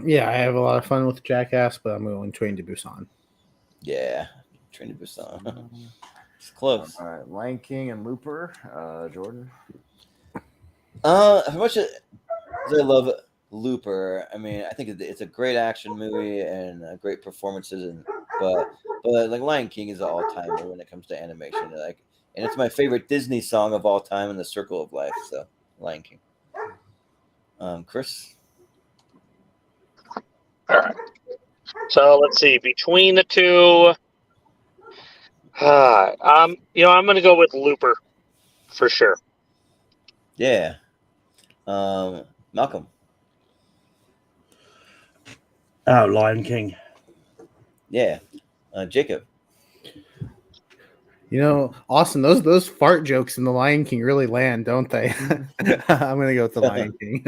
Yeah, I have a lot of fun with Jackass, but I'm going Train to Busan. Yeah, Train to Busan. It's close. All right, Lion King and Looper. Jordan. As much as I love Looper, I mean, I think it's a great action movie and great performances, but like Lion King is an all-timer when it comes to animation. Like, and it's my favorite Disney song of all time, in The Circle of Life. So, Lion King. Chris. All right. So let's see. Between the two, I'm going to go with Looper for sure. Yeah. Malcolm. Oh, Lion King. Yeah. Jacob. You know, Austin, those fart jokes in The Lion King really land, don't they? I'm gonna go with The Lion King.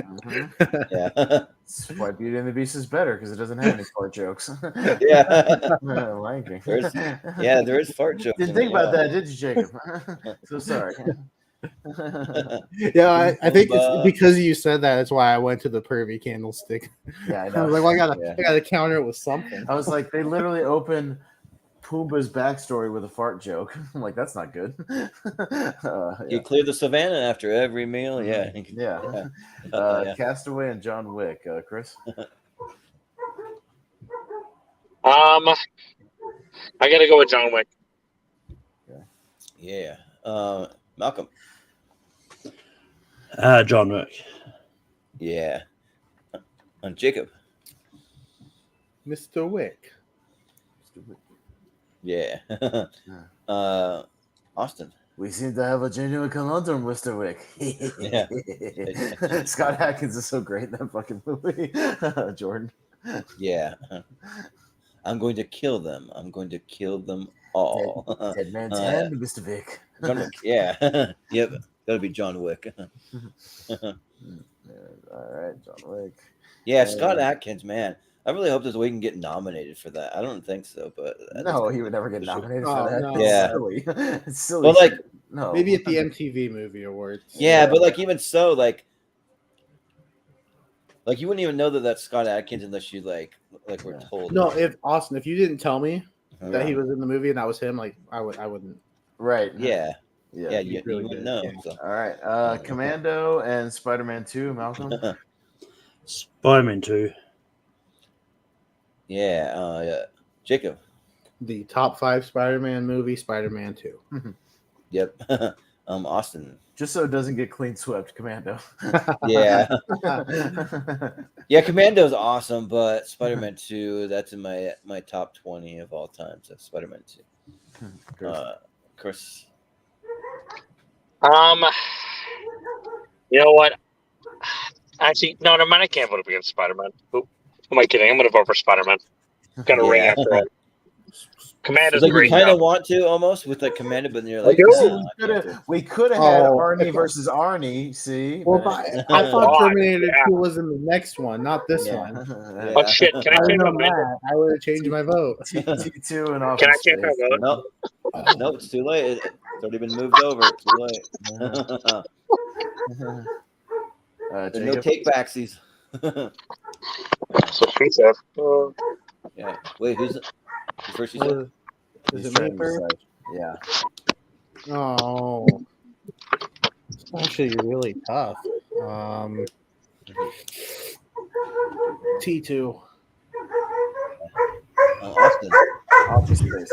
Yeah. That's why Beauty and the Beast is better because it doesn't have any fart jokes. Yeah. Lion King. There is fart jokes. Didn't think about that, did you, Jacob? So sorry. Yeah, I think it's because you said that. That's why I went to the pervy candlestick. Yeah, I know. I was like, well, I gotta counter it with something. I was like, they literally open Pumbaa's backstory with a fart joke. I'm like, that's not good. You clear the savannah after every meal. Yeah. Yeah. Castaway and John Wick. Chris. I gotta go with John Wick. Yeah. Malcolm. John Wick. Yeah. Jacob. Mr. Wick. Yeah. Austin. We seem to have a genuine conundrum, Mr. Wick. Yeah. Scott Adkins is so great in that fucking movie. Jordan. Yeah. I'm going to kill them. I'm going to kill them all. Dead Man's Hand, Mr. Vic. John Wick. Yeah. Yep. That'll be John Wick. All right, John Wick. Yeah, Scott Adkins, man. I really hope there's a way he can get nominated for that. I don't think so, but No, he would never get nominated for that. No. It's Yeah. silly. It's silly. Well, like, no. Maybe at the MTV Movie Awards. yeah, but like even so, like you wouldn't even know that that's Scott Adkins unless you like we're told. No, if you didn't tell me that he was in the movie and that was him, like I wouldn't. Right. Yeah, Yeah. you really wouldn't good, know. yeah. So. All right. Commando and Spider-Man 2, Malcolm. Spider-Man 2. Yeah, Jacob. The top 5 Spider-Man movie, Spider-Man 2. Yep. Austin. Just so it doesn't get clean swept, Commando. Yeah. Yeah, Commando's awesome, but Spider-Man 2, that's in my top 20 of all time. So Spider-Man 2. Chris. You know what? Actually, no, never mind. I can't vote against Spider-Man. Who am I kidding? I'm going to vote for Spider-Man. Got a ring after all. Commando's Like you great. kind of want to almost with like Commando, but then you're like, We could have had Arnie versus Arnie. See, Well, I thought Terminator 2 was in the next one, not this one. Yeah. Oh shit! Can I change my mind? I would have changed my vote. T2 and Office Can I change my Space. vote? Nope, it's too late. It's already been moved over. It's too late. There's no take backsies. So she said. Yeah. Wait, who's first? You said? Is He's it me trying to first? decide. Yeah. Oh, it's actually really tough. T2. Austin. Office Space.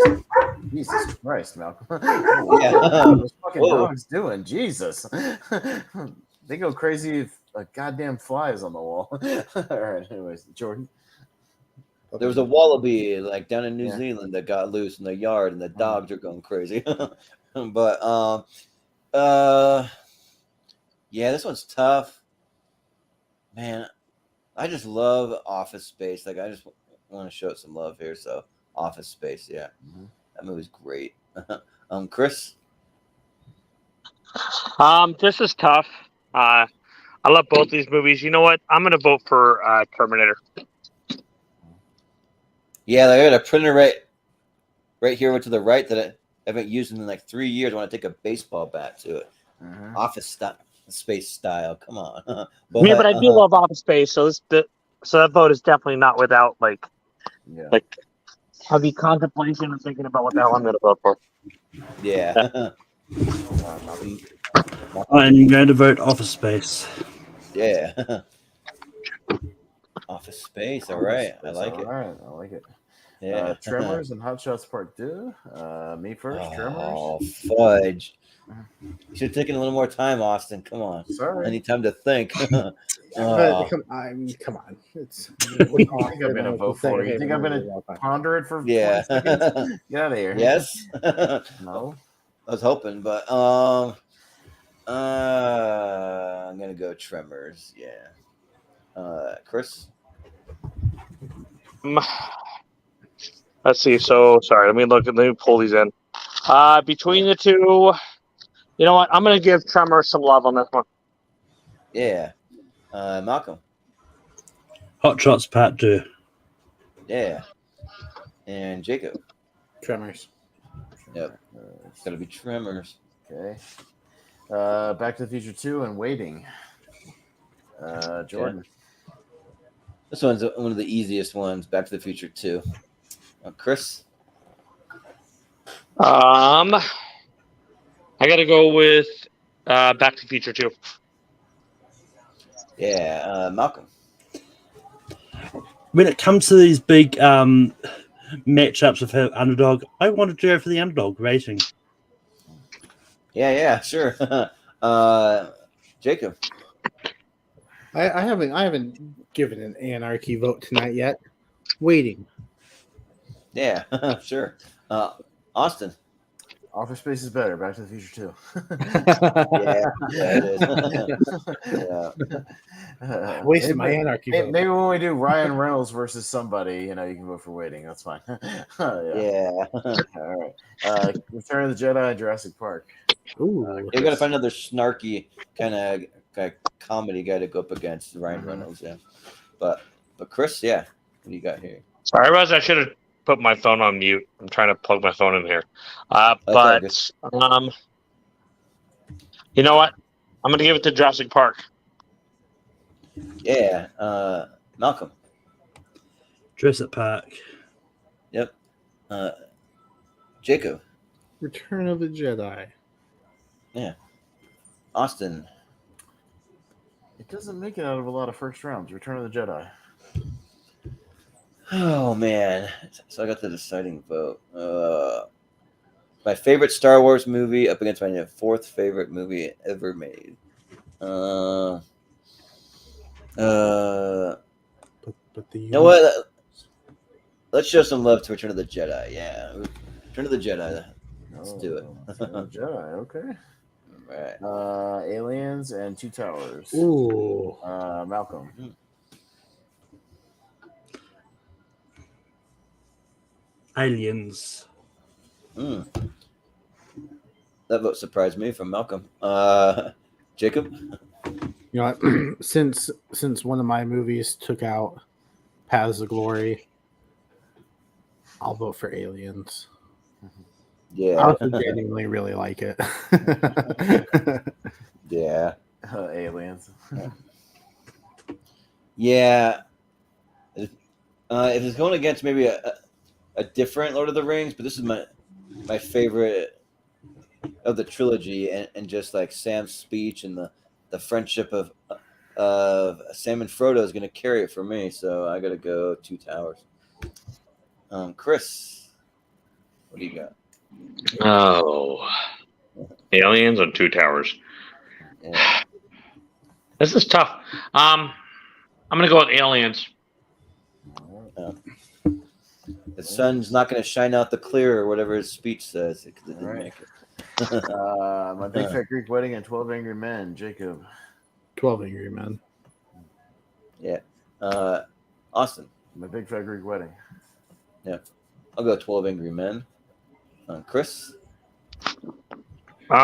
Jesus Christ, Malcolm. Yeah. What are those fucking Whoa. dogs doing? Jesus. They go crazy if a goddamn fly is on the wall. All right, anyways, Jordan. There was a wallaby like down in New Yeah. Zealand that got loose in the yard, and the dogs are going crazy. But yeah, this one's tough, man. I just love Office Space. Like I just want to show it some love here. So Office Space, yeah, that movie's great. Chris. This is tough. I love both these movies. You know what? I'm gonna vote for Terminator. Yeah, I got a printer right here to the right that I haven't used in like 3 years. I want to take a baseball bat to it. Office Space style. Come on. But I do love Office Space, so that vote is definitely not without like heavy contemplation and thinking about what the hell I'm going to vote for. Yeah. I'm going to vote Office Space. Yeah. Office Space. All right. I like it. All right, I like it. Yeah. Tremors and Hot Shots Part 2. Me first, Tremors. Oh, fudge. You should have taken a little more time, Austin. Come on. Sorry. I need time to think. Come on. It's What do you think I'm going to vote for? You think I'm going to ponder it for 20 seconds? Get out of here. Yes. No. I was hoping, but I'm gonna go Tremors. Yeah. Chris. Let's see. So sorry. Let me pull these in. Between the two, you know what? I'm going to give Tremor some love on this one. Yeah. Malcolm. Hot Shots Part 2. Yeah. And Jacob. Tremors. Yep. It's gotta be Tremors. Okay. Back to the Future 2 and Waiting. Jordan. Okay. This one's one of the easiest ones. Back to the Future 2. Chris. I got to go with Back to the Future 2. Yeah. Malcolm. When it comes to these big matchups of her underdog, I wanted to go for the underdog rating. Yeah. Sure. Jacob. I haven't given an anarchy vote tonight yet. Waiting. Yeah, sure. Austin. Office Space is better. Back to the Future too. Yeah, it is. Yeah. Wasted my anarchy vote. Maybe when we do Ryan Reynolds versus somebody, you can vote for Waiting. That's fine. Yeah. All right. Return of the Jedi and Jurassic Park. Ooh. You got to find another snarky kind of comedy guy to go up against Ryan Reynolds. Yeah. But Chris, yeah, what do you got here? Sorry, Russ, I should have put my phone on mute. I'm trying to plug my phone in here. You know what? I'm going to give it to Jurassic Park. Yeah. Malcolm. Jurassic Park. Yep. Jacob. Return of the Jedi. Yeah. Austin. It doesn't make it out of a lot of first rounds. Return of the Jedi. Oh man. So I got the deciding vote. My favorite Star Wars movie up against my fourth favorite movie ever made. But the You know what? Let's show some love to Return of the Jedi. Yeah. Return of the Jedi. Let's do it. Return of the Jedi. Okay. All right. Aliens and Two Towers. Ooh. Malcolm. Aliens. That vote surprised me from Malcolm. Jacob? You know what? since one of my movies took out Paths of Glory, I'll vote for Aliens. Yeah. I also genuinely really like it. Yeah. Aliens. Yeah. If it's going against maybe a different Lord of the Rings, but this is my favorite of the trilogy, and just like Sam's speech and the friendship of Sam and Frodo is going to carry it for me. So I got to go Two Towers. Chris, what do you got? Oh. Aliens and Two Towers. Yeah. This is tough. I'm going to go with Aliens. The sun's not going to shine out the clear, or whatever his speech says. It didn't Right. make it. My Big Fat Greek Wedding and 12 Angry Men. Jacob. 12 Angry Men. Yeah. Austin. My Big Fat Greek Wedding. Yeah. I'll go 12 Angry Men. Chris? You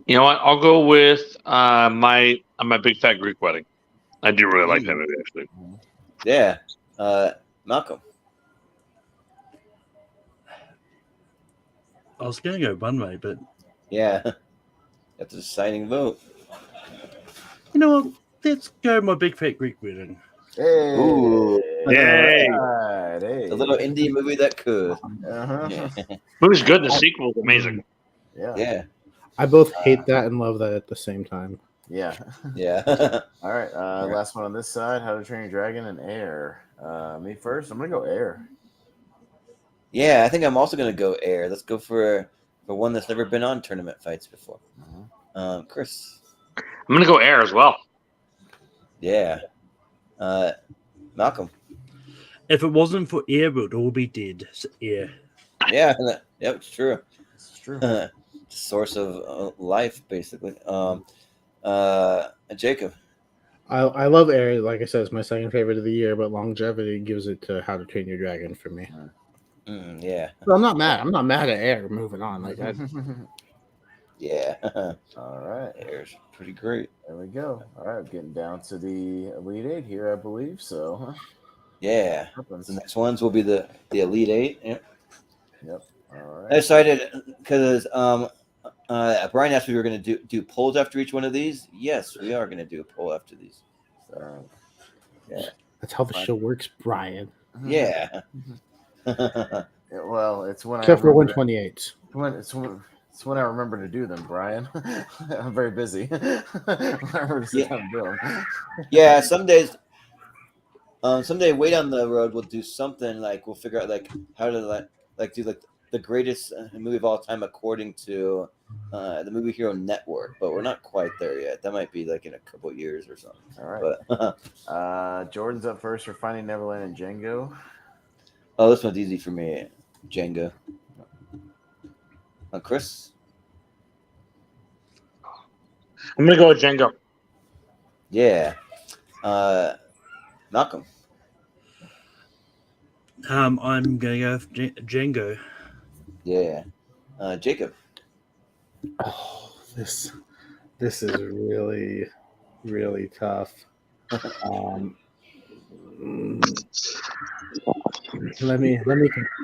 know what? I'll go with my Big Fat Greek Wedding. I do really like that movie, actually. Yeah. Malcolm? I was going to go one way, but Yeah. That's a deciding vote. you know what? Let's go my Big Fat Greek Wedding. Hey. Ooh. Yay. Right, hey. A little indie movie that could. Uh-huh. Yeah. Movie's good. The sequel's amazing. Yeah. Yeah. I both hate that and love that at the same time. Yeah. Yeah. All right. Last one on this side. How to Train Your Dragon and Air. Me first. I'm gonna go Air. Yeah, I think I'm also going to go Air. Let's go for one that's never been on tournament fights before. Chris? I'm going to go Air as well. Yeah. Malcolm? If it wasn't for air, we'd all be dead. So air. Yeah, yep, it's true. It's true. Source of life, basically. Jacob? I love Air. Like I said, it's my second favorite of the year, but longevity gives it to How to Train Your Dragon for me. Yeah. But I'm not mad. I'm not mad at Air. Moving on, like that. Yeah. All right. Air's pretty great. There we go. All right. Getting down to the Elite Eight here, I believe. So. Yeah. Happens. The next ones will be the Elite Eight. Yep. Yep. All right. I decided because Brian asked if we were going to do polls after each one of these. Yes, we are going to do a poll after these. So, yeah. That's how the show works, Brian. Yeah. Well, it's when Except I for 128. It's when I remember to do them, Brian. I'm very busy. I remember to sit down and do them. Yeah. Someday way down the road, we'll do something like we'll figure out like how to like do like the greatest movie of all time according to the Movie Hero Network, but we're not quite there yet. That might be like in a couple of years or something. All right. But Jordan's up first for Finding Neverland and Django. oh, this one's easy for me. Django. Chris? I'm gonna go with Django. Yeah. Malcolm? I'm gonna go with Django. Yeah. Jacob? Oh, this is really, really tough. Let me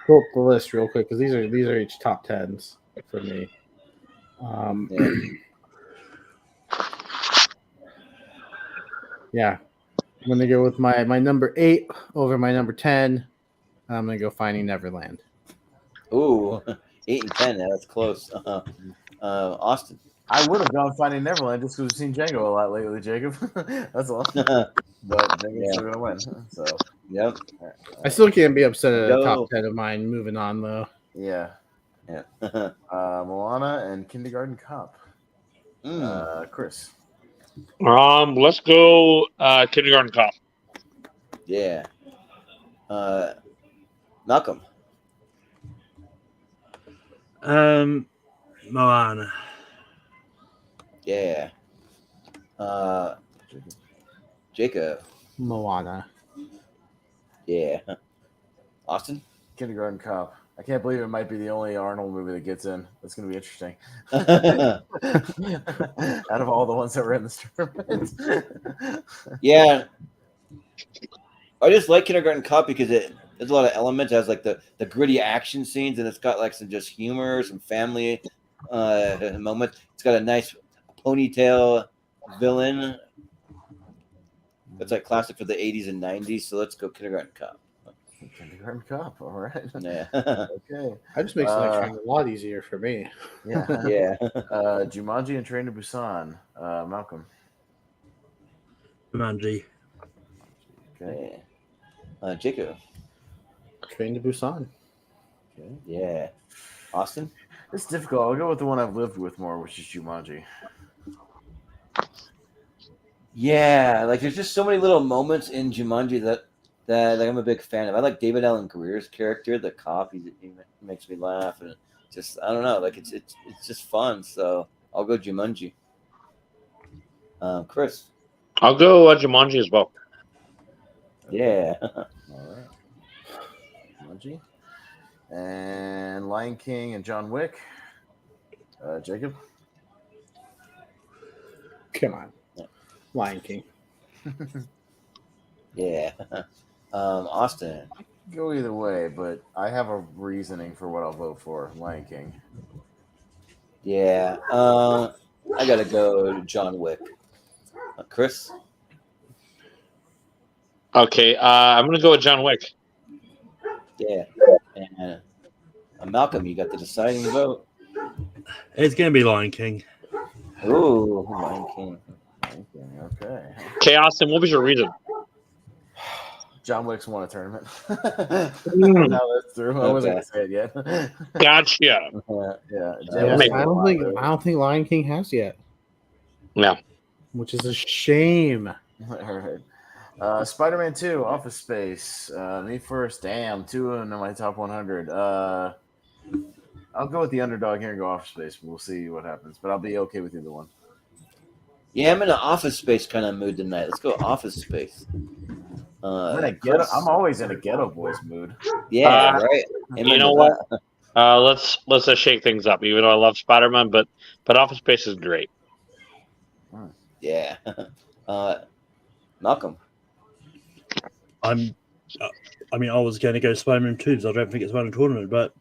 pull up the list real quick because these are each top tens for me. Yeah, I'm gonna go with my number 8 over my number 10. I'm gonna go Finding Neverland. Ooh, 8 and 10. That's close. Austin? I would have gone Finding Neverland just because we've seen Django a lot lately, Jacob. That's all. But Django's still gonna win. So yep. I still can't be upset at a top 10 of mine. Moving on though. yeah. Moana and Kindergarten Cop. Chris. Let's go Kindergarten Cop. Yeah. Malcolm? Moana. Yeah. Jacob? Moana. Yeah. Austin? Kindergarten Cop. I can't believe it might be the only Arnold movie that gets in. That's going to be interesting. Out of all the ones that were in this tournament. Yeah. I just like Kindergarten Cop because there's a lot of elements. It has like the gritty action scenes, and it's got like some just humor, some family moments. It's got a nice ponytail villain. It's like classic for the 80s and 90s. So let's go Kindergarten Cop. Kindergarten Cop. All right. Yeah. Okay. That just makes selection a lot easier for me. Yeah. Yeah. Jumanji and Train to Busan. Malcolm. Jumanji. Okay. Yeah. Jacob. Train to Busan. Okay. Yeah. Austin. It's difficult. I'll go with the one I've lived with more, which is Jumanji. Yeah, like there's just so many little moments in Jumanji that like, I'm a big fan of. I like David Allen Greer's character, the cop. He makes me laugh, and just I don't know, like it's just fun. So I'll go Jumanji. Chris. I'll go Jumanji as well. Yeah. All right. Jumanji. And Lion King and John Wick. Jacob. Come on. Lion King. Yeah. Austin. Go either way, but I have a reasoning for what I'll vote for. Lion King. Yeah. I gotta go John Wick. Chris. Okay, I'm gonna go with John Wick. Yeah. And Malcolm, you got the deciding vote. It's gonna be Lion King. Ooh, Lion King. Okay. Okay, Austin, what was your reason? John Wick's won a tournament. Now that's true. I wasn't gonna say it yet. Gotcha. Yeah. I don't think Lion King has yet. No. Which is a shame. All right. Spider-Man 2, Office Space. Me first. Damn, 2 in my top 100. I'll go with the underdog here and go Office Space. We'll see what happens, but I'll be okay with either one. Yeah, I'm in an Office Space kind of mood tonight. Let's go Office Space. I'm always in a Ghetto Boys mood. Yeah, right. You know what? Let's just shake things up. Even though I love Spider-Man, but Office Space is great. Yeah. Malcolm. I was going to go Spider-Man 2 because I don't think it's won a tournament, but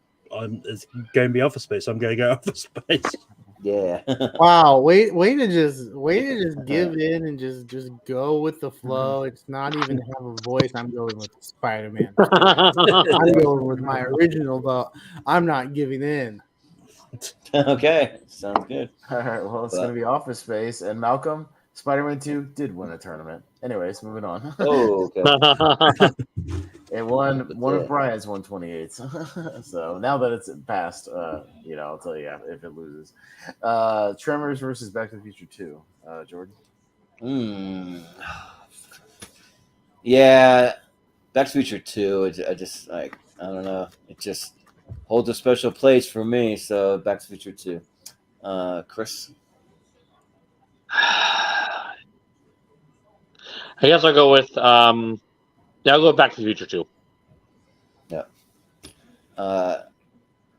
it's going to be Office Space. So I'm going to go Office Space. Yeah. Wow, way to just give in and just go with the flow. It's not even have a voice. I'm going with Spider-Man. I'm going with my original vote. I'm not giving in. Okay, sounds good. All right, well, it's going to be Office Space. And Malcolm, Spider-Man 2 did win a tournament. Anyways, moving on. Oh, okay. It won one of Brian's 128s. So now that it's passed, I'll tell you if it loses. Tremors versus Back to the Future 2. Jordan? Yeah, Back to the Future 2. I don't know. It just holds a special place for me. So Back to the Future 2. Chris? I guess I'll go with I'll go Back to the Future 2. Yeah.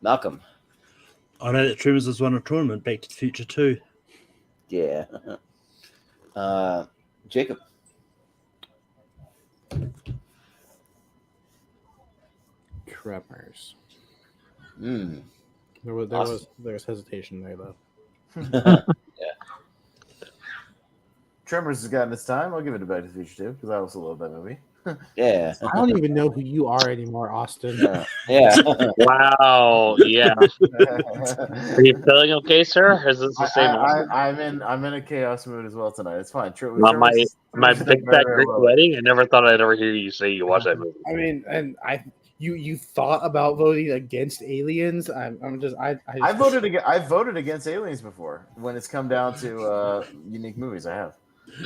Malcolm? I know that Tremors has won a tournament, Back to the Future 2. Yeah. Jacob? Tremors. Mm. There was hesitation there though. Yeah. Tremors has gotten its time. I'll give it to Back to the Future 2 because I also love that movie. Yeah. I don't even know who you are anymore, Austin. Yeah. Wow. Yeah. Are you feeling okay, sir? Or is this the same? I'm in a chaos mood as well tonight. It's fine. My big fat Greek wedding. I never thought I'd ever hear you say you watched that movie. I mean, and you thought about voting against Aliens. I voted against Aliens before when it's come down to unique movies. I have.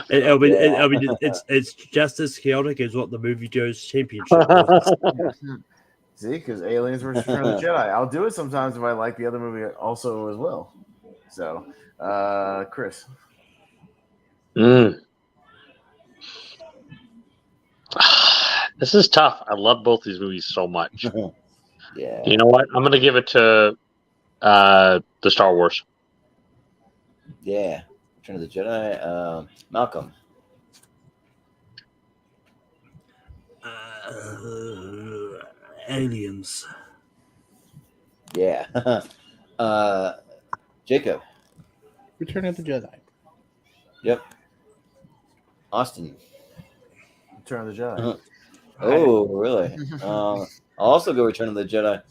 It's just as chaotic as what the movie goes championship was. See, because Aliens versus Return of the Jedi. I'll do it sometimes if I like the other movie also as well. So, Chris. This is tough. I love both these movies so much. Yeah. You know what? I'm gonna give it to the Star Wars. Yeah. Return of the Jedi. Malcolm. Aliens. Yeah. Jacob. Return of the Jedi. Yep. Austin. Return of the Jedi. Oh, really? I'll also go Return of the Jedi.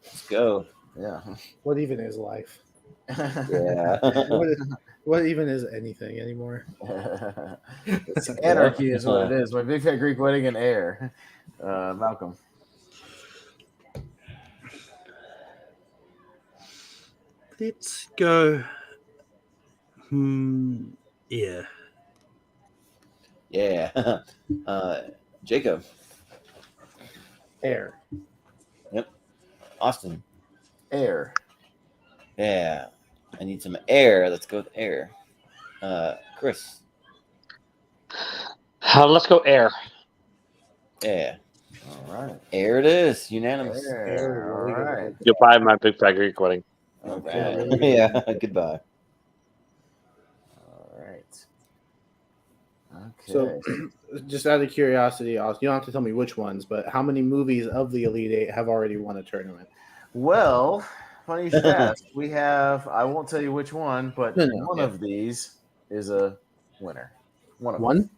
Let's go. Yeah. What even is life? Yeah. What even is anything anymore? Anarchy is what it is. My big fat Greek wedding and air. Malcolm. Let's go. Yeah. Yeah. Jacob. Air. Yep. Austin. Air. Yeah. I need some air. Let's go with air. Chris. Let's go air. Yeah. All right. Air it is. Unanimous. Air. All right. Goodbye, my big fat Greek wedding. All Okay. right. Yeah. Goodbye. All right. Okay. So, just out of curiosity, Austin, you don't have to tell me which ones, but how many movies of the Elite Eight have already won a tournament? Well, funny you should ask. We have, I won't tell you which one, but one of these is a winner. One?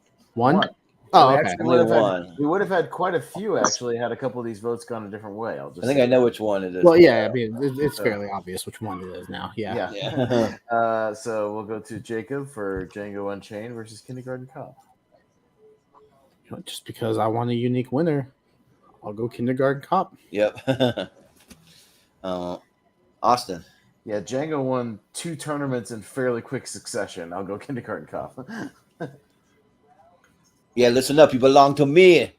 Oh, we okay. actually would have had quite a few, actually, had a couple of these votes gone a different way. I think I know which one it is. Well, yeah, I mean, it's fairly obvious which one it is now. Yeah. Yeah. So we'll go to Jacob for Django Unchained versus Kindergarten Cop. Just because I want a unique winner, I'll go Kindergarten Cop. Yep. Austin. Yeah, Django won 2 tournaments in fairly quick succession. I'll go Kindergarten Cop. Yeah, listen up. You belong to me. I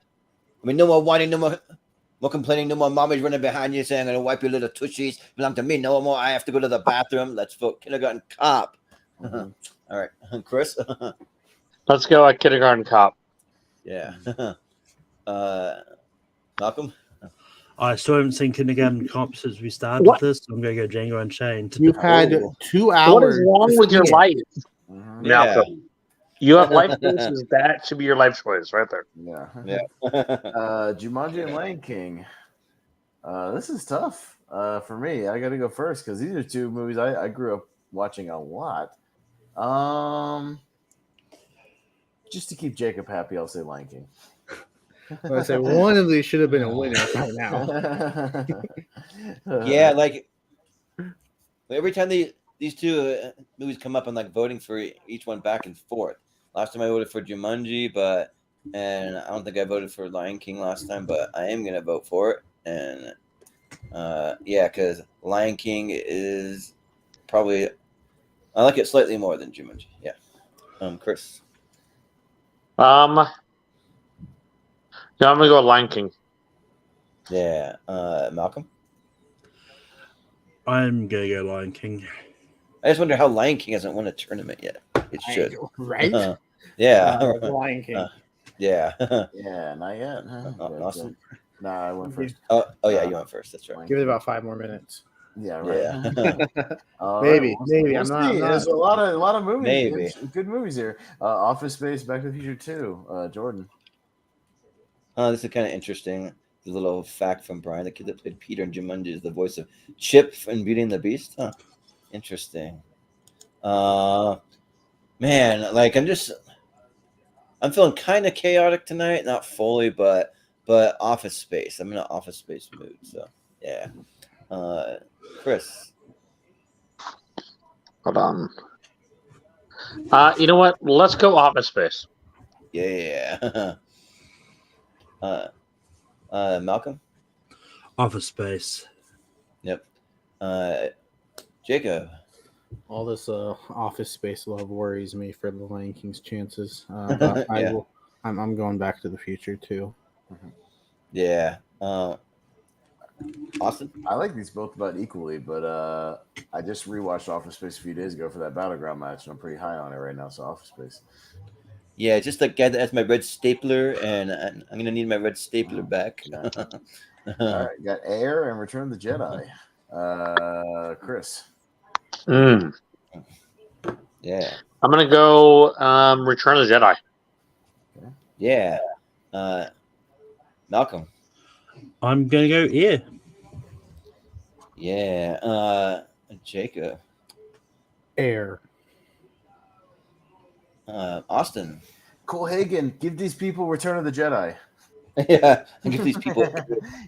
mean, no more whining, no more complaining, no more mommy's running behind you saying, I'm going to wipe your little tushies. You belong to me. No more. I have to go to the bathroom. Let's vote Kindergarten Cop. All right. Chris? Let's go at Kindergarten Cop. Yeah. Malcolm? I still haven't seen Kindergarten Cop since we started this. So I'm going to go Django Unchained. You've had 2 hours. What is wrong with your life, Yeah. Malcolm? You have life choices. That should be your life choice right there. Yeah. Yeah. Jumanji and Lion King. This is tough for me. I got to go first because these are 2 movies I grew up watching a lot. Just to keep Jacob happy, I'll say Lion King. I say one of these should have been a winner right now. Yeah, like every time these 2 movies come up, I'm like voting for each one back and forth. Last time I voted for Jumanji, but and I don't think I voted for Lion King last time, but I am gonna vote for it. And yeah, because Lion King is probably I like it slightly more than Jumanji. Yeah. Chris. Yeah, I'm gonna go with Lion King. Yeah. Malcolm. I'm gonna go Lion King. I just wonder how Lion King hasn't won a tournament yet. It should. Right? Yeah. Lion King. Yeah. Yeah, not yet. Awesome. Nah, I went first. Oh yeah, you went first. That's right. Give it about 5 more minutes. Yeah, right. Yeah. Maybe. We'll I'm see. not. There's a lot of movies. Maybe. Good movies here. Office Space, Back to the Future 2. Jordan. This is kind of interesting. The little fact from Brian: the kid that played Peter in Jumanji is the voice of Chip in Beauty and the Beast. Huh. Interesting. Man, like I'm feeling kind of chaotic tonight. Not fully, but Office Space. I'm in an Office Space mood. So yeah. Chris. Hold on. You know what? Let's go Office Space. Yeah. Malcolm. Office Space. Yep. Jacob. All this Office Space love worries me for the Lion King's chances. But Yeah. I'm going Back to the Future too. Yeah. Austin. I like these both about equally, but I just rewatched Office Space a few days ago for that Battleground match, and I'm pretty high on it right now. So Office Space. Yeah, just the guy that has my red stapler, and I'm gonna need my red stapler back. Yeah. All right, got Air and Return of the Jedi. Chris. Yeah. I'm gonna go Return of the Jedi. Yeah. Malcolm. I'm gonna go Air. Yeah. Jacob. Air. Austin. Cole Hagen, give these people Return of the Jedi. Yeah. Give these people.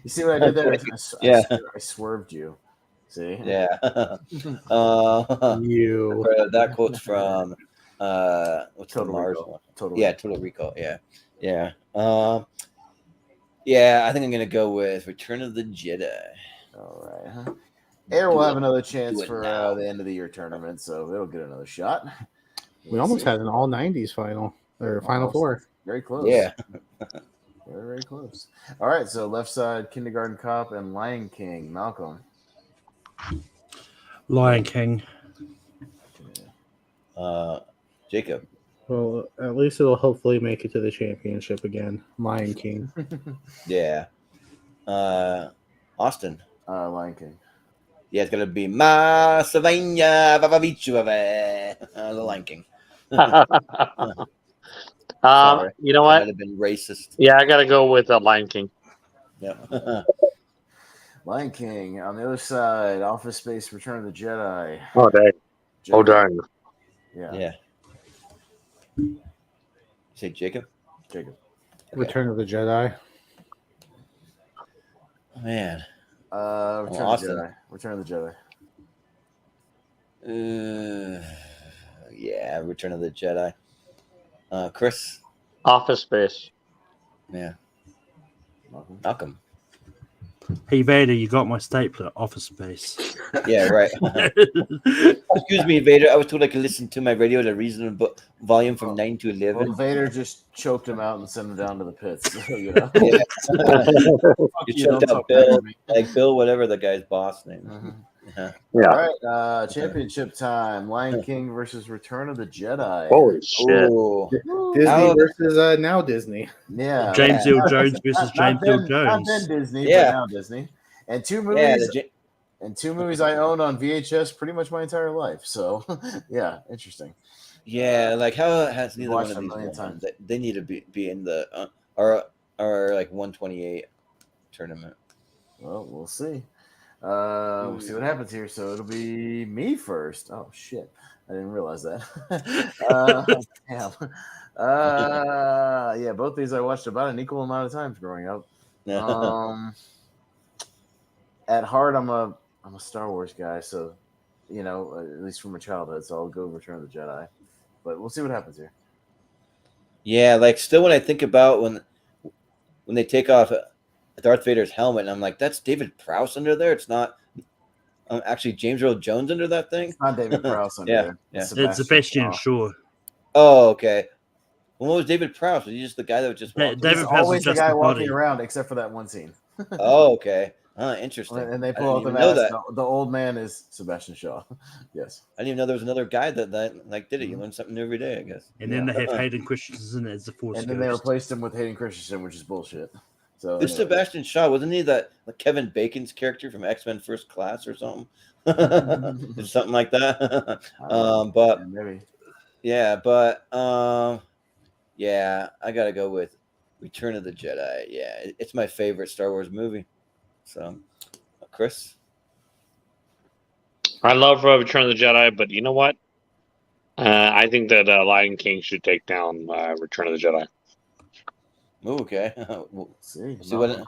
You see what I did there? Yeah. I swerved you. See? Yeah. You. That quote's from what's Total the Mars Recall. one? Total Yeah, Total Recall. Yeah. Yeah. Yeah, I think I'm gonna go with Return of the Jedi. All right. Huh? Air will have another chance Do it for now. the end of the year tournament, so it'll get another shot. We almost had an all 90s final or Final Almost. Four. Very close. Yeah. Very, very close. All right, so left side, Kindergarten Cop and Lion King. Malcolm. Lion King. Jacob. Well, at least it'll hopefully make it to the championship again. Lion King. Yeah. Austin. Lion King. Yeah, it's gonna be Ma Savagna Vavavichu the Lion King. Sorry. You know That what? might have been racist. Yeah, I gotta go with Lion King. Yeah. Lion King. On the other side, Office Space, Return of the Jedi. Oh dang! Oh darn! Yeah. Yeah. You say Jacob? Jacob. Return of the Jedi. Oh, man. Return of the Jedi. Return of the Jedi. Yeah, Return of the Jedi. Chris? Office Space. Yeah. Malcolm. Malcolm. Hey Vader, you got my stapler. Office Space. Yeah, right. Excuse me, Vader. I was told I could listen to my radio at a reasonable volume from 9 to 11. Well, Vader just choked him out and sent him down to the pits. So, you know. You don't choked talk out back to Bill, me. like Bill, whatever the guy's boss name. Mhm. Yeah. Yeah. All right, championship time. Lion King versus Return of the Jedi. Holy shit! Ooh. Disney How- versus now Disney. Yeah. James Yeah. Earl Jones versus James Earl Not Jones. then Disney, Yeah. but now Disney. And two Yeah, movies I own on VHS pretty much my entire life. So yeah, interesting. like how has neither watched one of a these million won? times. They need to be in the or like 128 tournament. Well, we'll see. We'll see what happens here. So it'll be me first. Oh shit. I didn't realize that. Damn. Yeah, both these I watched about an equal amount of times growing up. At heart, I'm a Star Wars guy, so you know, at least from my childhood. So I'll go Return of the Jedi, but we'll see what happens here. Yeah, like still when I think about when they take off Darth Vader's helmet, and I'm like, that's David Prowse under there. It's not actually James Earl Jones under that thing. It's not David Prowse under Yeah, there. yeah. It's Sebastian Shaw. Oh, okay. Well, what was David Prowse? Was he just the guy that was just walking? He's David Prowse always is the just guy the walking body. around, except for that one scene. Oh, okay. Interesting. And they I pull out didn't the even know mask. that. The old man is Sebastian Shaw. Yes. I didn't even know there was another guy that like did it. You learn something new every day, I guess. And then they have Hayden Christensen as the Force And then they Ghost. replaced him with Hayden Christensen, which is bullshit. So This anyway. Sebastian Shaw, wasn't he that like Kevin Bacon's character from X-Men First Class or something? Or something like that. But maybe. yeah, but yeah, I gotta go with Return of the Jedi. Yeah, it's my favorite Star Wars movie. So, Chris? I love Return of the Jedi, but you know what? I think that Lion King should take down Return of the Jedi. Oh, okay. We'll see what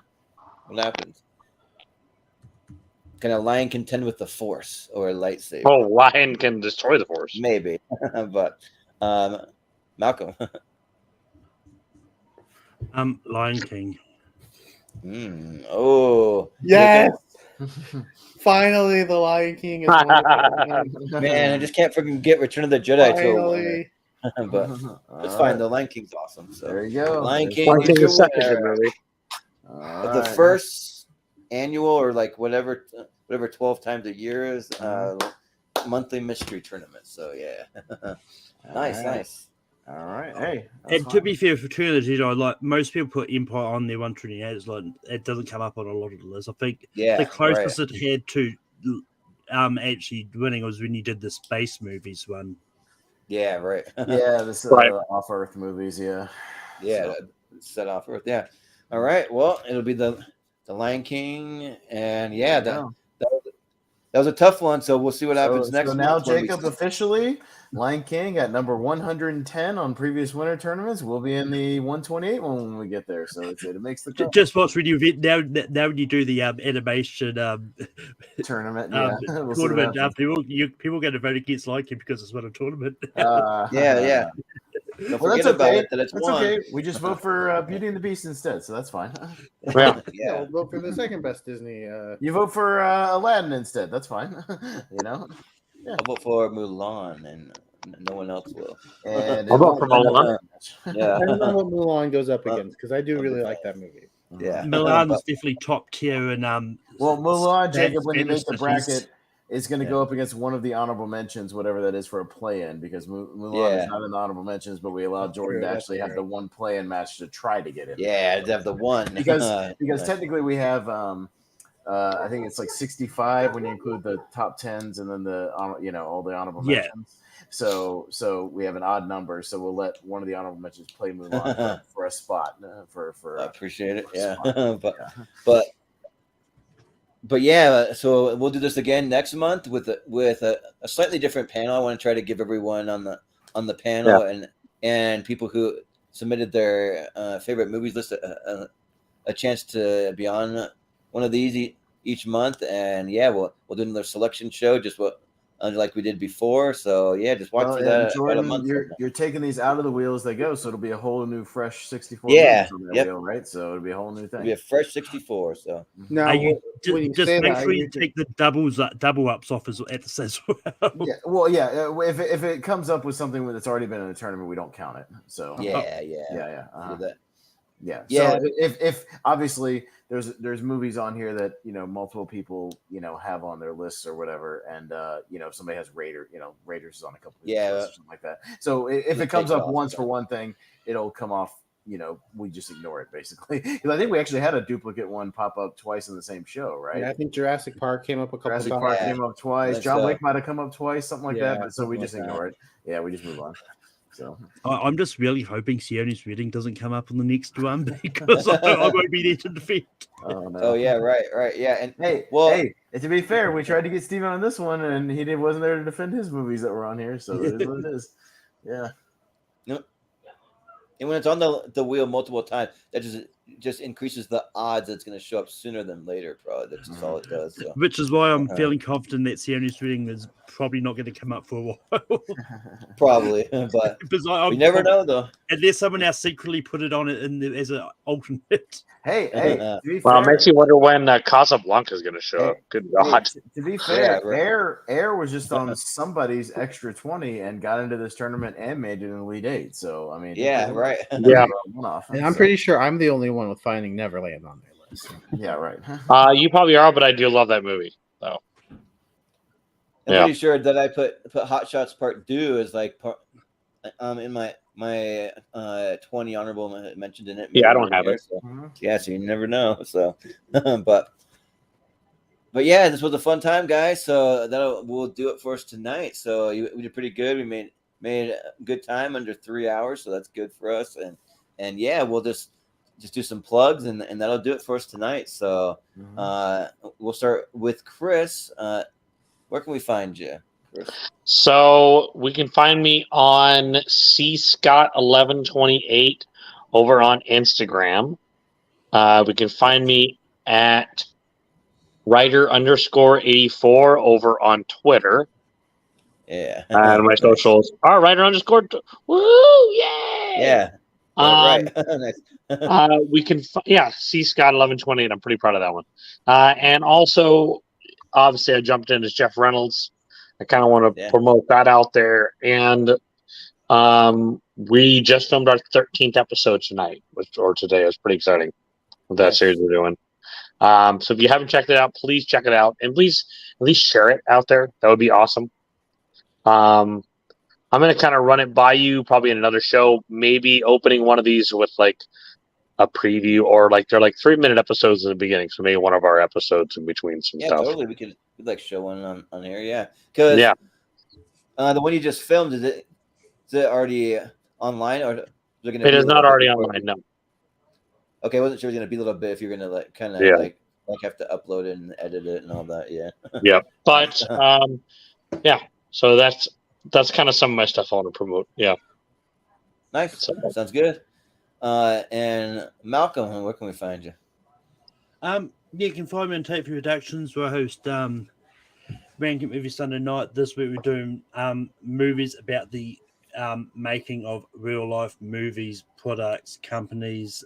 happens. Can a lion contend with the Force or a lightsaber? Oh, Lion can destroy the Force. Maybe, but Malcolm. Lion King. Oh, yes. Finally, the Lion King is man, I just can't freaking get Return of the Jedi Finally. but it's fine. The Lion King's awesome. So there you go. Lion King Lion is King your is such a good winner movie. of the first annual or like whatever 12 times a year is monthly mystery tournament. So yeah, nice. All right, hey. And to be fair, for Return of the Jedi, like most people put Empire on their 128, it's like it doesn't come up on a lot of the lists. I think the closest it had to actually winning was when you did the space movies one. Yeah, right. Yeah, this off Earth movies. Yeah, set off Earth. Yeah. All right. Well, it'll be the Lion King, and yeah, that was a tough one. So we'll see what happens next. So now, Jacob, officially, Lion King at number 110 on previous winter tournaments will be in the 128 one when we get there. So it makes the cut. Just watch when you now when you do the animation tournament. Tournament. People going to vote against Lion King because it's won a tournament. Yeah. Don't Well, forget that's okay. about it, that it's won. Okay. We just vote for Beauty and the Beast instead, so that's fine. Yeah, we'll vote for the second best Disney. You vote for Aladdin instead. That's fine. I'll vote for Mulan, and no one else will. And I'll vote for Mulan. I don't know what Mulan goes up against because I do really like that movie. Yeah, Milan's definitely top tier, and well, Mulan, Jacob, when you make the Spanish bracket, it's going to go up against one of the honorable mentions, whatever that is, for a play-in, because Mulan is not in the honorable mentions, but we allowed Jordan to actually have the one play-in match to try to get in. Yeah, to have the one because technically we have I think it's like 65 when you include the top 10s and then the all the honorable mentions. So we have an odd number, so we'll let one of the honorable mentions play Mulan for a spot for I appreciate it. Yeah. But yeah, so we'll do this again next month with a slightly different panel. I want to try to give everyone on the panel and people who submitted their favorite movies list a chance to be on one of these each month. And yeah, we'll do another selection show, just like we did before. So yeah, just watch for that. Jordan, about a month you're taking these out of the wheel as they go, so it'll be a whole new fresh 64. Wheel, right? So it'll be a whole new thing. It'll be a fresh 64. So now just make sure you take the double ups off at the as well. If it comes up with something that's already been in the tournament, we don't count it. So yeah. So if obviously there's movies on here that multiple people have on their lists or whatever, and if somebody has Raiders is on a couple of lists or something like that. So if it comes up once for one thing, it'll come off. We just ignore it basically. Because I think we actually had a duplicate one pop up twice in the same show, right? Yeah, I think Jurassic Park came up a couple Jurassic times. Park came up twice. John Wick might have come up twice, something like that. But so we just ignore it. Yeah, we just move on. So I'm just really hoping Siona's wedding doesn't come up on the next one because I won't be there to defend. Oh, no. Oh yeah, right, yeah. And hey, to be fair, we tried to get Steven on this one, and he wasn't there to defend his movies that were on here. So it is what it is. Yeah. And when it's on the wheel multiple times, that just just increases the odds that it's going to show up sooner than later. Probably that's just all it does. So. Which is why I'm feeling confident that Seoni's reading is probably not going to come up for a while. Probably, but because we never know though. Unless someone else secretly put it on it as an alternate. Hey, to be well, fair, it makes you wonder when Casablanca is going to show up. Good God. To be fair, Yeah, right. Air was just on somebody's extra 20 and got into this tournament and made it an Elite 8. So, I mean, Yeah, right. Yeah. And I'm pretty sure I'm the only one with Finding Neverland on their list. Yeah, right. You probably are, but I do love that movie. So. I'm pretty sure that I put Hot Shots Part 2 as like in my 20 honorable mentioned in it. Yeah, I don't have it. So. Yeah, so you never know. So, but yeah, this was a fun time, guys. So we'll do it for us tonight. So we did pretty good. We made a good time under 3 hours, so that's good for us. And yeah, we'll just do some plugs, and that'll do it for us tonight. So we'll start with Chris. Where can we find you, Chris? So we can find me on cscott1128 over on Instagram. We can find me at writer_84 over on Twitter. Yeah. And my socials are writer_. Woo! Yay! Yeah. Right. Nice. We can, cscott1128. I'm pretty proud of that one. And also, obviously, I jumped in as Jeff Reynolds. I kind of want to promote that out there. And we just filmed our 13th episode tonight, or today. It was pretty exciting with that series we're doing. So if you haven't checked it out, please check it out. And please at least share it out there. That would be awesome. I'm going to kind of run it by you probably in another show, maybe opening one of these with like a preview, or like they're like 3-minute episodes in the beginning. So maybe one of our episodes in between some stuff. Yeah, totally. We could like show one on here. Yeah. Because the one you just filmed, is it already online, or it is not already online? No. Okay, I wasn't sure it was going to be a little bit if you're going to like kind of like have to upload it and edit it and all that. Yeah. Yeah. But so that's kind of some of my stuff I want to promote. Yeah. Nice. Sounds good. And Malcolm, where can we find you? You can find me on Tape Productions, where I host Ranking Movie Sunday night. This week we're doing movies about the making of real life movies, products, companies.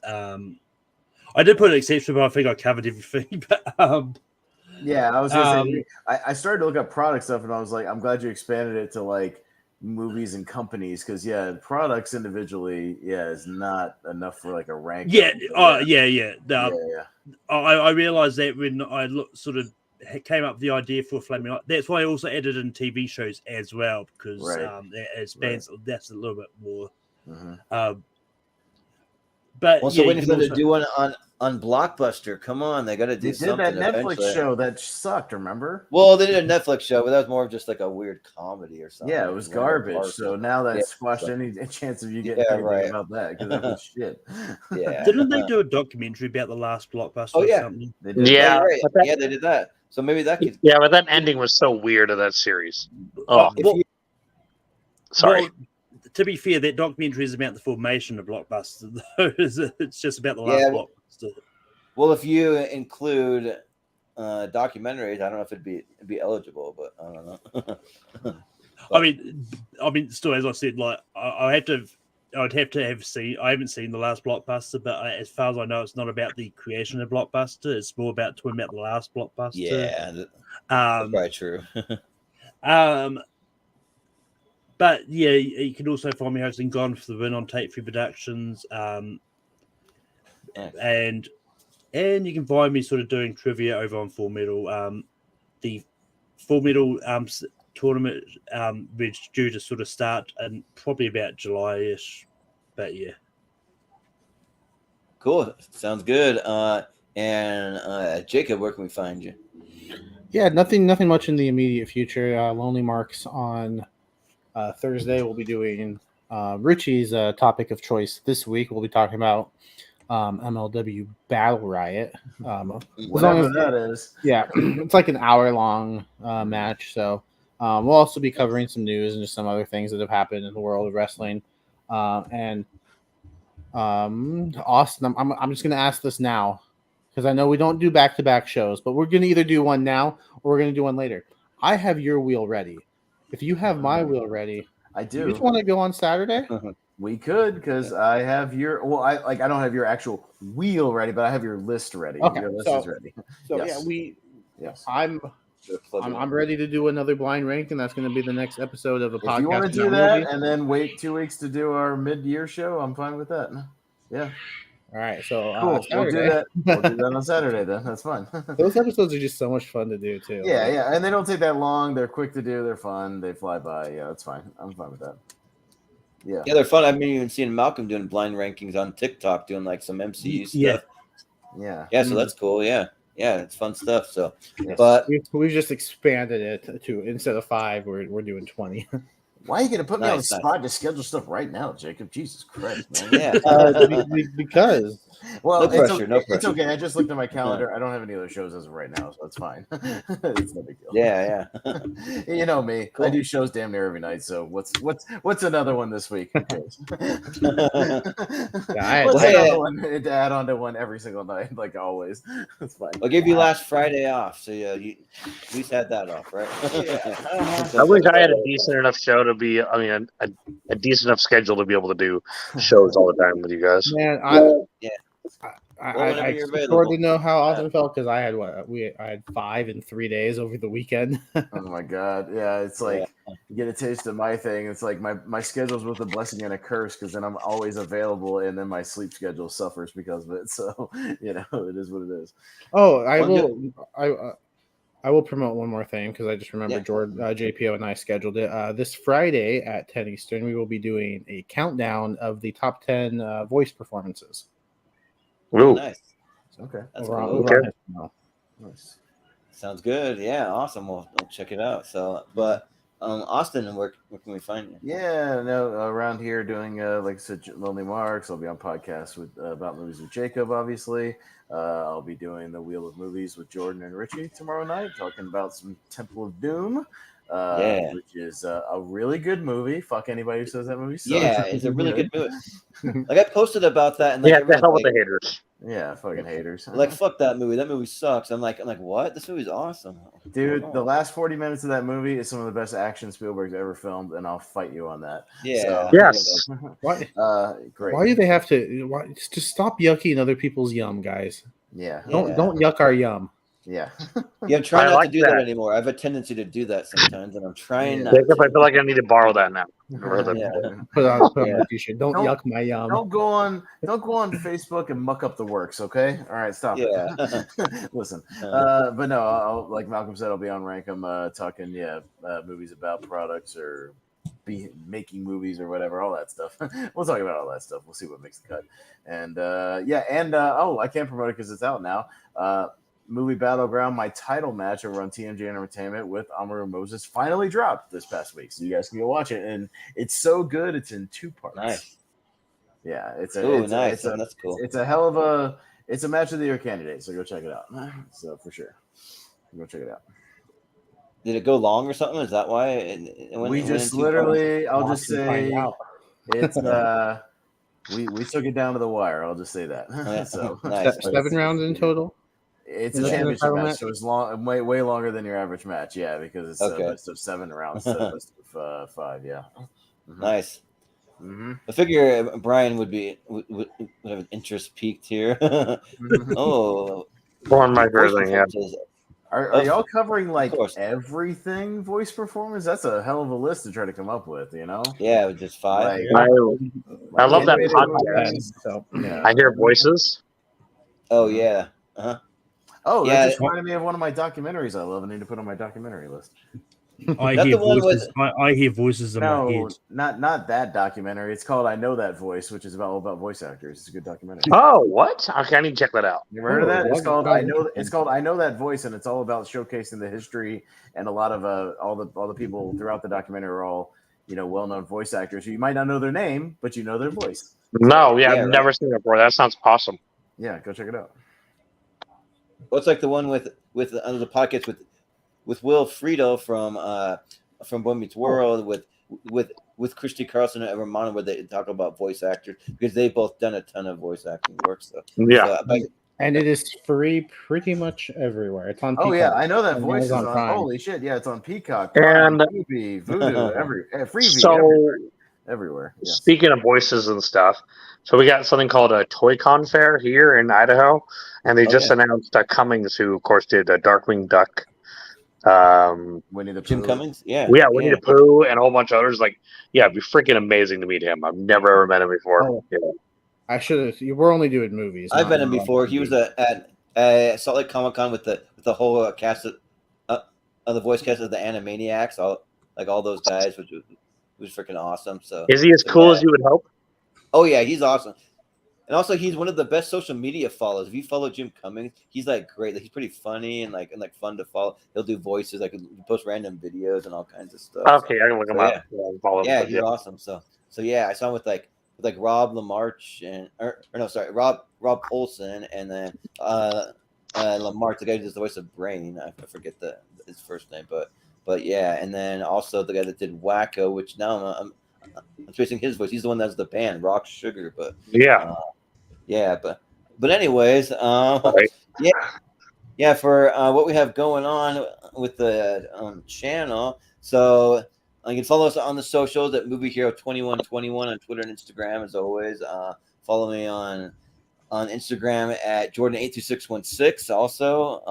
I did put an exception, but I think I covered everything. But yeah, I was gonna say I started to look up product stuff, and I was like, I'm glad you expanded it to like movies and companies, because products individually is not enough for like a rank. I realized that when I sort of came up with the idea for Flaming Light. That's why I also added in TV shows as well, because as fans that's a little bit more but also waiting for them to do one on Blockbuster. Come on, they got to do something. They did that Netflix show that sucked, remember? Well, they did a Netflix show, but that was more of just like a weird comedy or something. Yeah, it was garbage. So now that squashed any chance of you getting anything about that, because that was shit. Yeah. Didn't they do a documentary about the last Blockbuster or something? They did. Yeah, yeah, they did that. So maybe that could. Yeah, but that ending was so weird of that series. Oh, sorry. Well, to be fair, that documentary is about the formation of Blockbuster. It's just about the last Blockbuster. Well, if you include documentaries, I don't know if it'd be eligible, but I don't know. I mean, still, as I said, like I'd have to have seen. I haven't seen the last Blockbuster, but as far as I know, it's not about the creation of Blockbuster. It's more about talking about the last Blockbuster. Yeah, that's probably true. But yeah, you can also find me hosting Gone for the Win on Tape 3 Productions, and you can find me sort of doing trivia over on Full Metal. The Full Metal tournament which due to sort of start in probably about July-ish, but yeah. Cool, sounds good. And Jacob, where can we find you? Yeah, nothing much in the immediate future. Lonely Marks on Thursday. We'll be doing Richie's topic of choice this week. We'll be talking about MLW Battle Riot. Whatever that is. Yeah, it's like an hour-long match. So we'll also be covering some news and just some other things that have happened in the world of wrestling. And Austin, I'm just gonna ask this now because I know we don't do back-to-back shows, but we're gonna either do one now or we're gonna do one later. I have your wheel ready. If you have my wheel ready, I do. You just want to go on Saturday? We could, because I have your. Well, I don't have your actual wheel ready, but I have your list ready. Okay, Your list is ready. So Yes. Yes, I'm ready to do another blind rank, and that's going to be the next episode of a podcast. If you want to do that and then wait 2 weeks to do our mid-year show, I'm fine with that. Yeah. All right, so Cool. We'll do that. We'll do that on Saturday then. That's fine. Those episodes are just so much fun to do too. Yeah, yeah, and they don't take that long. They're quick to do. They're fun. They fly by. Yeah, that's fine. I'm fine with that. Yeah, they're fun. I've been even seeing Malcolm doing blind rankings on TikTok, doing like some MCU stuff. Yeah. So that's cool. Yeah, it's fun stuff. So, yes. But we've just expanded it to instead of 5, we're doing 20. Why are you gonna put me on the spot to schedule stuff right now, Jacob? Jesus Christ, man. Yeah, because. Well, no pressure. It's okay. I just looked at my calendar. I don't have any other shows as of right now, so it's fine. It's no big deal. Yeah. You know me. Cool. I do shows damn near every night. So what's another one this week? What's another one to add on to one every single night, like always? It's fine. I'll give you last Friday off, so yeah, you at least had that off, right? I wish I had a decent enough show to be. I mean, a decent enough schedule to be able to do shows all the time with you guys. Man, I sort of know how Austin felt because I had 5 in 3 days over the weekend. Oh my god, yeah, it's like you get a taste of my thing. It's like my schedule's both a blessing and a curse because then I'm always available, and then my sleep schedule suffers because of it. So it is what it is. Oh, I will promote one more thing because I just remembered JPO and I scheduled it. This Friday at 10 Eastern, we will be doing a countdown of the top 10 voice performances. Oh, nice. Okay. That's cool. Nice. Sounds good. Yeah, awesome. We'll check it out. So, but Austin, where can we find you? Yeah, around here doing like I said, Lonely Marks. I'll be on podcasts with about movies with Jacob, obviously. I'll be doing the Wheel of Movies with Jordan and Richie tomorrow night, talking about some Temple of Doom. Which is a really good movie. Fuck anybody who says that movie sucks. Yeah, it's a really good movie. Like I posted about that, and the hell with the haters. Yeah, fucking haters. Like fuck that movie. That movie sucks. I'm like, what? This movie's awesome, dude. The last 40 minutes of that movie is some of the best action Spielberg's ever filmed, and I'll fight you on that. Yeah. So, yes. Why? Great. Why do they have to? Just stop yucking other people's yum, guys. Yeah. Don't yuck our yum. Yeah. I'm trying not to do that anymore. I have a tendency to do that sometimes, and I'm trying not. Jacob, I feel like I need to borrow that now. Put on t-shirt. Don't yuck my yum. Don't go on Facebook and muck up the works, okay? All right, stop it. Listen. But no, I'll, like Malcolm said, I'll be on Rankum talking movies about products or making movies or whatever, all that stuff. We'll talk about all that stuff. We'll see what makes the cut. And I can't promote it because it's out now. Movie Battleground, my title match over on TMJ Entertainment with Amaru Moses finally dropped this past week, so you guys can go watch it. And it's so good; it's in 2 parts. Nice. Yeah, that's cool. It's a hell of a match of the year candidate. So go check it out. So for sure, go check it out. Did it go long or something? Is that why? I'll just say it's we took it down to the wire. I'll just say that. So nice. 7 rounds in total. It's a championship match, so it's long, way longer than your average match. Yeah, because it's best of 7 rounds, best of 5. Yeah, nice. I figure Brian would have an interest peaked here. Oh, on my version, yeah. Are y'all covering like everything voice performance? That's a hell of a list to try to come up with, Yeah, with just 5. I love that podcast. So, I hear voices. Oh yeah. Oh, that just reminded me of one of my documentaries I love and need to put on my documentary list. I hear voices in my head. Not that documentary. It's called I Know That Voice, which is all about voice actors. It's a good documentary. Oh, what? Okay, I need to check that out. You ever heard of that? It's called I Know That Voice, and it's all about showcasing the history and a lot of all the people throughout the documentary are all well-known voice actors. You might not know their name, but you know their voice. No, I've never seen it before. That sounds awesome. Yeah, go check it out. What's like the one with under the pockets with Will Friedle from Boy Meets World with with Christy Carlson and Romano, where they talk about voice actors, because they've both done a ton of voice acting work. So and it is free pretty much everywhere. It's on. Oh Peacock. yeah, I know that And voice is Amazon on. Prime. Holy shit! Yeah, it's on Peacock, And- Prime, Tubi, Voodoo, Freevee, So, everywhere. Yes. speaking of voices and stuff, so we got something called a Toy-Con Fair here in Idaho, and they just announced Cummings, who of course did Darkwing Duck. Winnie the Jim Pooh. Cummings, yeah, Winnie the Pooh, and a whole bunch of others. Like, yeah, it'd be freaking amazing to meet him. I've never ever met him before. Oh. Yeah. I should have. You were only doing movies. I've not met him movies. before. He was at Salt Lake Comic Con with the whole cast of the voice cast of the Animaniacs, all those guys, which was freaking awesome. So Is he as cool as you would hope? Oh yeah, he's awesome. And also, he's one of the best social media followers. If you follow Jim Cummings, he's like great. Like, he's pretty funny and fun to follow. He'll do voices, like he'll post random videos and all kinds of stuff. Okay, I can look him up. Yeah, Follow him, he's awesome. So yeah, I saw him with Rob LaMarche Rob Olson, and then LaMarche, the guy who does the voice of Brain. I forget his first name, but yeah, and then also the guy that did Wacko, which now I'm tracing his voice. He's the one that's the band Rock Sugar, but but anyways, right. yeah, for what we have going on with the channel. So you can follow us on the socials at Movie Hero 2121 on Twitter and Instagram, as always. Follow me on Instagram at Jordan82616 also,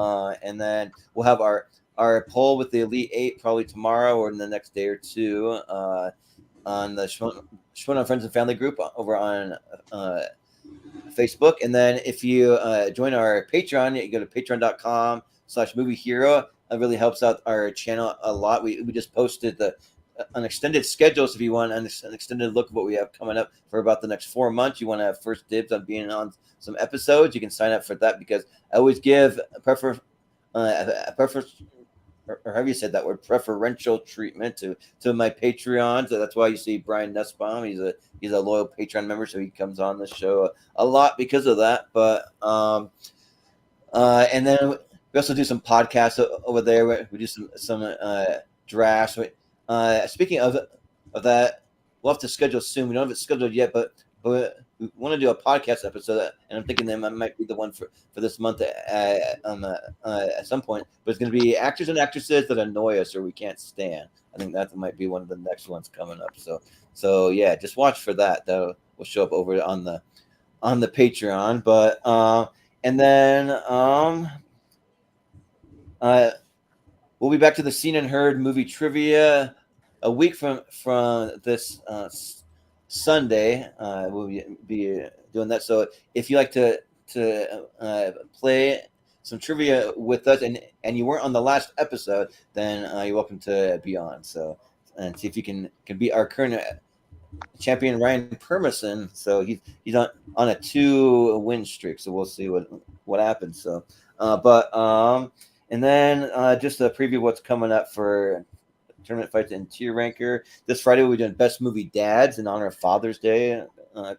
and then we'll have our poll with the Elite Eight probably tomorrow or in the next day or two on the Shepard on Friends and Family group over on Facebook. And then if you join our Patreon, you go to patreon.com/Movie Hero. It really helps out our channel a lot. We just posted an extended schedule. So if you want an extended look of what we have coming up for about the next 4 months, you want to have first dibs on being on some episodes, you can sign up for that, because I always give a preference, or have you said that word, preferential treatment to my Patreons. So that's why you see Brian Nussbaum. He's a loyal Patreon member, so he comes on the show a lot because of that. But and then we also do some podcasts over there. We do some drafts. Speaking of that, we'll have to schedule soon. We don't have it scheduled yet, but we want to do a podcast episode, and I'm thinking that might be the one for this month at some point. But it's going to be actors and actresses that annoy us or we can't stand. I think that might be one of the next ones coming up. So yeah, just watch for that. That will show up over on the Patreon. But and then we'll be back to the Seen and Heard movie trivia a week from this Sunday. We'll be doing that. So if you like to play some trivia with us and you weren't on the last episode, then you're welcome to be on. So and see if you can beat our current champion Ryan Permison. So he's on a 2-win streak. So we'll see what happens. So and then just a preview of what's coming up for tournament fights and tier ranker. This Friday we'll be doing best movie dads in honor of Father's Day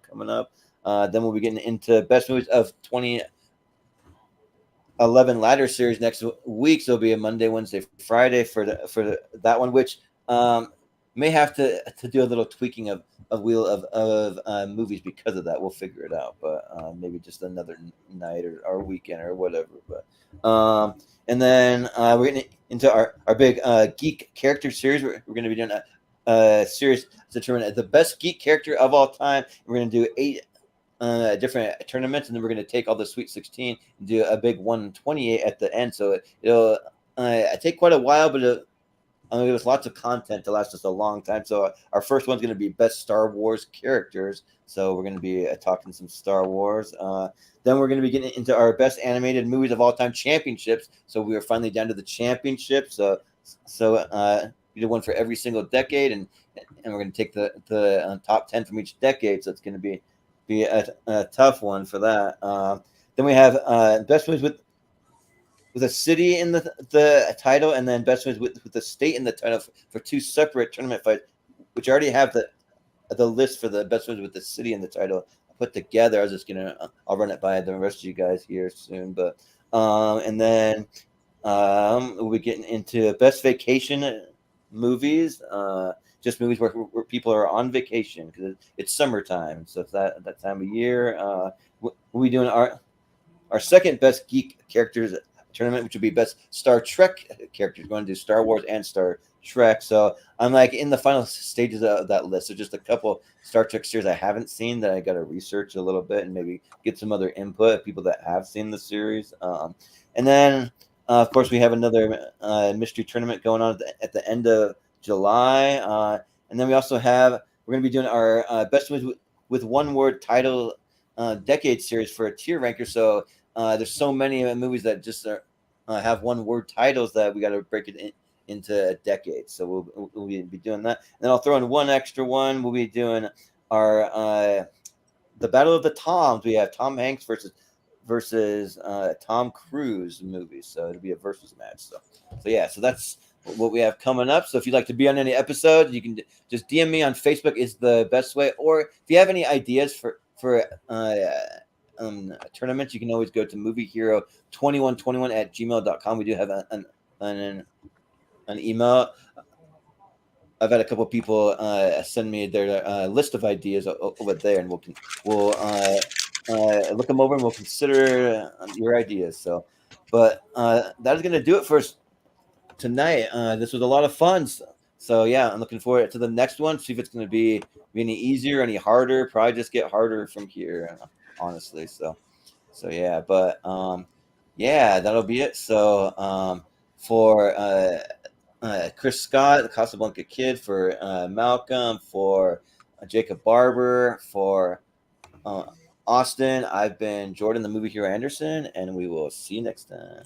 coming up. Then we'll be getting into best movies of 2011 ladder series next week. So it'll be a Monday, Wednesday, Friday for that one, which may have to do a little tweaking of wheel of movies because of that. We'll figure it out, but maybe just another night or weekend or whatever. But and then we're getting into our big geek character series. We're going to be doing a series to determine the best geek character of all time. We're going to do 8 different tournaments, and then we're going to take all the Sweet 16 and do a big 128 at the end. So it'll take quite a while, but there's lots of content to last us a long time. So our first one's going to be best Star Wars characters. So we're going to be talking some Star Wars. Then we're going to be getting into our best animated movies of all time championships. So we are finally down to the championships. So we did one for every single decade, and we're going to take the top 10 from each decade. So it's going to be a tough one for that. Then we have best movies with a city in the title, and then best movies with the state in the title for 2 separate tournament fights, which I already have the list for the best movies with the city in the title put together. I was just I'll run it by the rest of you guys here soon, but and then we'll be getting into best vacation movies. Just movies where people are on vacation because it's summertime, so it's that time of year. We'll be doing our second best geek characters tournament, which would be best Star Trek characters. We're going to do Star Wars and Star Trek. So I'm like in the final stages of that list. So just a couple Star Trek series I haven't seen that I got to research a little bit and maybe get some other input of people that have seen the series. And then of course we have another mystery tournament going on at the end of July. And then we also have, we're going to be doing our best with one word title decade series for a tier ranker. So there's so many movies that just have one word titles that we got to break it into a decade. So we'll be doing that. And then I'll throw in one extra one. We'll be doing our the Battle of the Toms. We have Tom Hanks versus Tom Cruise movies. So it'll be a versus match. So yeah, so that's what we have coming up. So if you'd like to be on any episode, you can just DM me on Facebook is the best way. Or if you have any ideas for tournaments, you can always go to moviehero2121@gmail.com. We do have an email. I've had a couple of people send me their list of ideas over there, and we'll look them over and we'll consider your ideas. So, but that is going to do it for us tonight. This was a lot of fun. So yeah, I'm looking forward to the next one. See if it's going to be any easier, any harder. Probably just get harder from here, honestly. So yeah, but yeah, that'll be it. So for Chris Scott, the Casablanca Kid, for Malcolm, for Jacob Barber, for Austin, I've been Jordan, the Movie Hero Anderson, and we will see you next time.